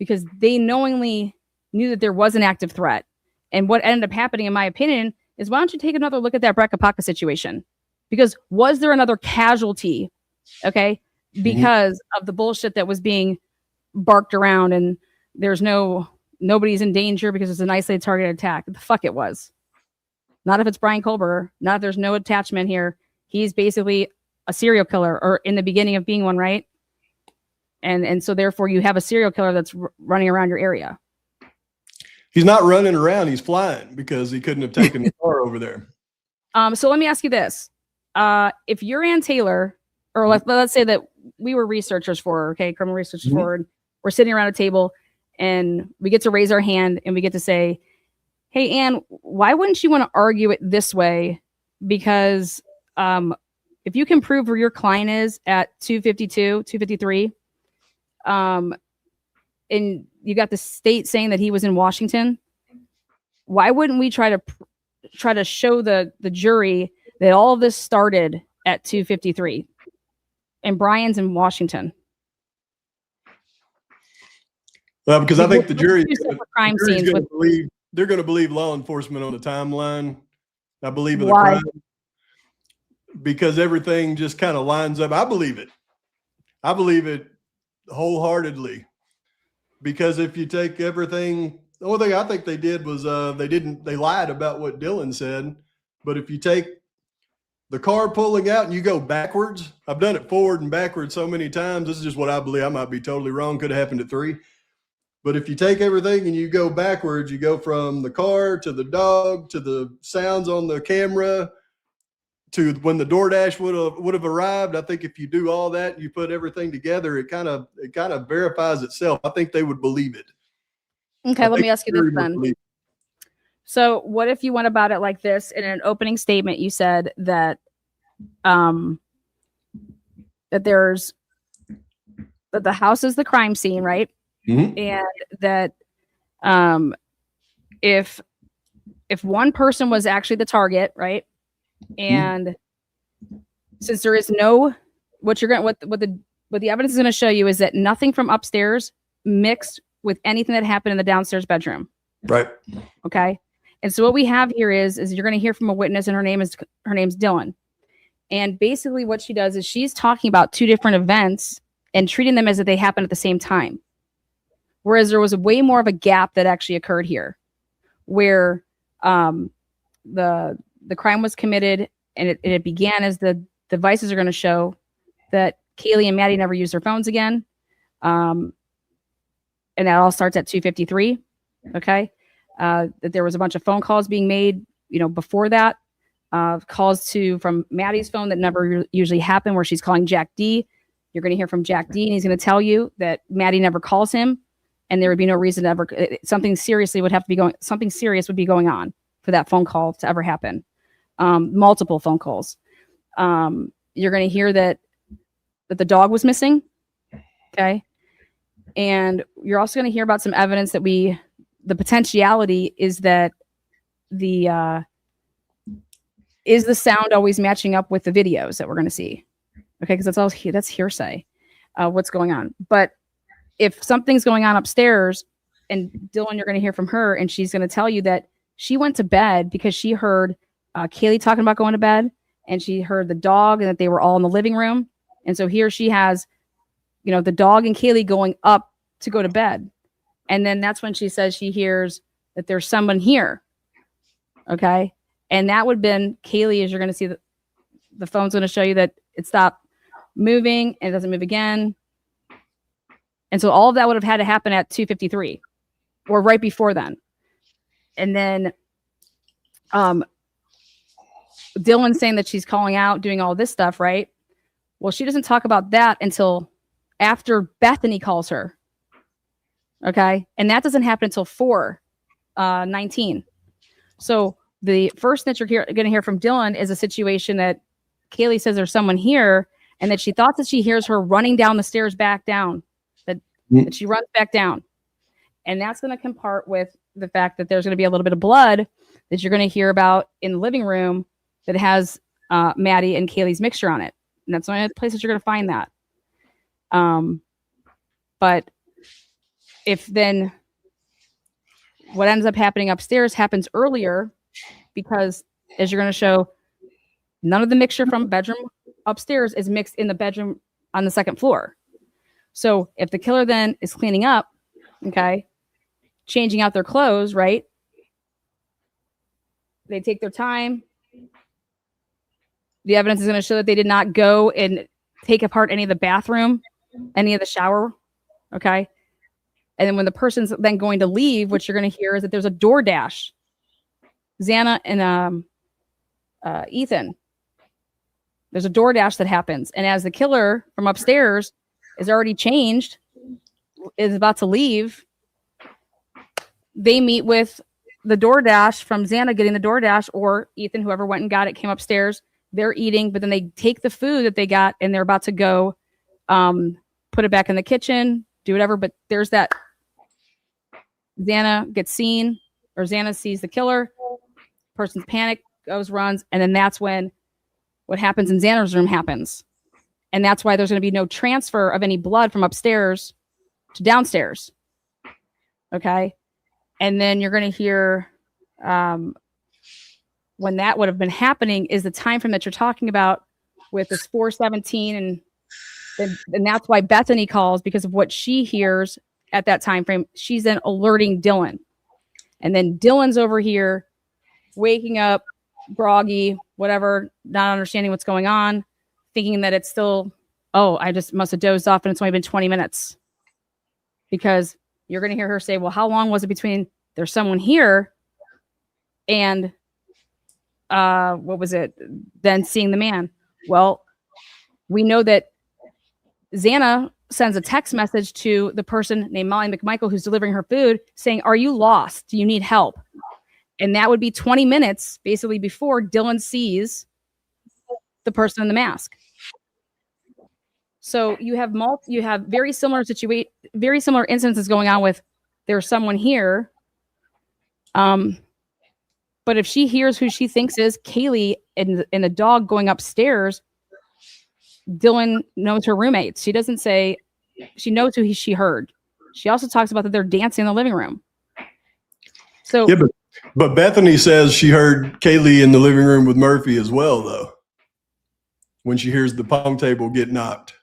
because they knowingly knew that there was an active threat. And what ended up happening, in my opinion, is why don't you take another look at that Brent Kapaka situation? Because was there another casualty? Okay. Because of the bullshit that was being barked around, and nobody's in danger because it's an isolated targeted attack. The fuck it was. Not if it's Brian Kober. Not if there's no attachment here. He's basically a serial killer, or in the beginning of being one, right? And so therefore you have a serial killer that's running around your area. He's not running around. He's flying because he couldn't have taken the car over there. So let me ask you this. If you're Ann Taylor, or let's say that we were researchers for her, okay, criminal researchers for her, and we're sitting around a table and we get to raise our hand and we get to say, hey, Ann, why wouldn't you want to argue it this way? Because if you can prove where your client is at 252, 253, and you got the state saying that he was in Washington, why wouldn't we try to show the jury that all of this started at 253 and Brian's in Washington? Well, because I think the jury they're going to believe law enforcement on the timeline. I believe in the crime, because everything just kind of lines up. I believe it wholeheartedly, because if you take everything, the only thing I think they did was they lied about what Dylan said. But if you take the car pulling out and you go backwards, I've done it forward and backwards so many times. This is just what I believe. I might be totally wrong. Could have happened at 3. But if you take everything and you go backwards, you go from the car to the dog to the sounds on the camera to when the DoorDash would have arrived. I think if you do all that, you put everything together, it kind of verifies itself. I think they would believe it. Okay, let me ask you this then. So what if you went about it like this? In an opening statement, you said that that the house is the crime scene, right? And that if one person was actually the target, right? And since there is what the evidence is going to show you is that nothing from upstairs mixed with anything that happened in the downstairs bedroom. Right. Okay. And so what we have here is you're going to hear from a witness, and her name's Dylan. And basically what she does is she's talking about 2 different events and treating them as if they happened at the same time. Whereas there was way more of a gap that actually occurred here, where the crime was committed, and it began as the devices are going to show that Kaylee and Maddie never used their phones again. And that all starts at 2:53. Okay. That there was a bunch of phone calls being made, before that, calls from Maddie's phone that never usually happen, where she's calling Jack D. You're going to hear from Jack D, and he's going to tell you that Maddie never calls him, and there would be no reason to ever, something serious would be going on for that phone call to ever happen. Multiple phone calls. You're going to hear that the dog was missing. Okay. And you're also going to hear about some evidence that the potentiality is that is the sound always matching up with the videos that we're going to see? Okay. Cause that's hearsay, what's going on. But if something's going on upstairs, and Dylan, you're going to hear from her, and she's going to tell you that she went to bed because she heard Kaylee talking about going to bed, and she heard the dog, and that they were all in the living room. And so here she has, the dog and Kaylee going up to go to bed. And then that's when she says she hears that there's someone here. Okay. And that would have been Kaylee, as you're going to see the phone's going to show you that it stopped moving and it doesn't move again. And so all of that would have had to happen at 2:53 or right before then. And then Dylan's saying that she's calling out, doing all this stuff, right? Well, she doesn't talk about that until after Bethany calls her. Okay. And that doesn't happen until 4:19. So the first that you're going to hear from Dylan is a situation that Kaylee says there's someone here, and that she thought that she hears her running down the stairs back down, that she runs back down. And that's going to compart with the fact that there's going to be a little bit of blood that you're going to hear about in the living room that has Maddie and Kaylee's mixture on it. And that's the only place that you're going to find that. But if then what ends up happening upstairs happens earlier, because as you're going to show, none of the mixture from bedroom upstairs is mixed in the bedroom on the second floor. So if the killer then is cleaning up, okay, changing out their clothes, right? They take their time. The evidence is going to show that they did not go and take apart any of the bathroom, any of the shower, okay? And then when the person's then going to leave, what you're going to hear is that there's a DoorDash. Xana and Ethan, there's a DoorDash that happens. And as the killer from upstairs is already changed, is about to leave, they meet with the DoorDash from Xana getting the DoorDash, or Ethan, whoever went and got it, came upstairs. They're eating, but then they take the food that they got and they're about to go put it back in the kitchen, do whatever. But there's that Xana gets seen, or Xana sees the killer. Person's panic, goes, runs, and then that's when what happens in Xana's room happens. And that's why there's going to be no transfer of any blood from upstairs to downstairs. Okay. And then you're going to hear when that would have been happening is the time frame that you're talking about with this 4:17. And that's why Bethany calls, because of what she hears at that time frame. She's then alerting Dylan. And then Dylan's over here waking up, groggy, whatever, not understanding what's going on, thinking that it's still, I just must have dozed off and it's only been 20 minutes. Because you're going to hear her say, well, how long was it between there's someone here and what was it? Then seeing the man. Well, we know that Xana sends a text message to the person named Molly McMichael who's delivering her food saying, are you lost? Do you need help? And that would be 20 minutes basically before Dylan sees the person in the mask. So you have very similar instances going on with there's someone here. But if she hears who she thinks is Kaylee and the dog going upstairs, Dylan knows her roommates. She doesn't say she knows who she heard. She also talks about that they're dancing in the living room. So yeah, but Bethany says she heard Kaylee in the living room with Murphy as well, though, when she hears the pong table get knocked.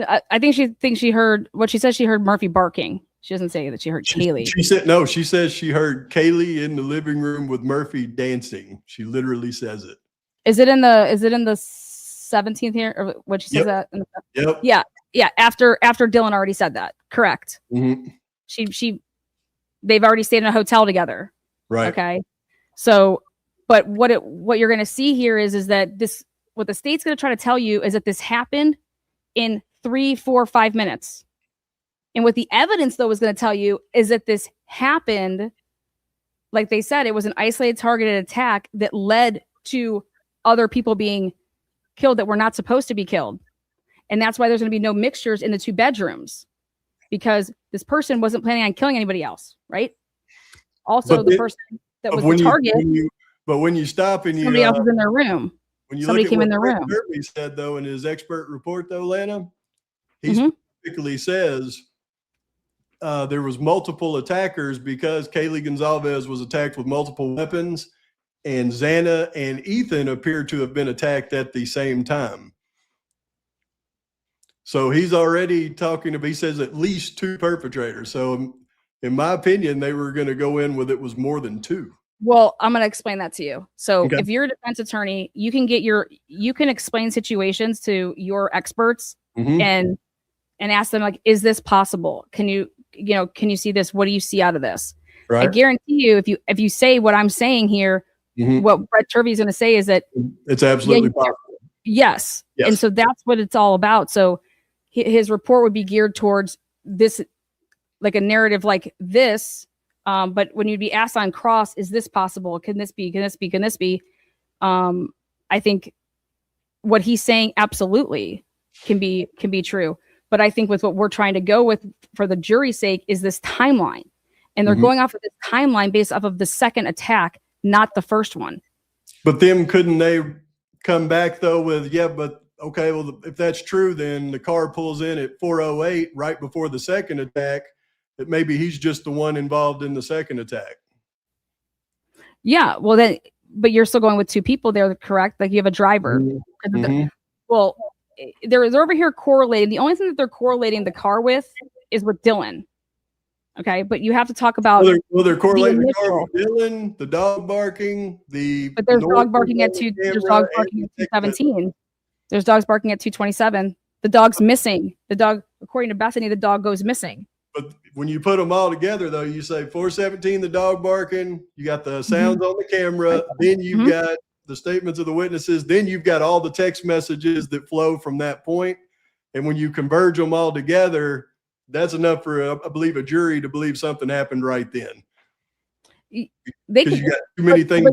I think she thinks she heard what she says. She heard Murphy barking She doesn't say that she heard Kaylee. She said no. She says she heard Kaylee in the living room with Murphy dancing. She literally says it. Is it in the 17th here, or what she says that? Yep. Yeah. After Dylan already said that. Correct. They've already stayed in a hotel together. Right. Okay. So, but what you're going to see here is that what the state's going to try to tell you is that this happened in 3, 4, 5 minutes. And what the evidence, though, is going to tell you is that this happened, like they said, it was an isolated, targeted attack that led to other people being killed that were not supposed to be killed. And that's why there's going to be no mixtures in the 2 bedrooms, because this person wasn't planning on killing anybody else, right? Also, the person that was the target. But when you stop and somebody else was in their room. When you somebody look at came what in their room. Kirby said, though, in his expert report, though, Lana, he specifically says there was multiple attackers because Kaylee Gonzalez was attacked with multiple weapons, and Xana and Ethan appear to have been attacked at the same time. So he's already talking about, he says at least 2 perpetrators. So in my opinion, they were going to go in with it was more than 2. Well, I'm going to explain that to you. So if you're a defense attorney, you can explain situations to your experts and ask them, like, is this possible? Can you see this? What do you see out of this? Right. I guarantee you, if you say what I'm saying here, what Brett Turvey is going to say is that it's absolutely possible. Yes. And so that's what it's all about. So his report would be geared towards this, like a narrative like this. But when you'd be asked on cross, is this possible? Can this be? Can this be? Can this be? I think what he's saying absolutely can be true. But I think with what we're trying to go with for the jury's sake is this timeline. And they're going off of this timeline based off of the second attack, not the first one. But then couldn't they come back, though, with, but okay, well, if that's true, then the car pulls in at 4:08 right before the second attack. That maybe he's just the one involved in the second attack. Yeah, well then, but you're still going with 2 people there, correct? Like you have a driver. Well, they're over here correlating. The only thing that they're correlating the car with is with Dylan. Okay, but you have to talk about. They're correlating the car with Dylan, the dog barking, But there's dog barking at 2. There's dogs barking at 2:17. There's dogs barking at 2:27. The dog's missing. The dog, according to Bethany, the dog goes missing. But when you put them all together, though, you say 4:17, the dog barking, you got the sounds on the camera, then you've got the statements of the witnesses, then you've got all the text messages that flow from that point. And when you converge them all together, that's enough for, I believe, a jury to believe something happened right then. You got too many things.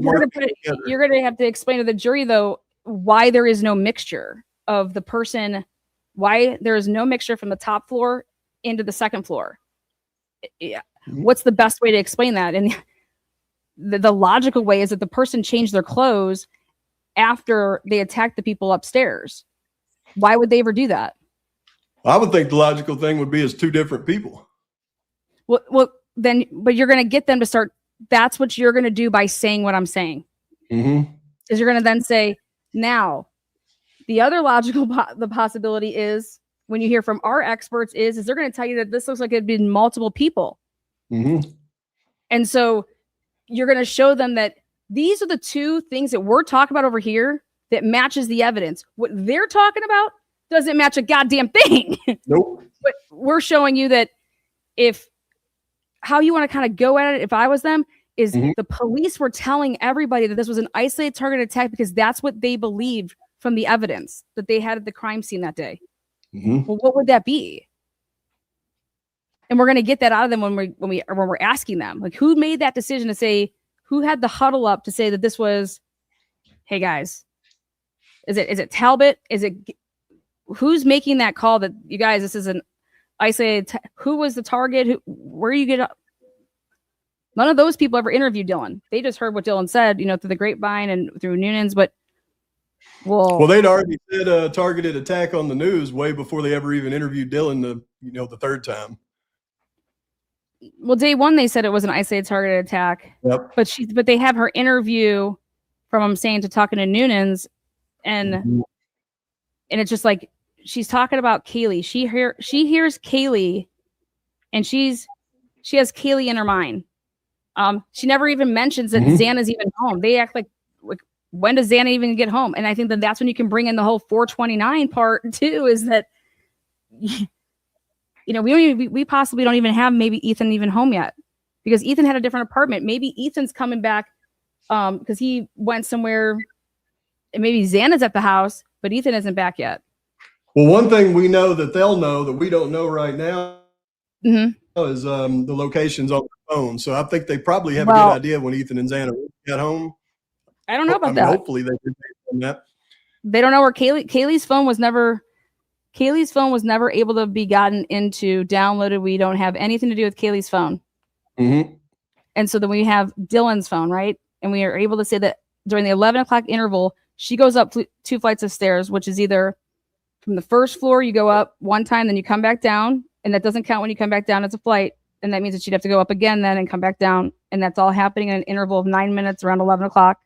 You're going to have to explain to the jury, though, why there is no mixture of the person, why there is no mixture from the top floor into the second floor. What's the best way to explain that? And the logical way is that the person changed their clothes after they attacked the people upstairs. Why would they ever do that? I would think the logical thing would be as 2 different people. Well, then, but you're going to get them to start. That's what you're going to do by saying what I'm saying. Is you're going to then say, now, the other logical the possibility is, when you hear from our experts, is they're going to tell you that this looks like it'd been multiple people. And so you're going to show them that these are the 2 things that we're talking about over here that matches the evidence. What they're talking about doesn't match a goddamn thing. Nope. But we're showing you that how you want to kind of go at it, if I was them, is the police were telling everybody that this was an isolated target attack because that's what they believed from the evidence that they had at the crime scene that day. Well, what would that be? And we're going to get that out of them when we're asking them, like, who made that decision to say, who had the huddle up to say that this was, hey guys, is it Talbot? Who's making that call that, you guys, this is an isolated, who was the target? Where you get up? None of those people ever interviewed Dylan. They just heard what Dylan said, through the grapevine and through Noonan's, but well, they'd already said a targeted attack on the news way before they ever even interviewed Dylan the 3rd time. Well, day 1, they said it was an isolated targeted attack. Yep. But they have her interview from, I'm saying, to talking to Noonan's, and it's just like she's talking about Kaylee. She hears Kaylee, and she's she has Kaylee in her mind. She never even mentions that Xana's even home. They act like when does Xana even get home? And I think that that's when you can bring in the whole 429 part too, is that, you know, we possibly don't even have maybe Ethan even home yet, because Ethan had a different apartment. Maybe Ethan's coming back because he went somewhere, and maybe Xana's at the house, but Ethan isn't back yet. Well, one thing we know that they'll know that we don't know right now is the locations on the phone. So I think they probably have a good idea when Ethan and Xana got home. I don't know about that. Hopefully they can on that. They don't know where Kaylee's phone was never able to be gotten into, downloaded. We don't have anything to do with Kaylee's phone. And so then we have Dylan's phone, right? And we are able to say that during the 11 o'clock interval, she goes up 2 flights of stairs, which is either from the first floor, you go up one time, then you come back down. And that doesn't count when you come back down as a flight. And that means that she'd have to go up again then and come back down. And that's all happening in an interval of 9 minutes around 11 o'clock.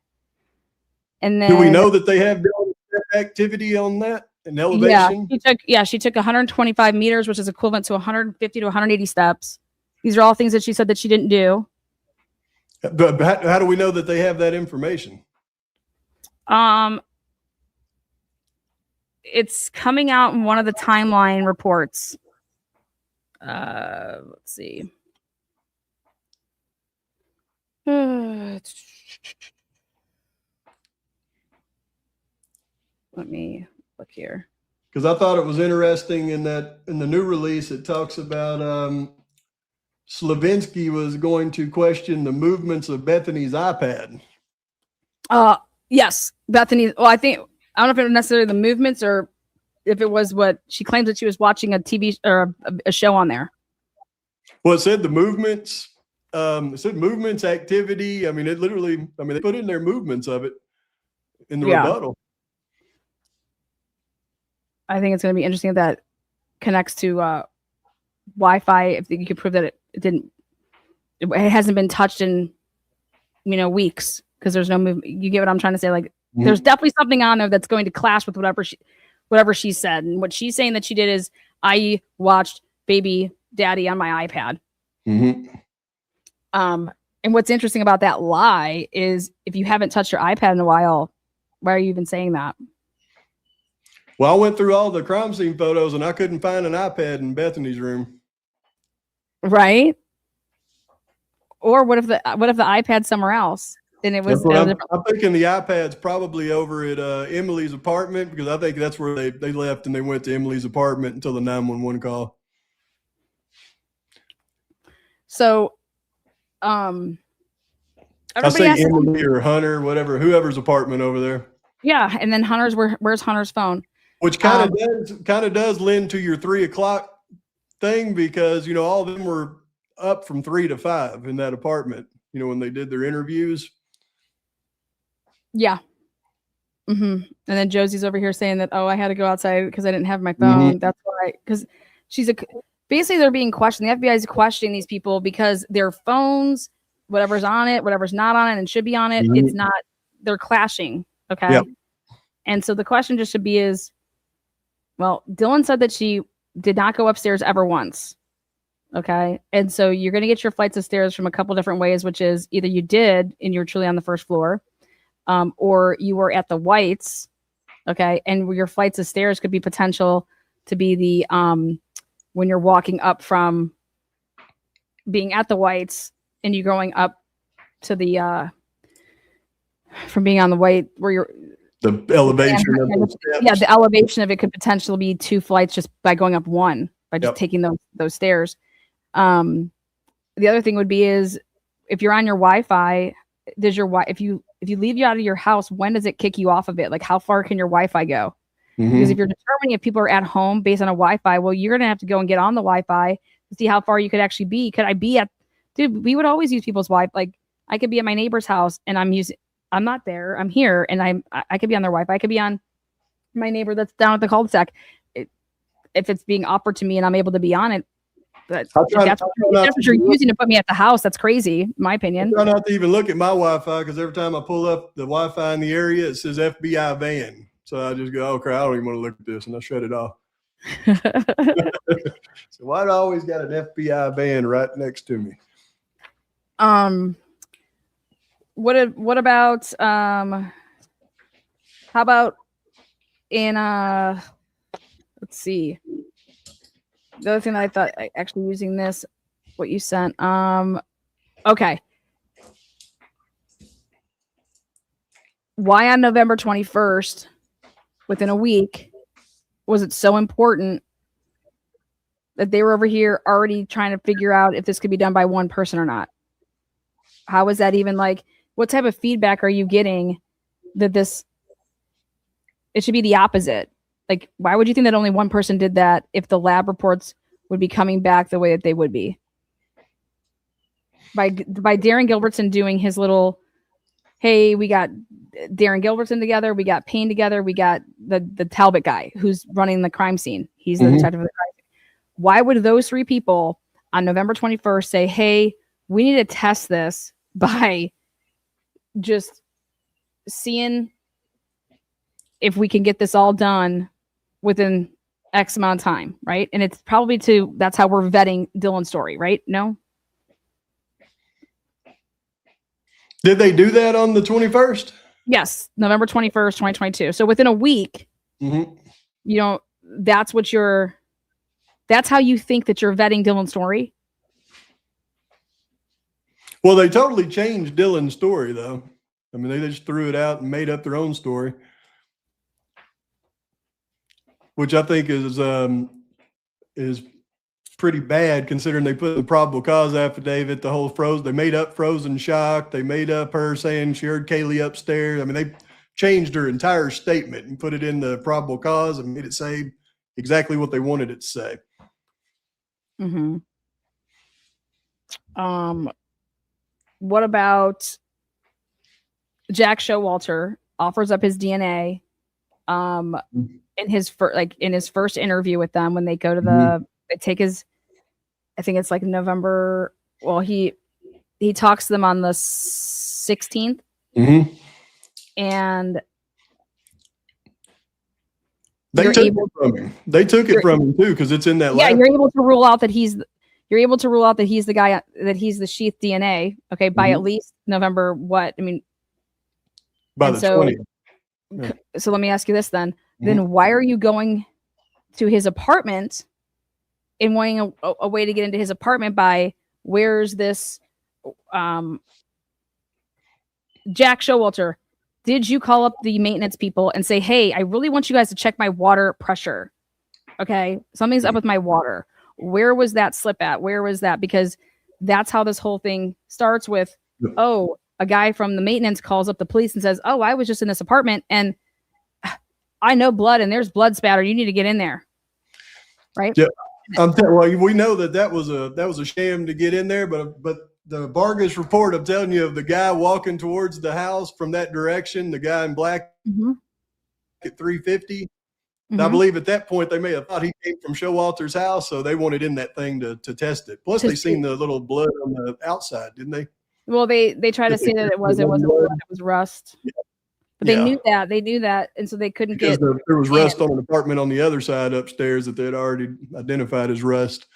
And then, do we know that they have activity on that in elevation? She took 125 meters, which is equivalent to 150 to 180 steps. These are all things that she said that she didn't do. But how do we know that they have that information? It's coming out in one of the timeline reports. Let's see. Let me look here. Because I thought it was interesting in the new release, it talks about Slavinsky was going to question the movements of Bethany's iPad. Yes, Bethany. Well, I don't know if it was necessarily the movements or if it was what she claims that she was watching a TV or a show on there. Well, it said the movements. It said movements, activity. I mean, it literally. I mean, they put in their movements of it in the rebuttal. I think it's going to be interesting if that connects to Wi-Fi. If you could prove that it hasn't been touched in, weeks, because there's no movement. You get what I'm trying to say? Like, there's definitely something on there that's going to clash with whatever she said. And what she's saying that she did is, I watched baby daddy on my iPad. And what's interesting about that lie is, if you haven't touched your iPad in a while, why are you even saying that? Well, I went through all the crime scene photos and I couldn't find an iPad in Bethany's room. Right? Or what if the iPad's somewhere else? And it was. I'm thinking the iPad's probably over at Emily's apartment, because I think that's where they left and they went to Emily's apartment until the 911 call. So, I say Emily or Hunter, whoever's apartment over there. Yeah, and then where's Hunter's phone? Which kind of does lend to your 3 o'clock thing, because all of them were up from 3 to 5 in that apartment. When they did their interviews. Yeah. And then Josie's over here saying that, I had to go outside because I didn't have my phone. That's why, because basically they're being questioned. The FBI is questioning these people because their phones, whatever's on it, whatever's not on it and should be on it, it's not. They're clashing. Okay. Yep. And so the question just should be is, well, Dylan said that she did not go upstairs ever once. Okay. And so you're going to get your flights of stairs from a couple different ways, which is either you did and you're truly on the first floor, or you were at the Whites. Okay. And your flights of stairs could be potential to be the, when you're walking up from being at the Whites and you're going up to the, from being on the White where you're, the elevation of those steps. Yeah, the elevation of it could potentially be 2 flights just by going up one, by just taking those stairs. The other thing would be is, if you're on your Wi-Fi, if you leave you out of your house, when does it kick you off of it? Like, how far can your Wi-Fi go? Because if you're determining if people are at home based on a Wi-Fi, well, you're gonna have to go and get on the Wi-Fi to see how far you could actually be. Could I be at? Dude, we would always use people's Wi-Fi. Like, I could be at my neighbor's house and I'm not there. I'm here, and I could be on their Wi-Fi. I could be on my neighbor that's down at the cul-de-sac. If it's being offered to me and I'm able to be on it, but that's what you're using to put me at the house. That's crazy, in my opinion. I try not to even look at my Wi-Fi, because every time I pull up the Wi-Fi in the area, it says FBI van. So I just go, okay, I don't even want to look at this, and I shut it off. So why do I always got an FBI van right next to me? What about how about in let's see. The other thing that I thought actually using this, what you sent. Okay. Why on November 21st, within a week, was it so important that they were over here already trying to figure out if this could be done by one person or not? How is that even like, what type of feedback are you getting that this, it should be the opposite? Like, why would you think that only one person did that if the lab reports would be coming back the way that they would be? By Darren Gilbertson doing his little, hey, we got Darren Gilbertson together, we got Payne together, we got the Talbot guy who's running the crime scene. He's the detective of the crime scene. Why would those three people on November 21st say, hey, we need to test this by just seeing if we can get this all done within X amount of time, right? And it's probably that's how we're vetting Dylan's story, right? No? Did they do that on the 21st? Yes, November 21st, 2022. So within a week, you know, that's how you think that you're vetting Dylan's story. Well, they totally changed Dylan's story, though. I mean, they just threw it out and made up their own story, which I think is pretty bad considering they put the probable cause affidavit, the whole they made up frozen shock. They made up her saying she heard Kaylee upstairs. I mean, they changed her entire statement and put it in the probable cause and made it say exactly what they wanted it to say. What about Jack Showalter offers up his DNA in his first interview with them when they go to they take his, I think it's like November. Well, he talks to them on the 16th, and they took it from him. They took it from him too because it's in that lab. Yeah, you're able to rule out that he's the guy, that he's the sheath DNA. Okay, by at least November. What I mean, by the 20th. Yeah. So let me ask you this then. Then why are you going to his apartment and wanting a way to get into his apartment by where's this Jack Showalter? Did you call up the maintenance people and say, hey, I really want you guys to check my water pressure? Okay, something's up with my water. Where was that slip at? Where was that? Because that's how this whole thing starts with, oh, a guy from the maintenance calls up the police and says, oh, I was just in this apartment and I know blood and there's blood spatter. You need to get in there. Right? Yeah. Well, we know that was a sham to get in there, but the Vargas report, I'm telling you, of the guy walking towards the house from that direction, the guy in black at 350. I believe at that point they may have thought he came from Showalter's house, so they wanted in that thing to test it. Plus, they seen the little blood on the outside, didn't they? Well, they tried to say that it wasn't blood, it was rust. Yeah. But they knew that, and so they couldn't get. There was rust on an apartment on the other side upstairs that they had already identified as rust.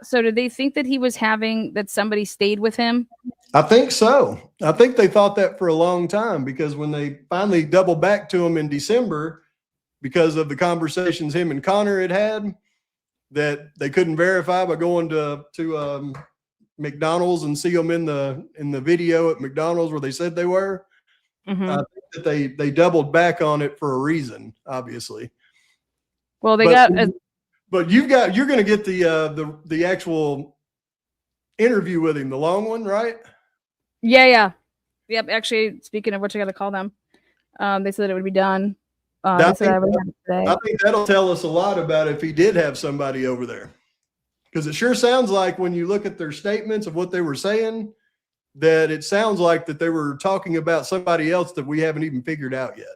So did they think that he was that somebody stayed with him? I think so. I think they thought that for a long time because when they finally doubled back to him in December, because of the conversations him and Connor had that they couldn't verify by going to McDonald's and see them in the video at McDonald's where they said they were. I think that they doubled back on it for a reason, obviously. Well, but you're going to get the actual interview with him, the long one, right? Yeah. Yep. Actually, speaking of which, I got to call them. They said it would be done. I think that'll tell us a lot about if he did have somebody over there. Because it sure sounds like when you look at their statements of what they were saying, that it sounds like that they were talking about somebody else that we haven't even figured out yet.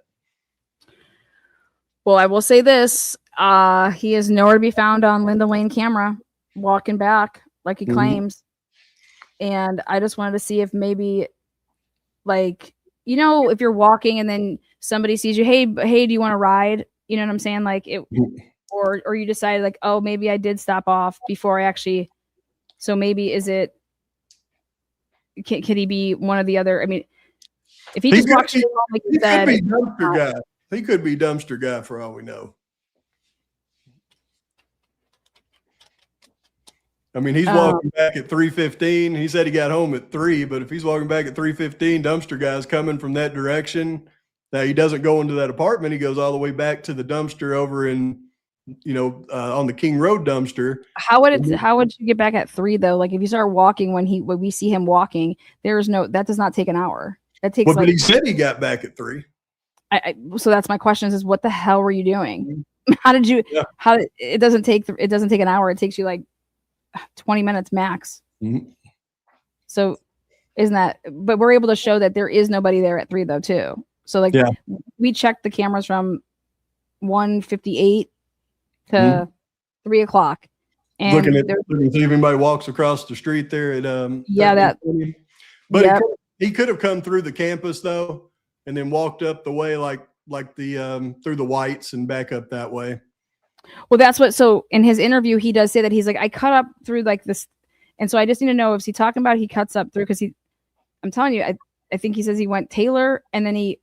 Well, I will say this. He is nowhere to be found on Linda Lane camera walking back like he claims. And I just wanted to see if maybe, like, you know, if you're walking and then somebody sees you, hey, do you want to ride? You know what I'm saying? Like or you decided like, oh, maybe I did stop off before I actually. So maybe is it? Can he be one of the other? I mean, if he just walks like you said, could be dumpster guy. He could be dumpster guy for all we know. I mean, he's walking back at 3:15. He said he got home at 3, but if he's walking back at 3:15, dumpster guy's coming from that direction. Now he doesn't go into that apartment. He goes all the way back to the dumpster over in, on the King Road dumpster. How would you get back at 3 though? Like if you start walking when we see him walking, that does not take an hour. That takes. Well, but he said he got back at 3. So that's my question is what the hell were you doing? How did you? Yeah. How it doesn't take an hour. It takes you like 20 minutes max. Mm-hmm. So isn't that? But we're able to show that there is nobody there at 3 though too. So like we checked the cameras from 1:58 to 3 o'clock. And looking to see if anybody walks across the street there at but he could have come through the campus though, and then walked up the way like the through the Whites and back up that way. Well, that's what. So in his interview, he does say that he's like, I cut up through like this, and so I just need to know if he's talking about he cuts up through because I'm telling you, I think he says he went Taylor and then he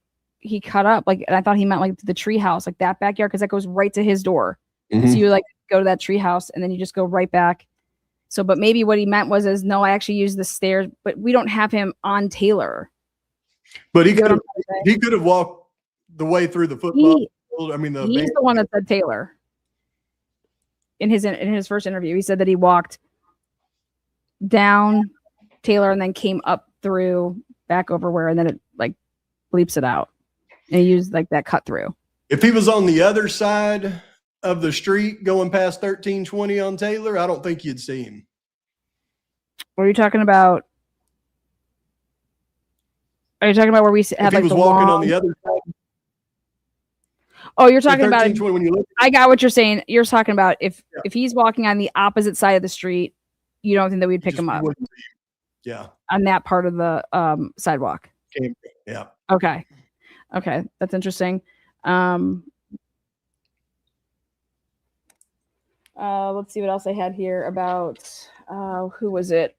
cut up like, and I thought he meant like the tree house, like that backyard, because that goes right to his door. Mm-hmm. So you like go to that tree house and then you just go right back. So, but maybe what he meant was no, I actually used the stairs, but we don't have him on Taylor. But he could have walked the way through the football. He's the one that said Taylor. In his first interview, he said that he walked down Taylor and then came up through back over where, and then it like bleeps it out. And he used like that cut through. If he was on the other side of the street going past 1320 on Taylor, I don't think you'd see him. What are you talking about? Are you talking about where we had like he was walking on the other side? Oh, you're talking about when you look I got what you're saying. You're talking about if he's walking on the opposite side of the street, you don't think that we'd pick him up? Yeah. On that part of the sidewalk. Yeah. Okay. That's interesting. Let's see what else I had here about who was it?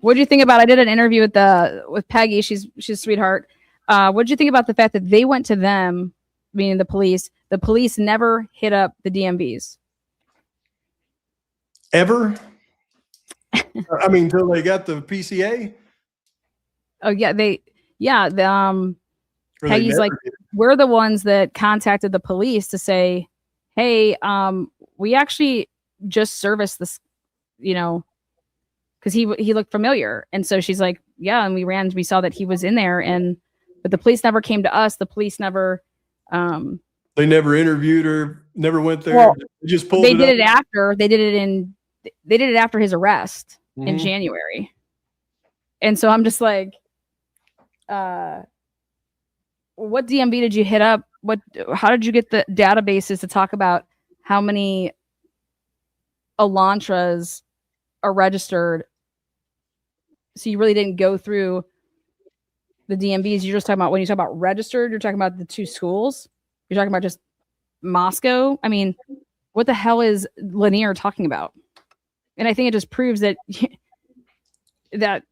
What'd you think about? I did an interview with Peggy. She's a sweetheart. What'd you think about the fact that they went to them, meaning the police? The police never hit up the DMVs. Ever? I mean, until they got the PCA. Oh yeah, Peggy's like, we're the ones that contacted the police to say, hey, we actually just serviced this, because he looked familiar. And so she's like, yeah, and we saw that he was in there, but the police never came to us. The police never they never interviewed her, never went there. Well, they just pulled it after. They did it after his arrest in January. And so I'm just like, what DMV did you hit up? How did you get the databases to talk about how many Elantras are registered? So you really didn't go through the DMVs. You're just talking about, when you talk about registered, you're talking about the 2 schools. You're talking about just Moscow. I mean, what the hell is Lanier talking about? And I think it just proves that that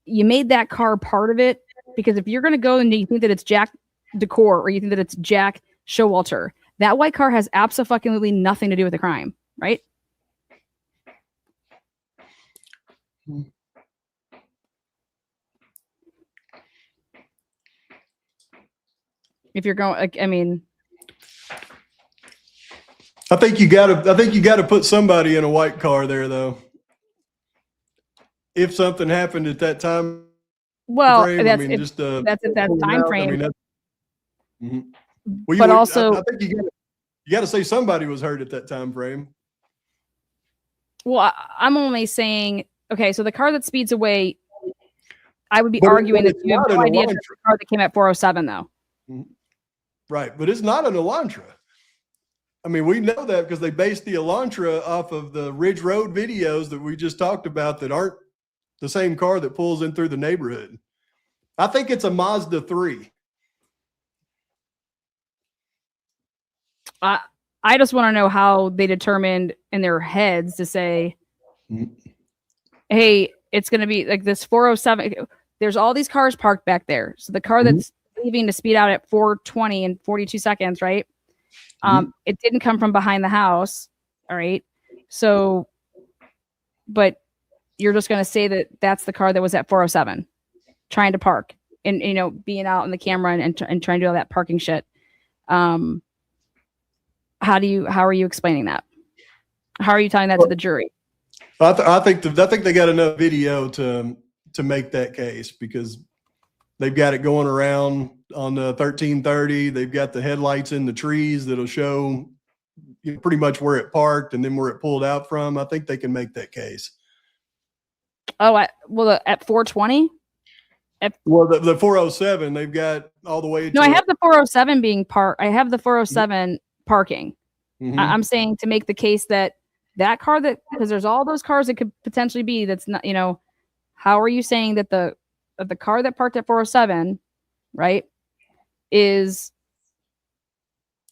you made that car part of it, because if you're going to go and you think that it's Jack Decor or you think that it's Jack Showalter, that white car has absolutely nothing to do with the crime, right? If you're going, like, I mean, I think you got to put somebody in a white car there, though. If something happened at that time, well, frame, that's at that time frame. Well, but also, I think you got to say somebody was hurt at that time frame. Well, I'm only saying, okay, so the car that speeds away, I would be arguing that you have no idea it's the car that came at 407, though. Right, but it's not an Elantra. I mean, we know that because they based the Elantra off of the Ridge Road videos that we just talked about that aren't the same car that pulls in through the neighborhood. I think it's a Mazda 3. I just want to know how they determined in their heads to say, hey, it's going to be like this 407. There's all these cars parked back there. So the car that's leaving to speed out at 420 and 42 seconds, right? It didn't come from behind the house. All right. So, but you're just going to say that that's the car that was at 407 trying to park and, you know, being out in the camera and trying to do all that parking shit. How are you explaining that? How are you telling that to the jury? I think they got enough video to make that case, because they've got it going around on 1330. They've got the headlights in the trees that'll show pretty much where it parked and then where it pulled out from. I think they can make that case. Oh, at 420? Well, the 407, they've got all the way. No, I have the 407 being parked. I have the 407 parking. I'm saying to make the case that car because there's all those cars that could potentially be, that's not, you know, how are you saying that the car that parked at 407, right, is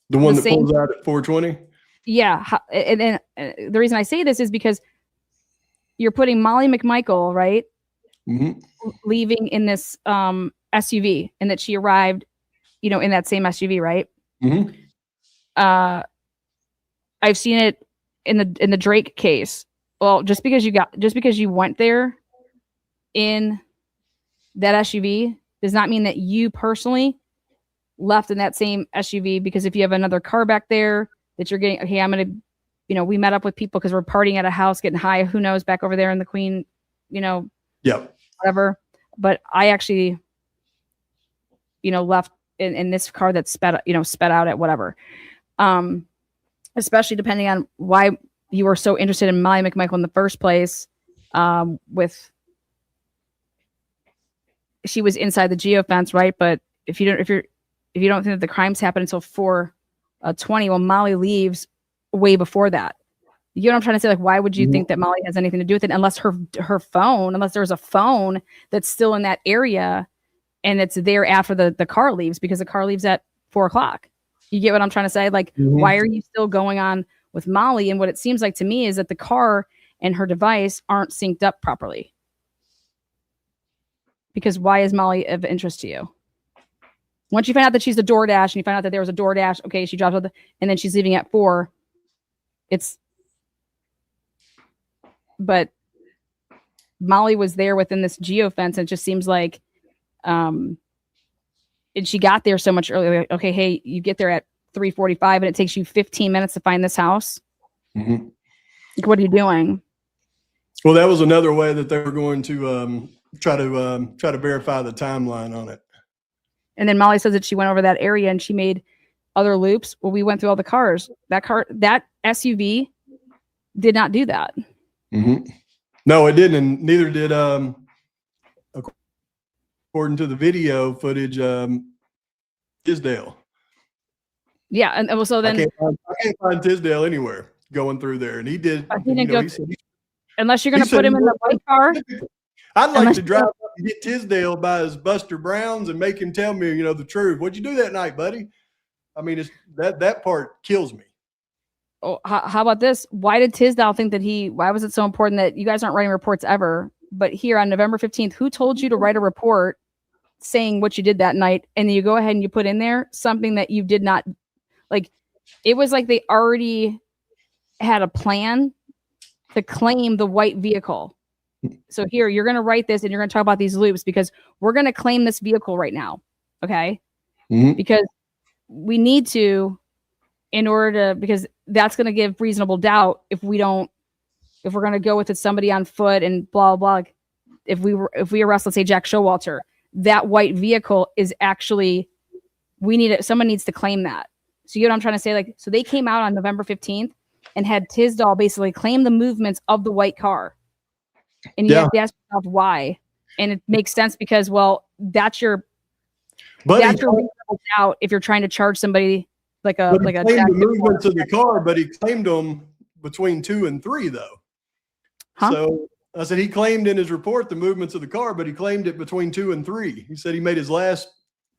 the one that pulls out at 420? Yeah. And then the reason I say this is because you're putting Molly McMichael, right, leaving in this SUV, and that she arrived, you know, in that same SUV, right? I've seen it in the Drake case. Well, just because you went there in that SUV does not mean that you personally left in that same SUV, because if you have another car back there that you're getting, okay, I'm going to, you know, we met up with people because we're partying at a house, getting high, who knows, back over there in the Queen, you know, whatever. But I actually, you know, left in this car that sped out at whatever. Especially depending on why you were so interested in Molly McMichael in the first place. She was inside the geofence, right? But if you don't think that the crimes happened until 4:20, well, Molly leaves way before that. You know what I'm trying to say? Like, why would you think that Molly has anything to do with it, unless unless there's a phone that's still in that area and it's there after the car leaves, because the car leaves at 4:00. You get what I'm trying to say? Like, why are you still going on with Molly? And what it seems like to me is that the car and her device aren't synced up properly. Because why is Molly of interest to you? Once you find out that she's a DoorDash and you find out that there was a DoorDash, okay, she drops and then she's leaving at 4. But Molly was there within this geofence, and it just seems like, and she got there so much earlier. Like, okay, hey, you get there at 3:45 and it takes you 15 minutes to find this house. Like, what are you doing? Well, that was another way that they were going to try to verify the timeline on it. And then Molly says that she went over that area and she made other loops. Well, we went through all the cars. That SUV did not do that. No, it didn't, and neither did according to the video footage, Tisdale. Yeah, and so then I can't find Tisdale anywhere going through there, and he did. He didn't go unless you're going to put him in the white car. I'd like to drive up and get Tisdale by his Buster Browns and make him tell me, you know, the truth. What'd you do that night, buddy? I mean, it's that part kills me. Oh, how about this? Why did Tisdale think that why was it so important that you guys aren't writing reports ever? But here on November 15th, who told you to write a report saying what you did that night? And then you go ahead and you put in there something that you did not, like, it was like they already had a plan to claim the white vehicle. So here, you're going to write this and you're going to talk about these loops because we're going to claim this vehicle right now. Okay. Because we need to, because that's going to give reasonable doubt if we're going to go with it, somebody on foot and blah, blah, blah. If we arrest, let's say Jack Showalter, that white vehicle is actually, someone needs to claim that. So you know what I'm trying to say? Like, so they came out on November 15th and had Tisdale basically claim the movements of the white car. And you have to ask yourself why. And it makes sense because, well, that's your reasonable doubt if you're trying to charge somebody like a the movements of the car, but he claimed them between 2 and 3 though. So I said he claimed in his report the movements of the car, but he claimed it between 2 and 3. He said he made his last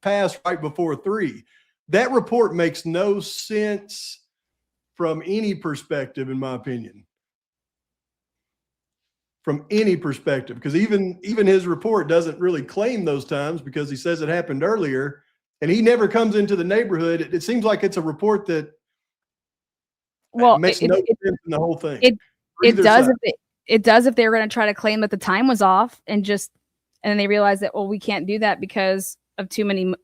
pass right before 3. that report makes no sense from any perspective, in my opinion. From any perspective, because even his report doesn't really claim those times because he says it happened earlier, and he never comes into the neighborhood. It seems like it's a report that makes no sense in the whole thing. It does if they were going to try to claim that the time was off and then they realize that, well, we can't do that because of too many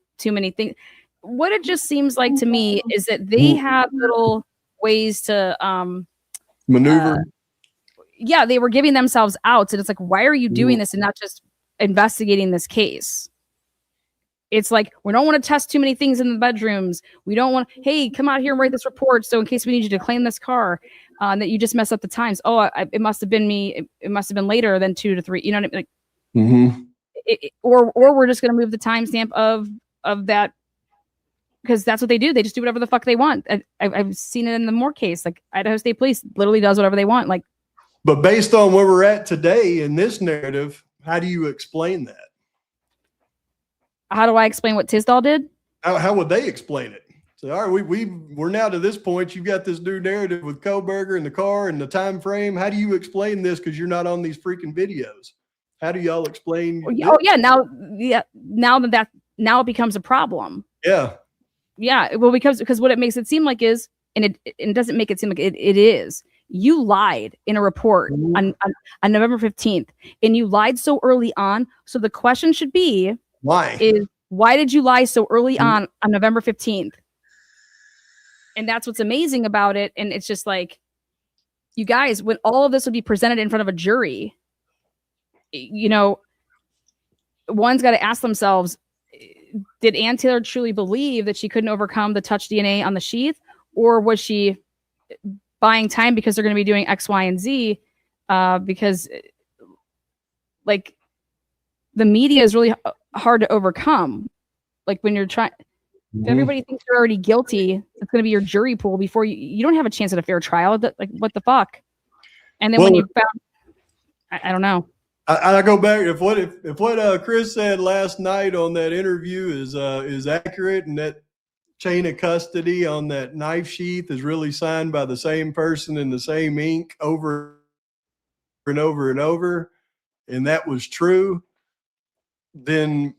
things. What it just seems like to me is that they have little ways to maneuver. Yeah, they were giving themselves outs, and it's like, why are you doing this and not just investigating this case? It's like, we don't want to test too many things in the bedrooms. We don't want, hey, come out here and write this report. So in case we need you to claim this car, that you just mess up the times. Oh, it must have been me. It must have been later than 2 to 3. You know what I mean? Like, or we're just going to move the timestamp of that, because that's what they do. They just do whatever the fuck they want. I've seen it in the Moore case. Like, Idaho State Police literally does whatever they want. Like, but based on where we're at today in this narrative, how do you explain that? How do I explain what Tisdall did? How would they explain it? So, all right, we're now to this point. You've got this new narrative with Koberger and the car and the time frame. How do you explain this? Because you're not on these freaking videos. How do y'all explain? Oh yeah, now it becomes a problem. Yeah. Well, because what it makes it seem like is, and it doesn't make it seem like it is. You lied in a report on November 15th, and you lied so early on. So the question should be, why did you lie so early on November 15th? And that's what's amazing about it. And it's just like, you guys, when all of this would be presented in front of a jury, you know, one's got to ask themselves, did Ann Taylor truly believe that she couldn't overcome the touch DNA on the sheath? Or was she buying time because they're going to be doing X, Y, and Z? Because like, the media is really hard to overcome. Like, when you're trying, if everybody thinks you're already guilty, it's going to be your jury pool before you don't have a chance at a fair trial. Like, what the fuck? And then when you found, I don't know. I go back, if what Chris said last night on that interview is accurate, and that chain of custody on that knife sheath is really signed by the same person in the same ink over and over and over, and that was true, then,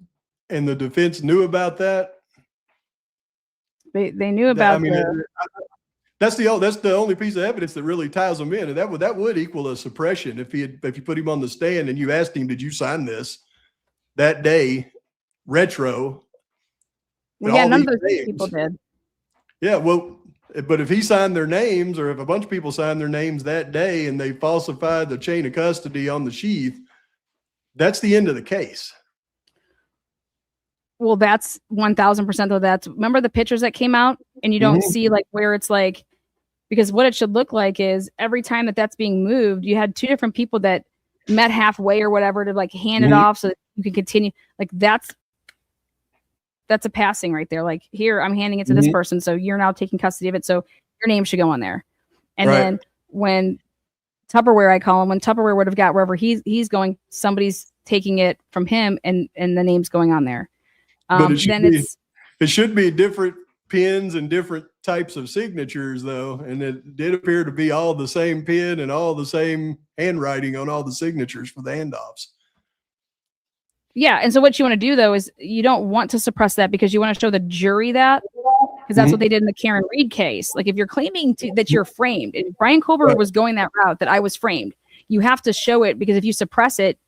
and the defense knew about that. They knew about that's the only piece of evidence that really ties them in, and that would equal a suppression if you put him on the stand and you asked him, did you sign this that day, retro? Well, yeah, none of those people did. Yeah, well, but if he signed their names, or if a bunch of people signed their names that day and they falsified the chain of custody on the sheath, that's the end of the case. Well, that's 1000% of that. Remember the pictures that came out, and you don't see like where it's like, because what it should look like is every time that's being moved, you had 2 different people that met halfway or whatever to like hand it off so that you can continue. Like, that's a passing right there. Like, here, I'm handing it to this person, so you're now taking custody of it, so your name should go on there. And then when Tupperware, I call him, when Tupperware would have got wherever he's going, somebody's taking it from him, and the name's going on there. But it should be different pins and different types of signatures, though, and it did appear to be all the same pin and all the same handwriting on all the signatures for the handoffs. Yeah, and so what you want to do, though, is you don't want to suppress that, because you want to show the jury that, because that's what they did in the Karen Reed case. Like, if you're claiming that you're framed, if Brian Koberger was going that route, that I was framed, you have to show it, because if you suppress it,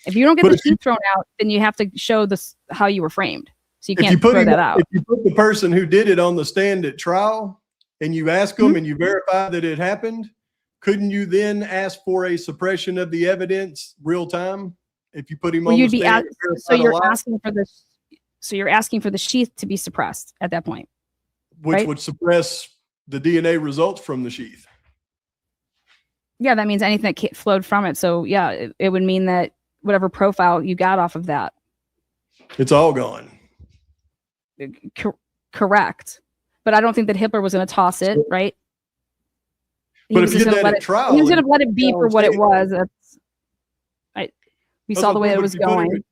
if you don't get the sheath thrown out, then you have to show how you were framed. So you can't throw that out. If you put the person who did it on the stand at trial, and you ask them and you verify that it happened, couldn't you then ask for a suppression of the evidence real time? If you put him on the stand, so you're asking for the sheath to be suppressed at that point, which would suppress the DNA results from the sheath. Yeah, that means anything that flowed from it. So yeah, it would mean that whatever profile you got off of that, it's all gone. Correct. But I don't think that Hitler was going to toss it, right? But if you did that at trial, he was going to let it be for what it was. We saw the way it was going.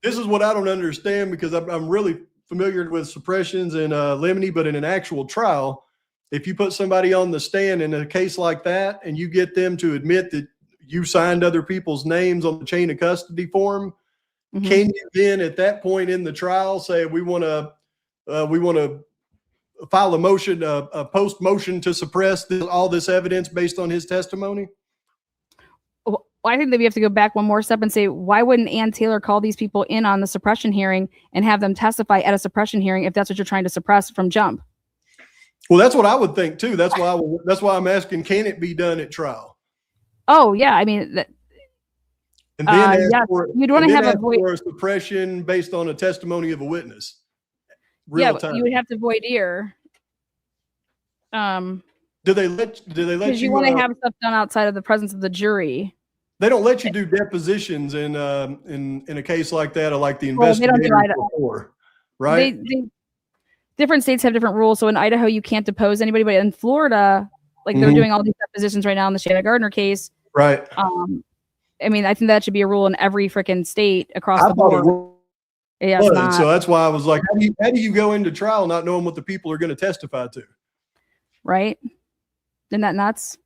This is what I don't understand, because I'm really familiar with suppressions and limine, but in an actual trial, if you put somebody on the stand in a case like that and you get them to admit that you signed other people's names on the chain of custody form, can you then at that point in the trial say we want to file a motion, a post motion to suppress all this evidence based on his testimony? Well, I think that we have to go back one more step and say, why wouldn't Ann Taylor call these people in on the suppression hearing and have them testify at a suppression hearing if that's what you're trying to suppress from jump? Well, that's what I would think too. That's why I'm asking, can it be done at trial? Oh yeah, I mean that. And then yeah, you'd want to have a for suppression based on a testimony of a witness. Real time. You would have to voir dire. Do they let you? Because you want to have stuff done outside of the presence of the jury. They don't let you do depositions in a case like that, or like the investigative before, right? Different states have different rules. So in Idaho, you can't depose anybody, but in Florida, like they're doing all these depositions right now in the Shanna Gardner case. Right. I mean, I think that should be a rule in every freaking state across the board. Yeah, so that's why I was like, how do you go into trial not knowing what the people are going to testify to? Right? Isn't that nuts?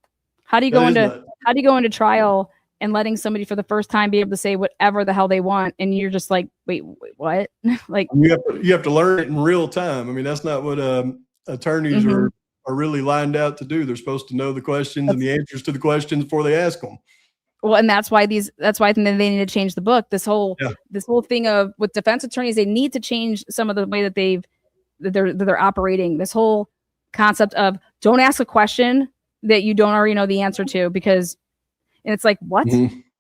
How do you go into trial and letting somebody for the first time be able to say whatever the hell they want, and you're just like, wait what? Like you have to learn it in real time. I mean, that's not what attorneys are really lined out to do. They're supposed to know the questions and the answers to the questions before they ask them. Well, and that's why I think that they need to change the book. This whole thing of with defense attorneys, they need to change some of the way that they're operating. This whole concept of don't ask a question that you don't already know the answer to, because, and it's like, what?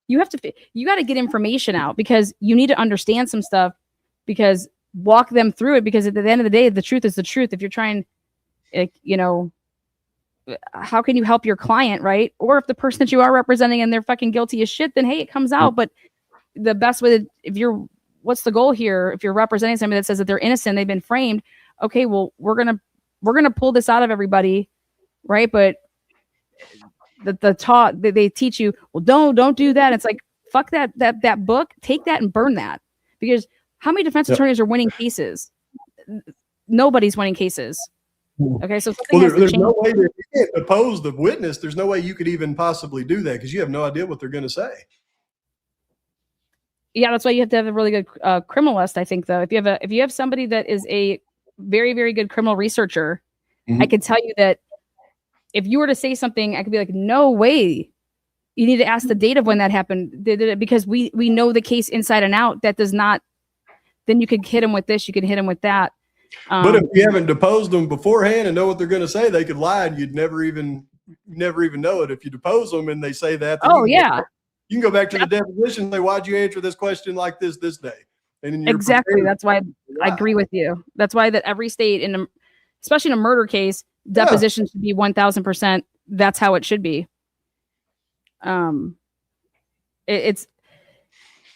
You got to get information out because you need to understand some stuff, because walk them through it, because at the end of the day, the truth is the truth. If you're trying, how can you help your client, right? Or if the person that you are representing and they're fucking guilty as shit, then hey, it comes out. But the best way what's the goal here? If you're representing somebody that says that they're innocent, they've been framed. Okay, well, we're gonna pull this out of everybody, right? But they teach you, well, don't do that. It's like, fuck that book. Take that and burn that, because how many defense attorneys are winning cases? Nobody's winning cases. Okay, so there's no way that you can't oppose the witness. There's no way you could even possibly do that because you have no idea what they're going to say. Yeah, that's why you have to have a really good criminalist. I think, though, if you have somebody that is a very, very good criminal researcher, I can tell you that if you were to say something, I could be like, no way. You need to ask the date of when that happened, because we know the case inside and out. That does not. Then you could hit them with this. You could hit them with that. But if you haven't deposed them beforehand and know what they're going to say, they could lie and you'd never even know it. If you depose them and they say that, you can go back to the deposition and say, why'd you answer this question like this day? And exactly. That's why I agree with you. That's why that every state, especially in a murder case, deposition should be 1000%. That's how it should be. It's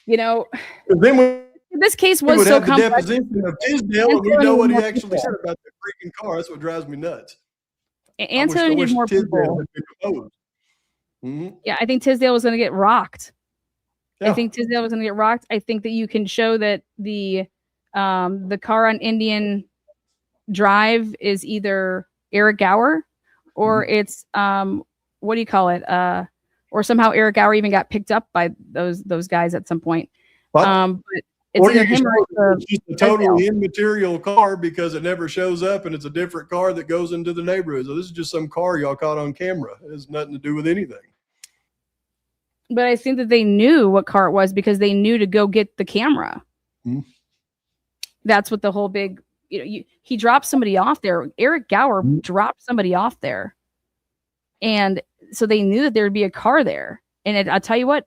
then this case was so complex. The deposition of Tisdale, and we know what he actually said about the freaking car. That's what drives me nuts. Antonio needed more people. Yeah, I think Tisdale was going to get rocked. I think Tisdale was going to get rocked. I think that you can show that the car on Indian Drive is either Eric Gower or it's what do you call it? Or somehow Eric Gower even got picked up by those guys at some point. But it's either him or it's just a totally immaterial car because it never shows up and it's a different car that goes into the neighborhood. So this is just some car y'all caught on camera. It has nothing to do with anything. But I think that they knew what car it was because they knew to go get the camera. That's what the whole big, he dropped somebody off there. Eric Gower dropped somebody off there. And so they knew that there would be a car there. And I'll tell you what,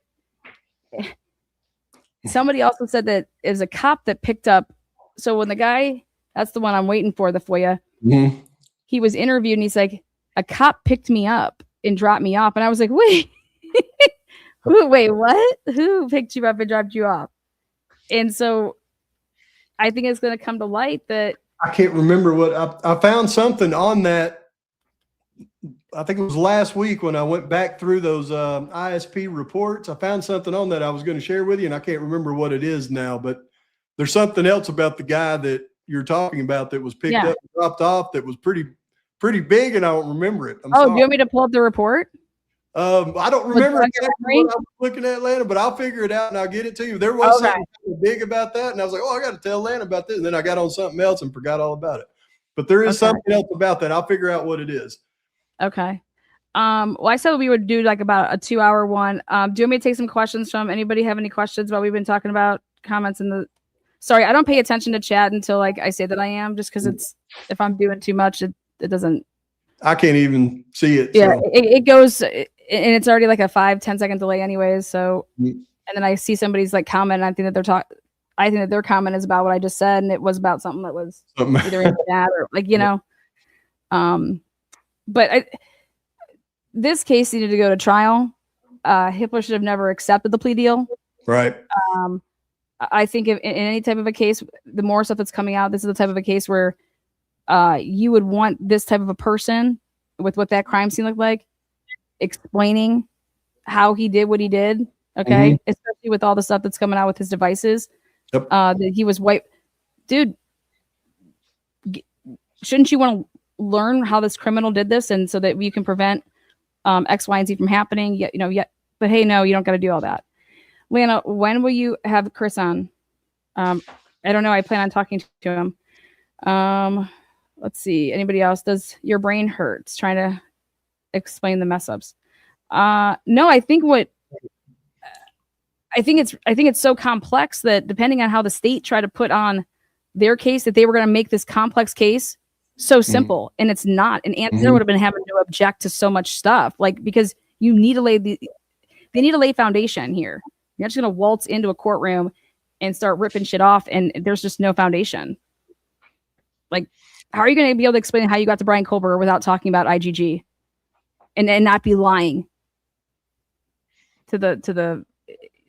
somebody also said that it was a cop that picked up. So when the guy, that's the one I'm waiting for, the FOIA, he was interviewed and he's like, a cop picked me up and dropped me off. And I was like, wait, wait, what? Who picked you up and dropped you off? And so I think it's going to come to light that I can't remember what I found something on that. I think it was last week when I went back through those ISP reports. I found something on that I was going to share with you, and I can't remember what it is now. But there's something else about the guy that you're talking about that was picked Yeah. up and dropped off that was pretty big, and I don't remember it. I'm Oh, do sorry. you want me to pull up the report? I don't Was remember that exactly your what I was looking at, Lana, but I'll figure it out and I'll get it to you. There was Okay. something kind of big about that, and I was like, oh, I got to tell Lana about this. And then I got on something else and forgot all about it. But there is something else about that. I'll figure out what it is. Okay. Well, I said we would do like about a 2-hour one. Do you want me to take some questions from anybody? Have any questions while we've been talking about comments in the? Sorry, I don't pay attention to chat until like I say that I am, just because it's if I'm doing too much, it doesn't. I can't even see it. Yeah, so. it goes, and it's already like a 5-10 second delay anyways. So, Mm. and then I see somebody's like comment, and I think that I think that their comment is about what I just said, and it was about something that was either in that or like, you know. But this case needed to go to trial. Hitler should have never accepted the plea deal. Right. I think in any type of a case, the more stuff that's coming out, this is the type of a case where you would want this type of a person with what that crime scene looked like, explaining how he did what he did. Okay. Especially with all the stuff that's coming out with his devices. Yep. That he was white. Dude, shouldn't you want to learn how this criminal did this, and so that you can prevent X, Y, and Z from happening? But hey, no, you don't got to do all that. Lana, when will you have Chris on? I don't know. I plan on talking to him. Let's see. Anybody else? Does your brain hurts trying to explain the mess ups? No, I think it's so complex that depending on how the state tried to put on their case, that they were going to make this complex case so simple, and it's not. And Anthony would have been having to object to so much stuff, like, because you need to they need to lay foundation here. You're not just going to waltz into a courtroom and start ripping shit off, and there's just no foundation. Like, how are you going to be able to explain how you got to Brian Kohlberger without talking about IGG and not be lying to the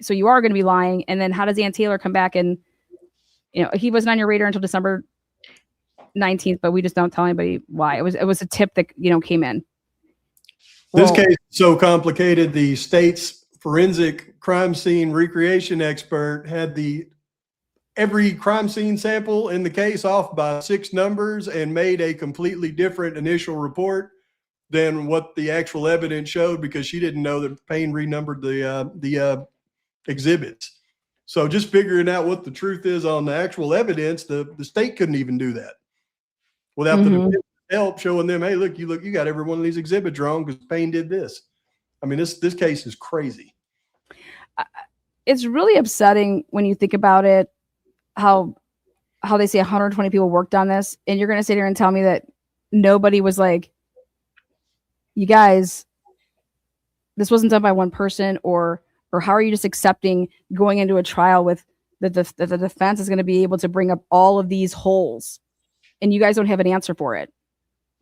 so you are going to be lying. And then how does Ann Taylor come back? And, he wasn't on your radar until December 19th, but we just don't tell anybody why. It was a tip that, came in. This case is so complicated. The state's forensic crime scene recreation expert had every crime scene sample in the case off by 6 numbers and made a completely different initial report than what the actual evidence showed, because she didn't know that Payne renumbered the exhibits. So just figuring out what the truth is on the actual evidence, the state couldn't even do that without the defense help showing them, hey, look, you got every one of these exhibits wrong because Payne did this. I mean, this case is crazy. It's really upsetting when you think about it, how they say 120 people worked on this, and you're going to sit here and tell me that nobody was like, you guys, this wasn't done by one person, or how are you just accepting going into a trial with the defense is going to be able to bring up all of these holes, and you guys don't have an answer for it?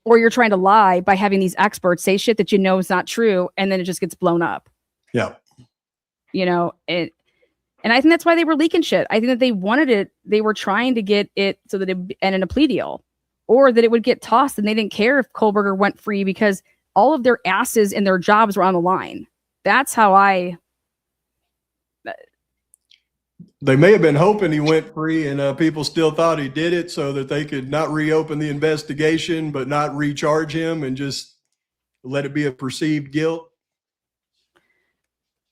Or you're trying to lie by having these experts say shit that is not true, and then it just gets blown up. Yeah. And I think that's why they were leaking shit. I think that they wanted it. They were trying to get it so that it ended in a plea deal, or that it would get tossed, and they didn't care if Kohlberger went free because all of their asses and their jobs were on the line. That's how They may have been hoping he went free, and people still thought he did it so that they could not reopen the investigation, but not recharge him and just let it be a perceived guilt.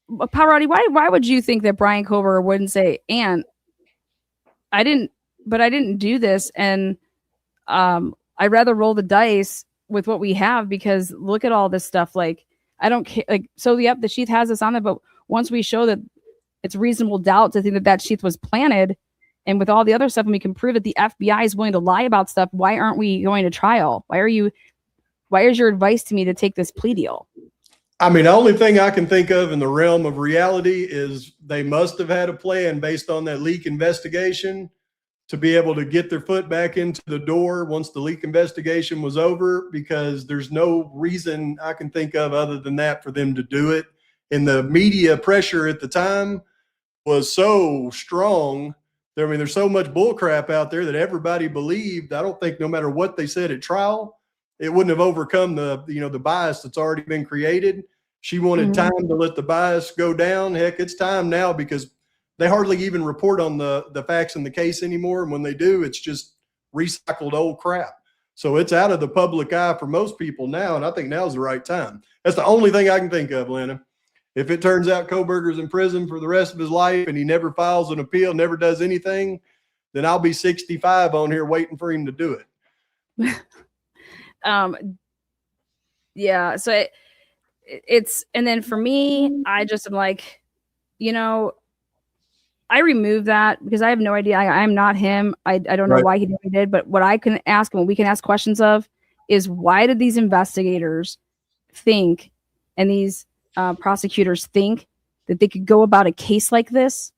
Pavarotti, why would you think that Brian Kohlberger wouldn't say, "And I didn't do this, and I'd rather roll the dice with what we have, because look at all this stuff. Like, I don't care. Like, so yep, the sheath has this on it, but once we show that it's reasonable doubt to think that sheath was planted, and with all the other stuff, and we can prove that the FBI is willing to lie about stuff, why aren't we going to trial? Why is your advice to me to take this plea deal?" I mean, the only thing I can think of in the realm of reality is they must have had a plan based on that leak investigation to be able to get their foot back into the door once the leak investigation was over, because there's no reason I can think of other than that for them to do it. And the media pressure at the time was so strong. I mean, there's so much bullcrap out there that everybody believed. I don't think no matter what they said at trial, it wouldn't have overcome the bias that's already been created. She wanted time to let the bias go down. Heck, it's time now, because they hardly even report on the facts in the case anymore. And when they do, it's just recycled old crap. So it's out of the public eye for most people now, and I think now's the right time. That's the only thing I can think of, Lana. If it turns out Koberger's in prison for the rest of his life and he never files an appeal, never does anything, then I'll be 65 on here waiting for him to do it. Yeah. So it's, and then for me, I just am like, you know, I remove that because I have no idea. I'm not him. I don't know why he did what he did, but what I can ask and what we can ask questions of is why did these investigators think and these prosecutors think that they could go about a case like this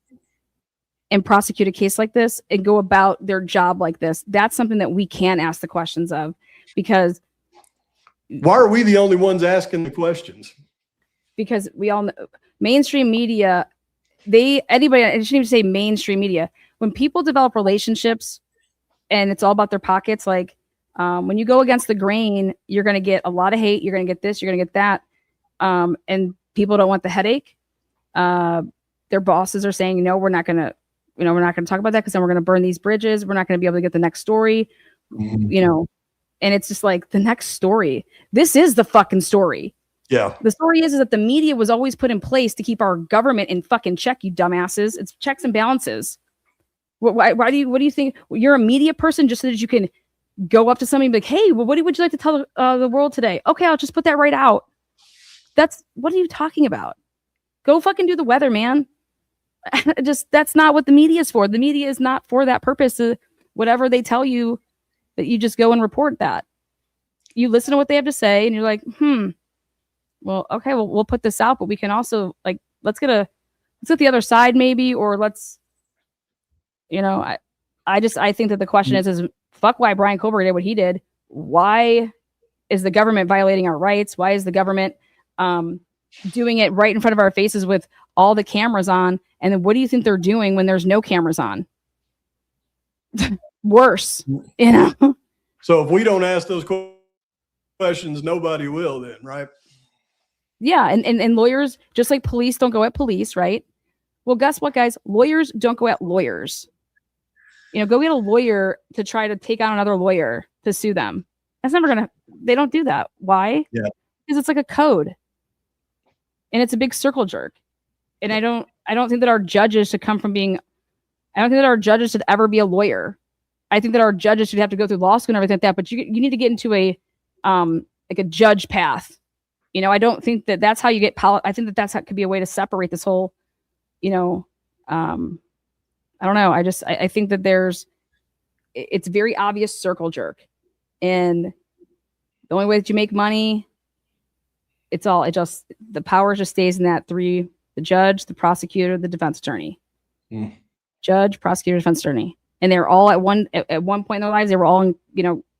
and prosecute a case like this and go about their job like this? That's something that we can ask the questions of, because why are we the only ones asking the questions? Because we all know mainstream media, anybody, I shouldn't even say mainstream media. When people develop relationships and it's all about their pockets, like when you go against the grain, you're going to get a lot of hate. You're going to get this, you're going to get that. And people don't want the headache. Their bosses are saying, no, we're not going to talk about that because then we're going to burn these bridges. We're not going to be able to get the next story, and it's just like the next story. This is the fucking story. Yeah. The story is that the media was always put in place to keep our government in fucking check, you dumbasses. It's checks and balances. What do you think? You're a media person just so that you can go up to somebody and be like, hey, well, what would you like to tell the world today? Okay, I'll just put that right out. What are you talking about? Go fucking do the weather, man. That's not what the media is for. The media is not for that purpose. Whatever they tell you, that you just go and report that. You listen to what they have to say and you're like, well, okay, well, we'll put this out, but we can also let's get the other side maybe, or let's, I think that the question is fuck why Brian Koberger did what he did. Why is the government violating our rights? Why is the government doing it right in front of our faces with all the cameras on? And then what do you think they're doing when there's no cameras on? Worse, So if we don't ask those questions, nobody will then, right? Yeah. And lawyers, just like police don't go at police, right? Well, guess what, guys? Lawyers don't go at lawyers. Go get a lawyer to try to take out another lawyer to sue them. That's never they don't do that. Why? Yeah. Because it's like a code. And it's a big circle jerk. And I don't think that our judges should come from being, I don't think that our judges should ever be a lawyer. I think that our judges should have to go through law school and everything like that, but you need to get into a judge path. I don't think that that's how you get I think that could be a way to separate this whole, I don't know. I think that it's very obvious circle jerk, and the only way that you make money, the power just stays in that three: the judge, the prosecutor, the defense attorney. Judge, prosecutor, defense attorney. And they're all at one point in their lives, they were all in,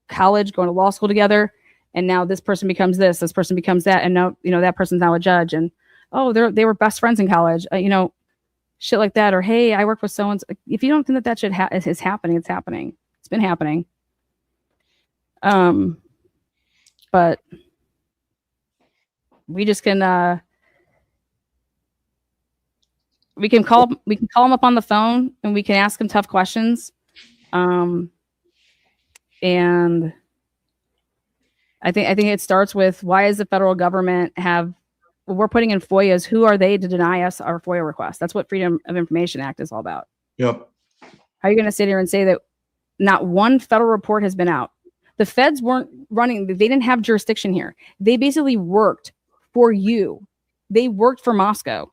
college, going to law school together. And now this person becomes this person becomes that. And now, that person's now a judge. And, oh, they were best friends in college, shit like that. Or, hey, I work with someone's. If you don't think that shit is happening, it's happening. It's been happening. But we just can, we can call them up on the phone and we can ask them tough questions. And I think it starts with, why is the federal government we're putting in FOIAs. Who are they to deny us our FOIA request? That's what Freedom of Information Act is all about. Yep. How are you going to sit here and say that not one federal report has been out? The feds weren't running. They didn't have jurisdiction here. They basically worked for you. They worked for Moscow.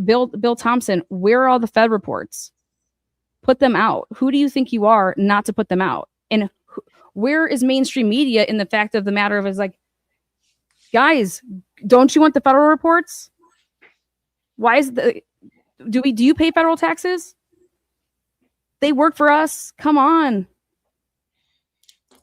Bill Thompson, where are all the Fed reports? Put them out. Who do you think you are not to put them out? And where is mainstream media in the fact of the matter of is like, guys, don't you want the federal reports? Why is do you pay federal taxes? They work for us. Come on.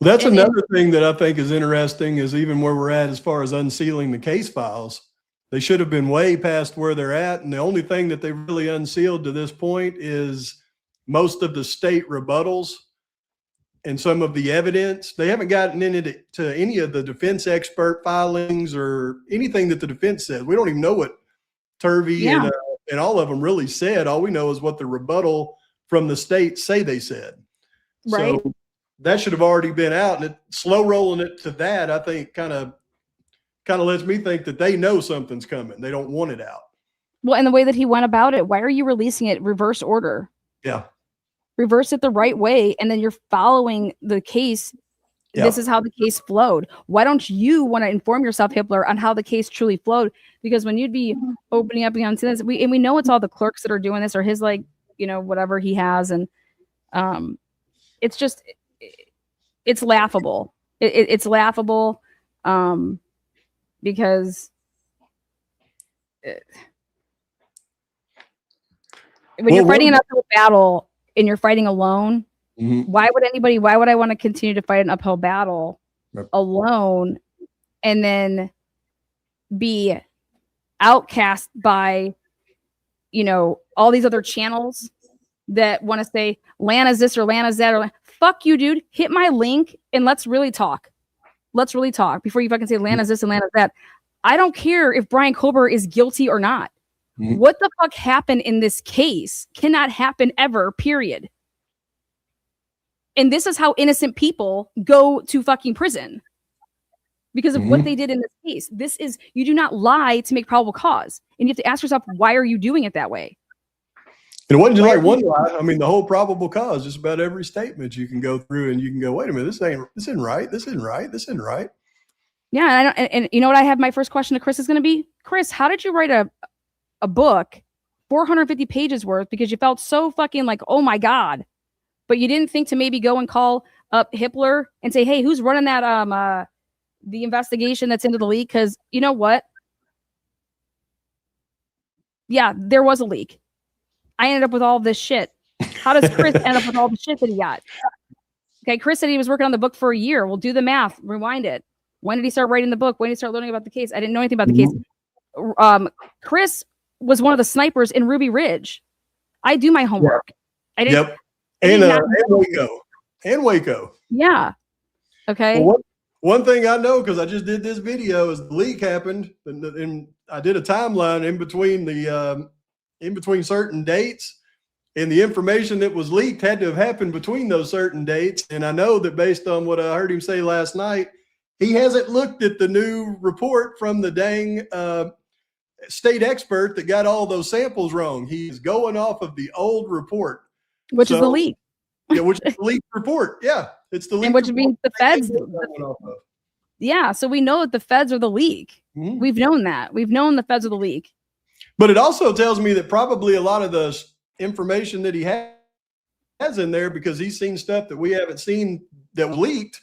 That's another thing that I think is interesting is even where we're at as far as unsealing the case files. They should have been way past where they're at. And the only thing that they really unsealed to this point is most of the state rebuttals and some of the evidence. They haven't gotten into any of the defense expert filings or anything that the defense said. We don't even know what Turvey and all of them really said. All we know is what the rebuttal from the state say they said. Right. So that should have already been out, and slow rolling it to that, I think, kind of lets me think that they know something's coming. They don't want it out. Well, and the way that he went about it, why are you releasing it reverse order? Yeah. Reverse it the right way, and then you're following the case. Yeah. This is how the case flowed. Why don't you want to inform yourself, Hitler, on how the case truly flowed? Because when you'd be opening up against this, we know it's all the clerks that are doing this, or his, like, you know, whatever he has, and it's just, it's laughable. It's laughable, because when you're fighting an uphill battle and you're fighting alone, why would I want to continue to fight an uphill battle alone and then be outcast by, you know, all these other channels that want to say Lana's this or Lana's that, or fuck you, dude. Hit my link and let's really talk. Let's really talk before you fucking say Lana's this and Lana's that. I don't care if Brian Kober is guilty or not. What the fuck happened in this case cannot happen ever, period. And this is how innocent people go to fucking prison because of what they did in this case. This is, you do not lie to make probable cause. And you have to ask yourself, why are you doing it that way? And it wasn't just like one lie. I mean, the whole probable cause, just about every statement you can go through and you can go, wait a minute, this isn't right. This isn't right. This isn't right. Yeah. And you know what I have, my first question to Chris is going to be, Chris, how did you write a book 450 pages worth because you felt so fucking like, oh my God, but you didn't think to maybe go and call up Hitler and say, hey, who's running that the investigation that's into the leak? Because you know what? Yeah, there was a leak. I ended up with all this shit. How does Chris end up with all the shit that he got? Okay, Chris said he was working on the book for a year. We'll do the math, rewind it. When did he start writing the book? When did he start learning about the case? I didn't know anything about the case. Chris was one of the snipers in Ruby Ridge. I do my homework. I didn't. Yep. And Waco. And Waco. Yeah. Okay. Well, one thing I know, because I just did this video, is the leak happened, and I did a timeline in between certain dates, and the information that was leaked had to have happened between those certain dates. And I know that based on what I heard him say last night, he hasn't looked at the new report from the dang state expert that got all those samples wrong. He's going off of the old report. Which is the leak. Yeah, which is the leak report. Yeah, it's the leak. And which means the feds. Yeah, so we know that the feds are the leak. We've known that. We've known the feds are the leak. But it also tells me that probably a lot of the information that he has in there, because he's seen stuff that we haven't seen that was leaked,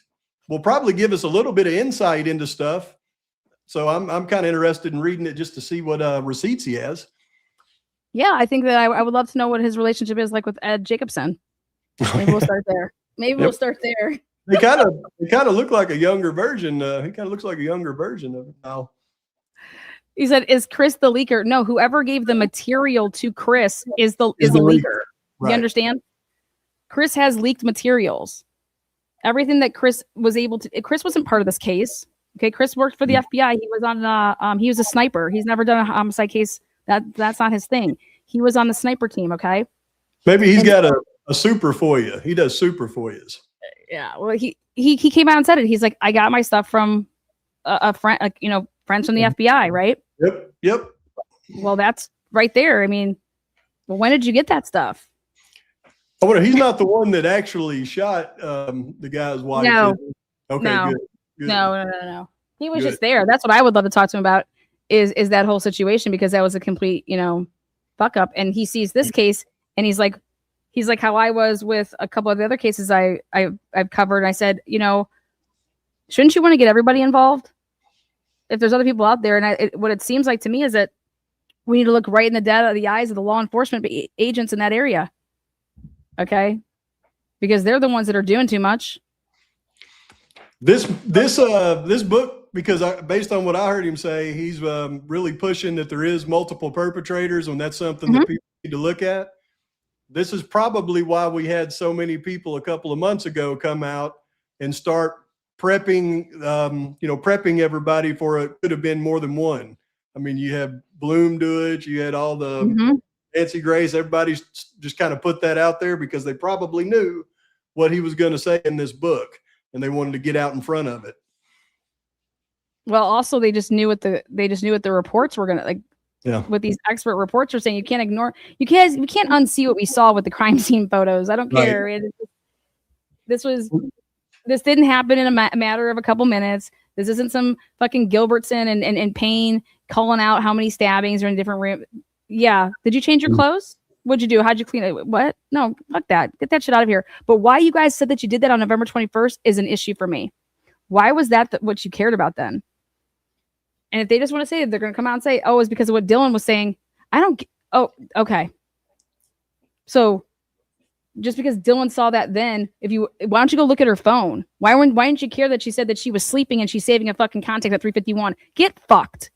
will probably give us a little bit of insight into stuff. So I'm kind of interested in reading it just to see what receipts he has. Yeah, I think that I would love to know what his relationship is like with Ed Jacobson. Maybe we'll start there. We'll start there. He kind of look like a younger version. He kind of looks like a younger version of it now. He said, "Is Chris the leaker?" No, whoever gave the material to Chris is the leaker. Right. You understand? Chris has leaked materials. Everything that Chris was able to. Chris wasn't part of this case. Okay, Chris worked for the FBI. He was on. He was a sniper. He's never done a homicide case. That's not his thing. He was on the sniper team. Okay. Maybe he's got a super FOIA. He does super FOIAs. Yeah. Well, he came out and said it. He's like, I got my stuff from a friend, like, you know, friends from the FBI, right? Yep. Well, that's right there. I mean, well, when did you get that stuff? I wonder, he's not the one that actually shot the guy's wife. No. Okay, no. Good. No. He was just there. That's what I would love to talk to him about is that whole situation, because that was a complete, you know, fuck up. And he sees this case and he's like how I was with a couple of the other cases I've covered. And I said, you know, shouldn't you want to get everybody involved? If there's other people out there, and what it seems like to me is that we need to look right in the eyes of the law enforcement agents in that area. Okay, because they're the ones that are doing too much. This book, because based on what I heard him say, he's really pushing that there is multiple perpetrators, and that's something that people need to look at. This is probably why we had so many people a couple of months ago come out and start prepping, prepping everybody for it. Could have been more than one. I mean, you have Bloom do it. You had all the Nancy Grace. Everybody's just kind of put that out there because they probably knew what he was going to say in this book, and they wanted to get out in front of it. Well, also they just knew what the reports were gonna like. Yeah. What these expert reports are saying, you can't ignore. We can't unsee what we saw with the crime scene photos. I don't care. Right. This didn't happen in a matter of a couple minutes. This isn't some fucking Gilbertson and Payne calling out how many stabbings are in different rooms. Yeah. Did you change your clothes? What'd you do? How'd you clean it? What? No, fuck that. Get that shit out of here. But why you guys said that you did that on November 21st is an issue for me. Why was that what you cared about then? And if they just want to say it, they're going to come out and say, oh, it's because of what Dylan was saying. Oh, okay. So just because Dylan saw that then, why don't you go look at her phone? Why didn't you care that she said that she was sleeping and she's saving a fucking contact at 3:51? Get fucked,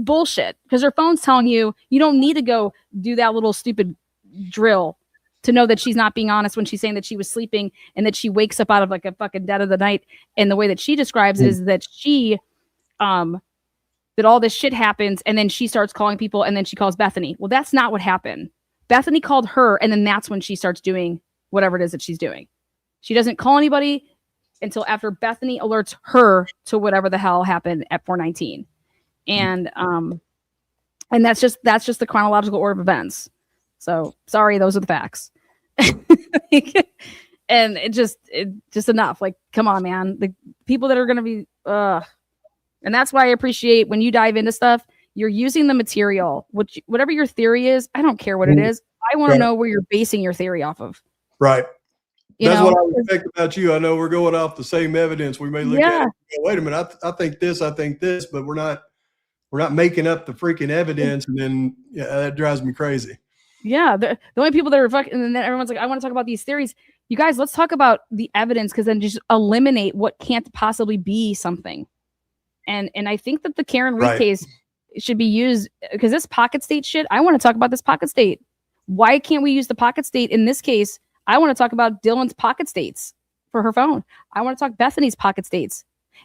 bullshit. Because her phone's telling you don't need to go do that little stupid drill to know that she's not being honest when she's saying that she was sleeping and that she wakes up out of like a fucking dead of the night. And the way that she describes it is that that all this shit happens and then she starts calling people and then she calls Bethany. Well, that's not what happened. Bethany called her and then that's when she starts doing whatever it is that she's doing. She doesn't call anybody until after Bethany alerts her to whatever the hell happened at 419. And that's just the chronological order of events. So sorry, those are the facts. And it just enough. Like, come on, man. The people that are going to be, and that's why I appreciate when you dive into stuff, you're using the material, whatever your theory is. I don't care what it is. I want to know where you're basing your theory off of. Right. That's what I respect about you. I know we're going off the same evidence. We may look at it and go, wait a minute, I think this, but we're not making up the freaking evidence. And then that drives me crazy. Yeah. The only people that are fucking, and then everyone's like, I want to talk about these theories. You guys, let's talk about the evidence, because then just eliminate what can't possibly be something. And I think that the Karen Reed case should be used, because this pocket state shit, I want to talk about this pocket state. Why can't we use the pocket state in this case? I want to talk about Dylan's pocket states for her phone. I want to talk Bethany's pocket states.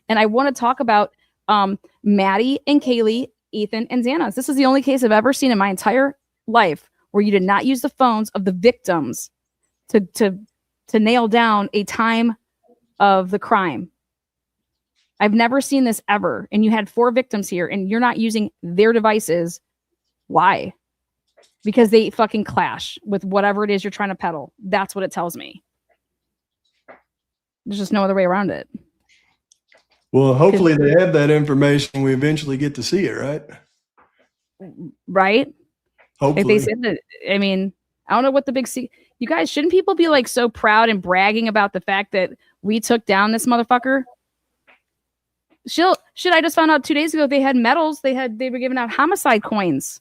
And I want to talk about Maddie and Kaylee, Ethan and Xana's. This is the only case I've ever seen in my entire life where you did not use the phones of the victims to nail down a time of the crime. I've never seen this ever. And you had 4 victims here and you're not using their devices. Why? Because they fucking clash with whatever it is you're trying to peddle. That's what it tells me. There's just no other way around it. Well, hopefully they have that information. We eventually get to see it, right? Right? Hopefully. If they said that, I mean, I don't know what the big you guys, shouldn't people be like so proud and bragging about the fact that we took down this motherfucker? Shit, I just found out 2 days ago they had medals. They were giving out homicide coins.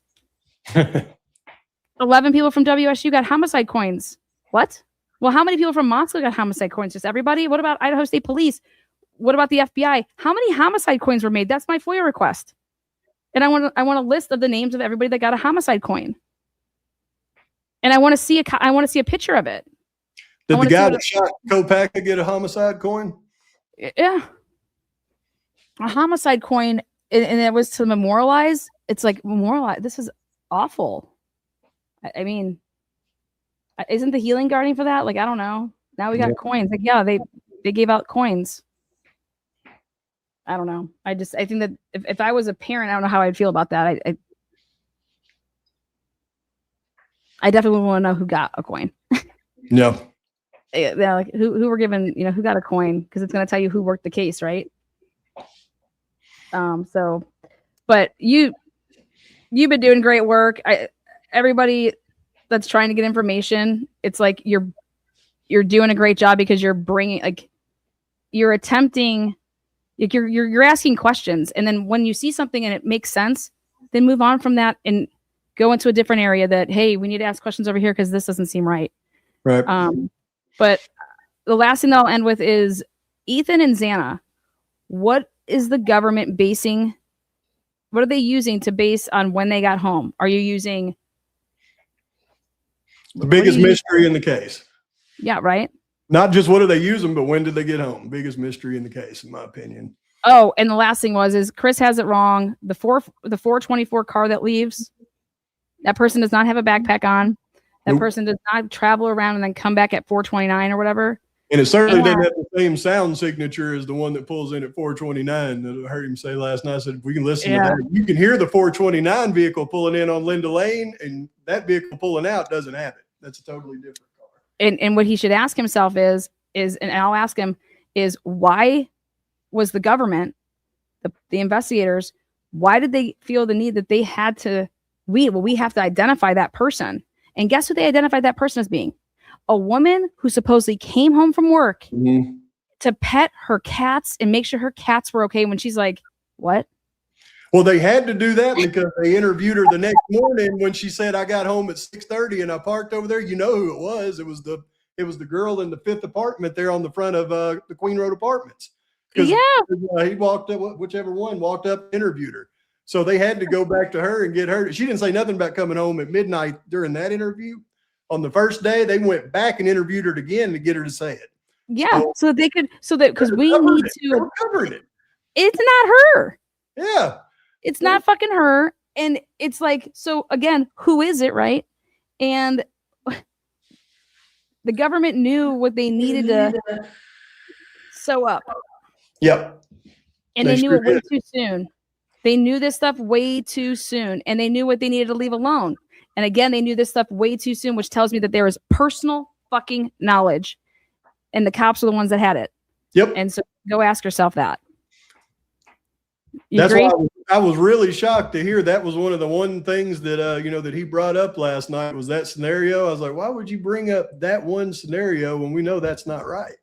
11 people from WSU got homicide coins. What? Well, how many people from Moxley got homicide coins? Just everybody? What about Idaho State Police? What about the FBI? How many homicide coins were made? That's my FOIA request. And I want a list of the names of everybody that got a homicide coin. And I want to see a picture of it. Did the guy that shot Kopaka get a homicide coin? Yeah. A homicide coin, and it was to memorialize. It's like memorialize. This is awful. I mean, isn't the healing guarding for that? Like, I don't know. Now we got coins. Like, yeah, they gave out coins. I don't know. I think that if I was a parent, I don't know how I'd feel about that. I definitely want to know who got a coin. No. Yeah, like who were given, who got a coin, because it's going to tell you who worked the case, right? But you've been doing great work. Everybody that's trying to get information, it's like you're doing a great job, because you're bringing, like, you're attempting, like you're asking questions, and then when you see something and it makes sense, then move on from that and go into a different area that, hey, we need to ask questions over here because this doesn't seem right. Right. But the last thing that I'll end with is Ethan and Xana. What is the government basing? What are they using to base on when they got home? Are you using the biggest mystery in the case? Yeah, right. Not just what are they using, but when did they get home? Biggest mystery in the case, in my opinion. Oh, and the last thing is Chris has it wrong. The 424 car that leaves, that person does not have a backpack on. That Nope. person does not travel around and then come back at 4:29 or whatever. And it certainly Yeah. doesn't have the same sound signature as the one that pulls in at 429 that I heard him say last night. I said, if we can listen to that, you can hear the 429 vehicle pulling in on Linda Lane, and that vehicle pulling out doesn't have it. That's a totally different car. And what he should ask himself is, and I'll ask him, is why was the government, the investigators, why did they feel the need that they had to, we have to identify that person. And guess who they identified that person as being? A woman who supposedly came home from work to pet her cats and make sure her cats were okay when she's like, what? Well, they had to do that because they interviewed her the next morning when she said, I got home at 6:30 and I parked over there. You know who it was. It was the girl in the 5th apartment there on the front of the Queen Road Apartments. Yeah. He walked up, whichever one walked up, interviewed her. So they had to go back to her and get her. She didn't say nothing about coming home at midnight during that interview. On the first day, they went back and interviewed her again to get her to say it. Yeah. So they could, because we need to, covering it. It's not her. Yeah. It's not fucking her. And it's like, so again, who is it, right? And the government knew what they needed to sew up. Yep. And they knew it way too soon. They knew this stuff way too soon. And they knew what they needed to leave alone. And again, they knew this stuff way too soon, which tells me that there is personal fucking knowledge. And the cops are the ones that had it. Yep. And so go ask yourself that. That's why I was really shocked to hear that was one of the things that that he brought up last night was that scenario. I was like, why would you bring up that one scenario when we know that's not right?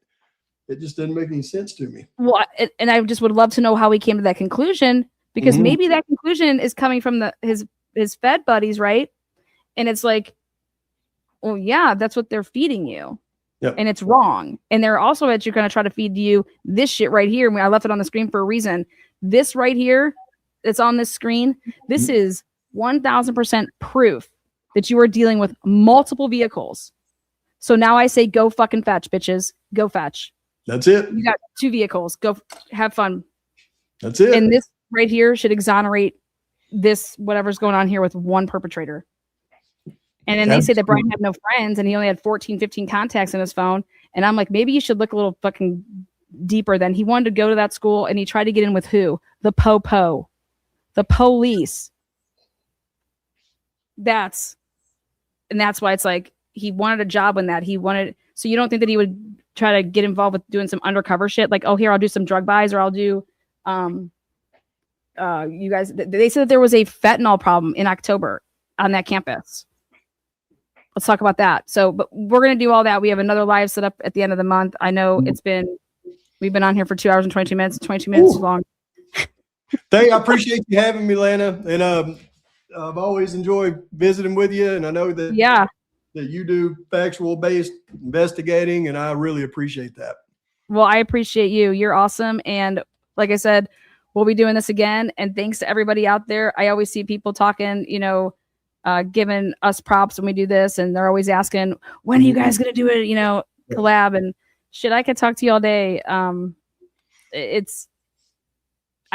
It just doesn't make any sense to me. Well, and I just would love to know how he came to that conclusion, because maybe that conclusion is coming from his Fed buddies, right? And it's like, well, yeah, that's what they're feeding you. Yep. And it's wrong. And they're also going to try to feed you this shit right here. I left it on the screen for a reason. This right here, that's on this screen, this is 1000% proof that you are dealing with multiple vehicles. So now I say, go fucking fetch, bitches. Go fetch. That's it. You got 2 vehicles. Go have fun. That's it. And this right here should exonerate this, whatever's going on here with one perpetrator. And then they say that Brian had no friends and he only had 14, 15 contacts in his phone. And I'm like, maybe you should look a little fucking deeper then. He wanted to go to that school and he tried to get in with who? The po-po. The police. That's why it's like he wanted a job in that. So you don't think that he would try to get involved with doing some undercover shit? Like, oh, here, I'll do some drug buys, or I'll do, you guys, they said that there was a fentanyl problem in October on that campus. Let's talk about that. So, but we're going to do all that. We have another live set up at the end of the month. I know we've been on here for 2 hours and 22 minutes, 22 minutes long. I appreciate you having me, Lana. And I've always enjoyed visiting with you. And I know that, that you do factual based investigating, and I really appreciate that. Well, I appreciate you. You're awesome. And like I said, we'll be doing this again. And thanks to everybody out there. I always see people talking, giving us props when we do this, and they're always asking, when are you guys gonna do it, collab and shit. I could talk to you all day. I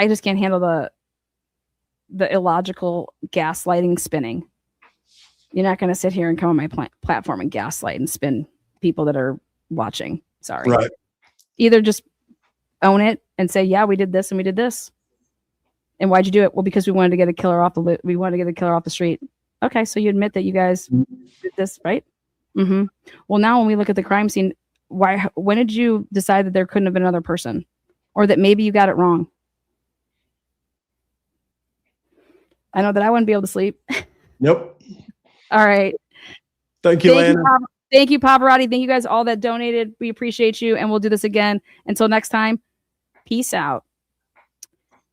just can't handle the illogical gaslighting spinning. You're not gonna sit here and come on my platform and gaslight and spin people that are watching. Sorry. Right. Either just own it and say, yeah, we did this and we did this. And why'd you do it? Well, because we wanted to get a killer off the street. Okay, so you admit that you guys did this, right? Mm-hmm. Well, now when we look at the crime scene, when did you decide that there couldn't have been another person, or that maybe you got it wrong? I know that I wouldn't be able to sleep. Nope. All right. Thank you, Lana. Thank you, Pavarotti. Thank you guys all that donated. We appreciate you, and we'll do this again. Until next time, peace out.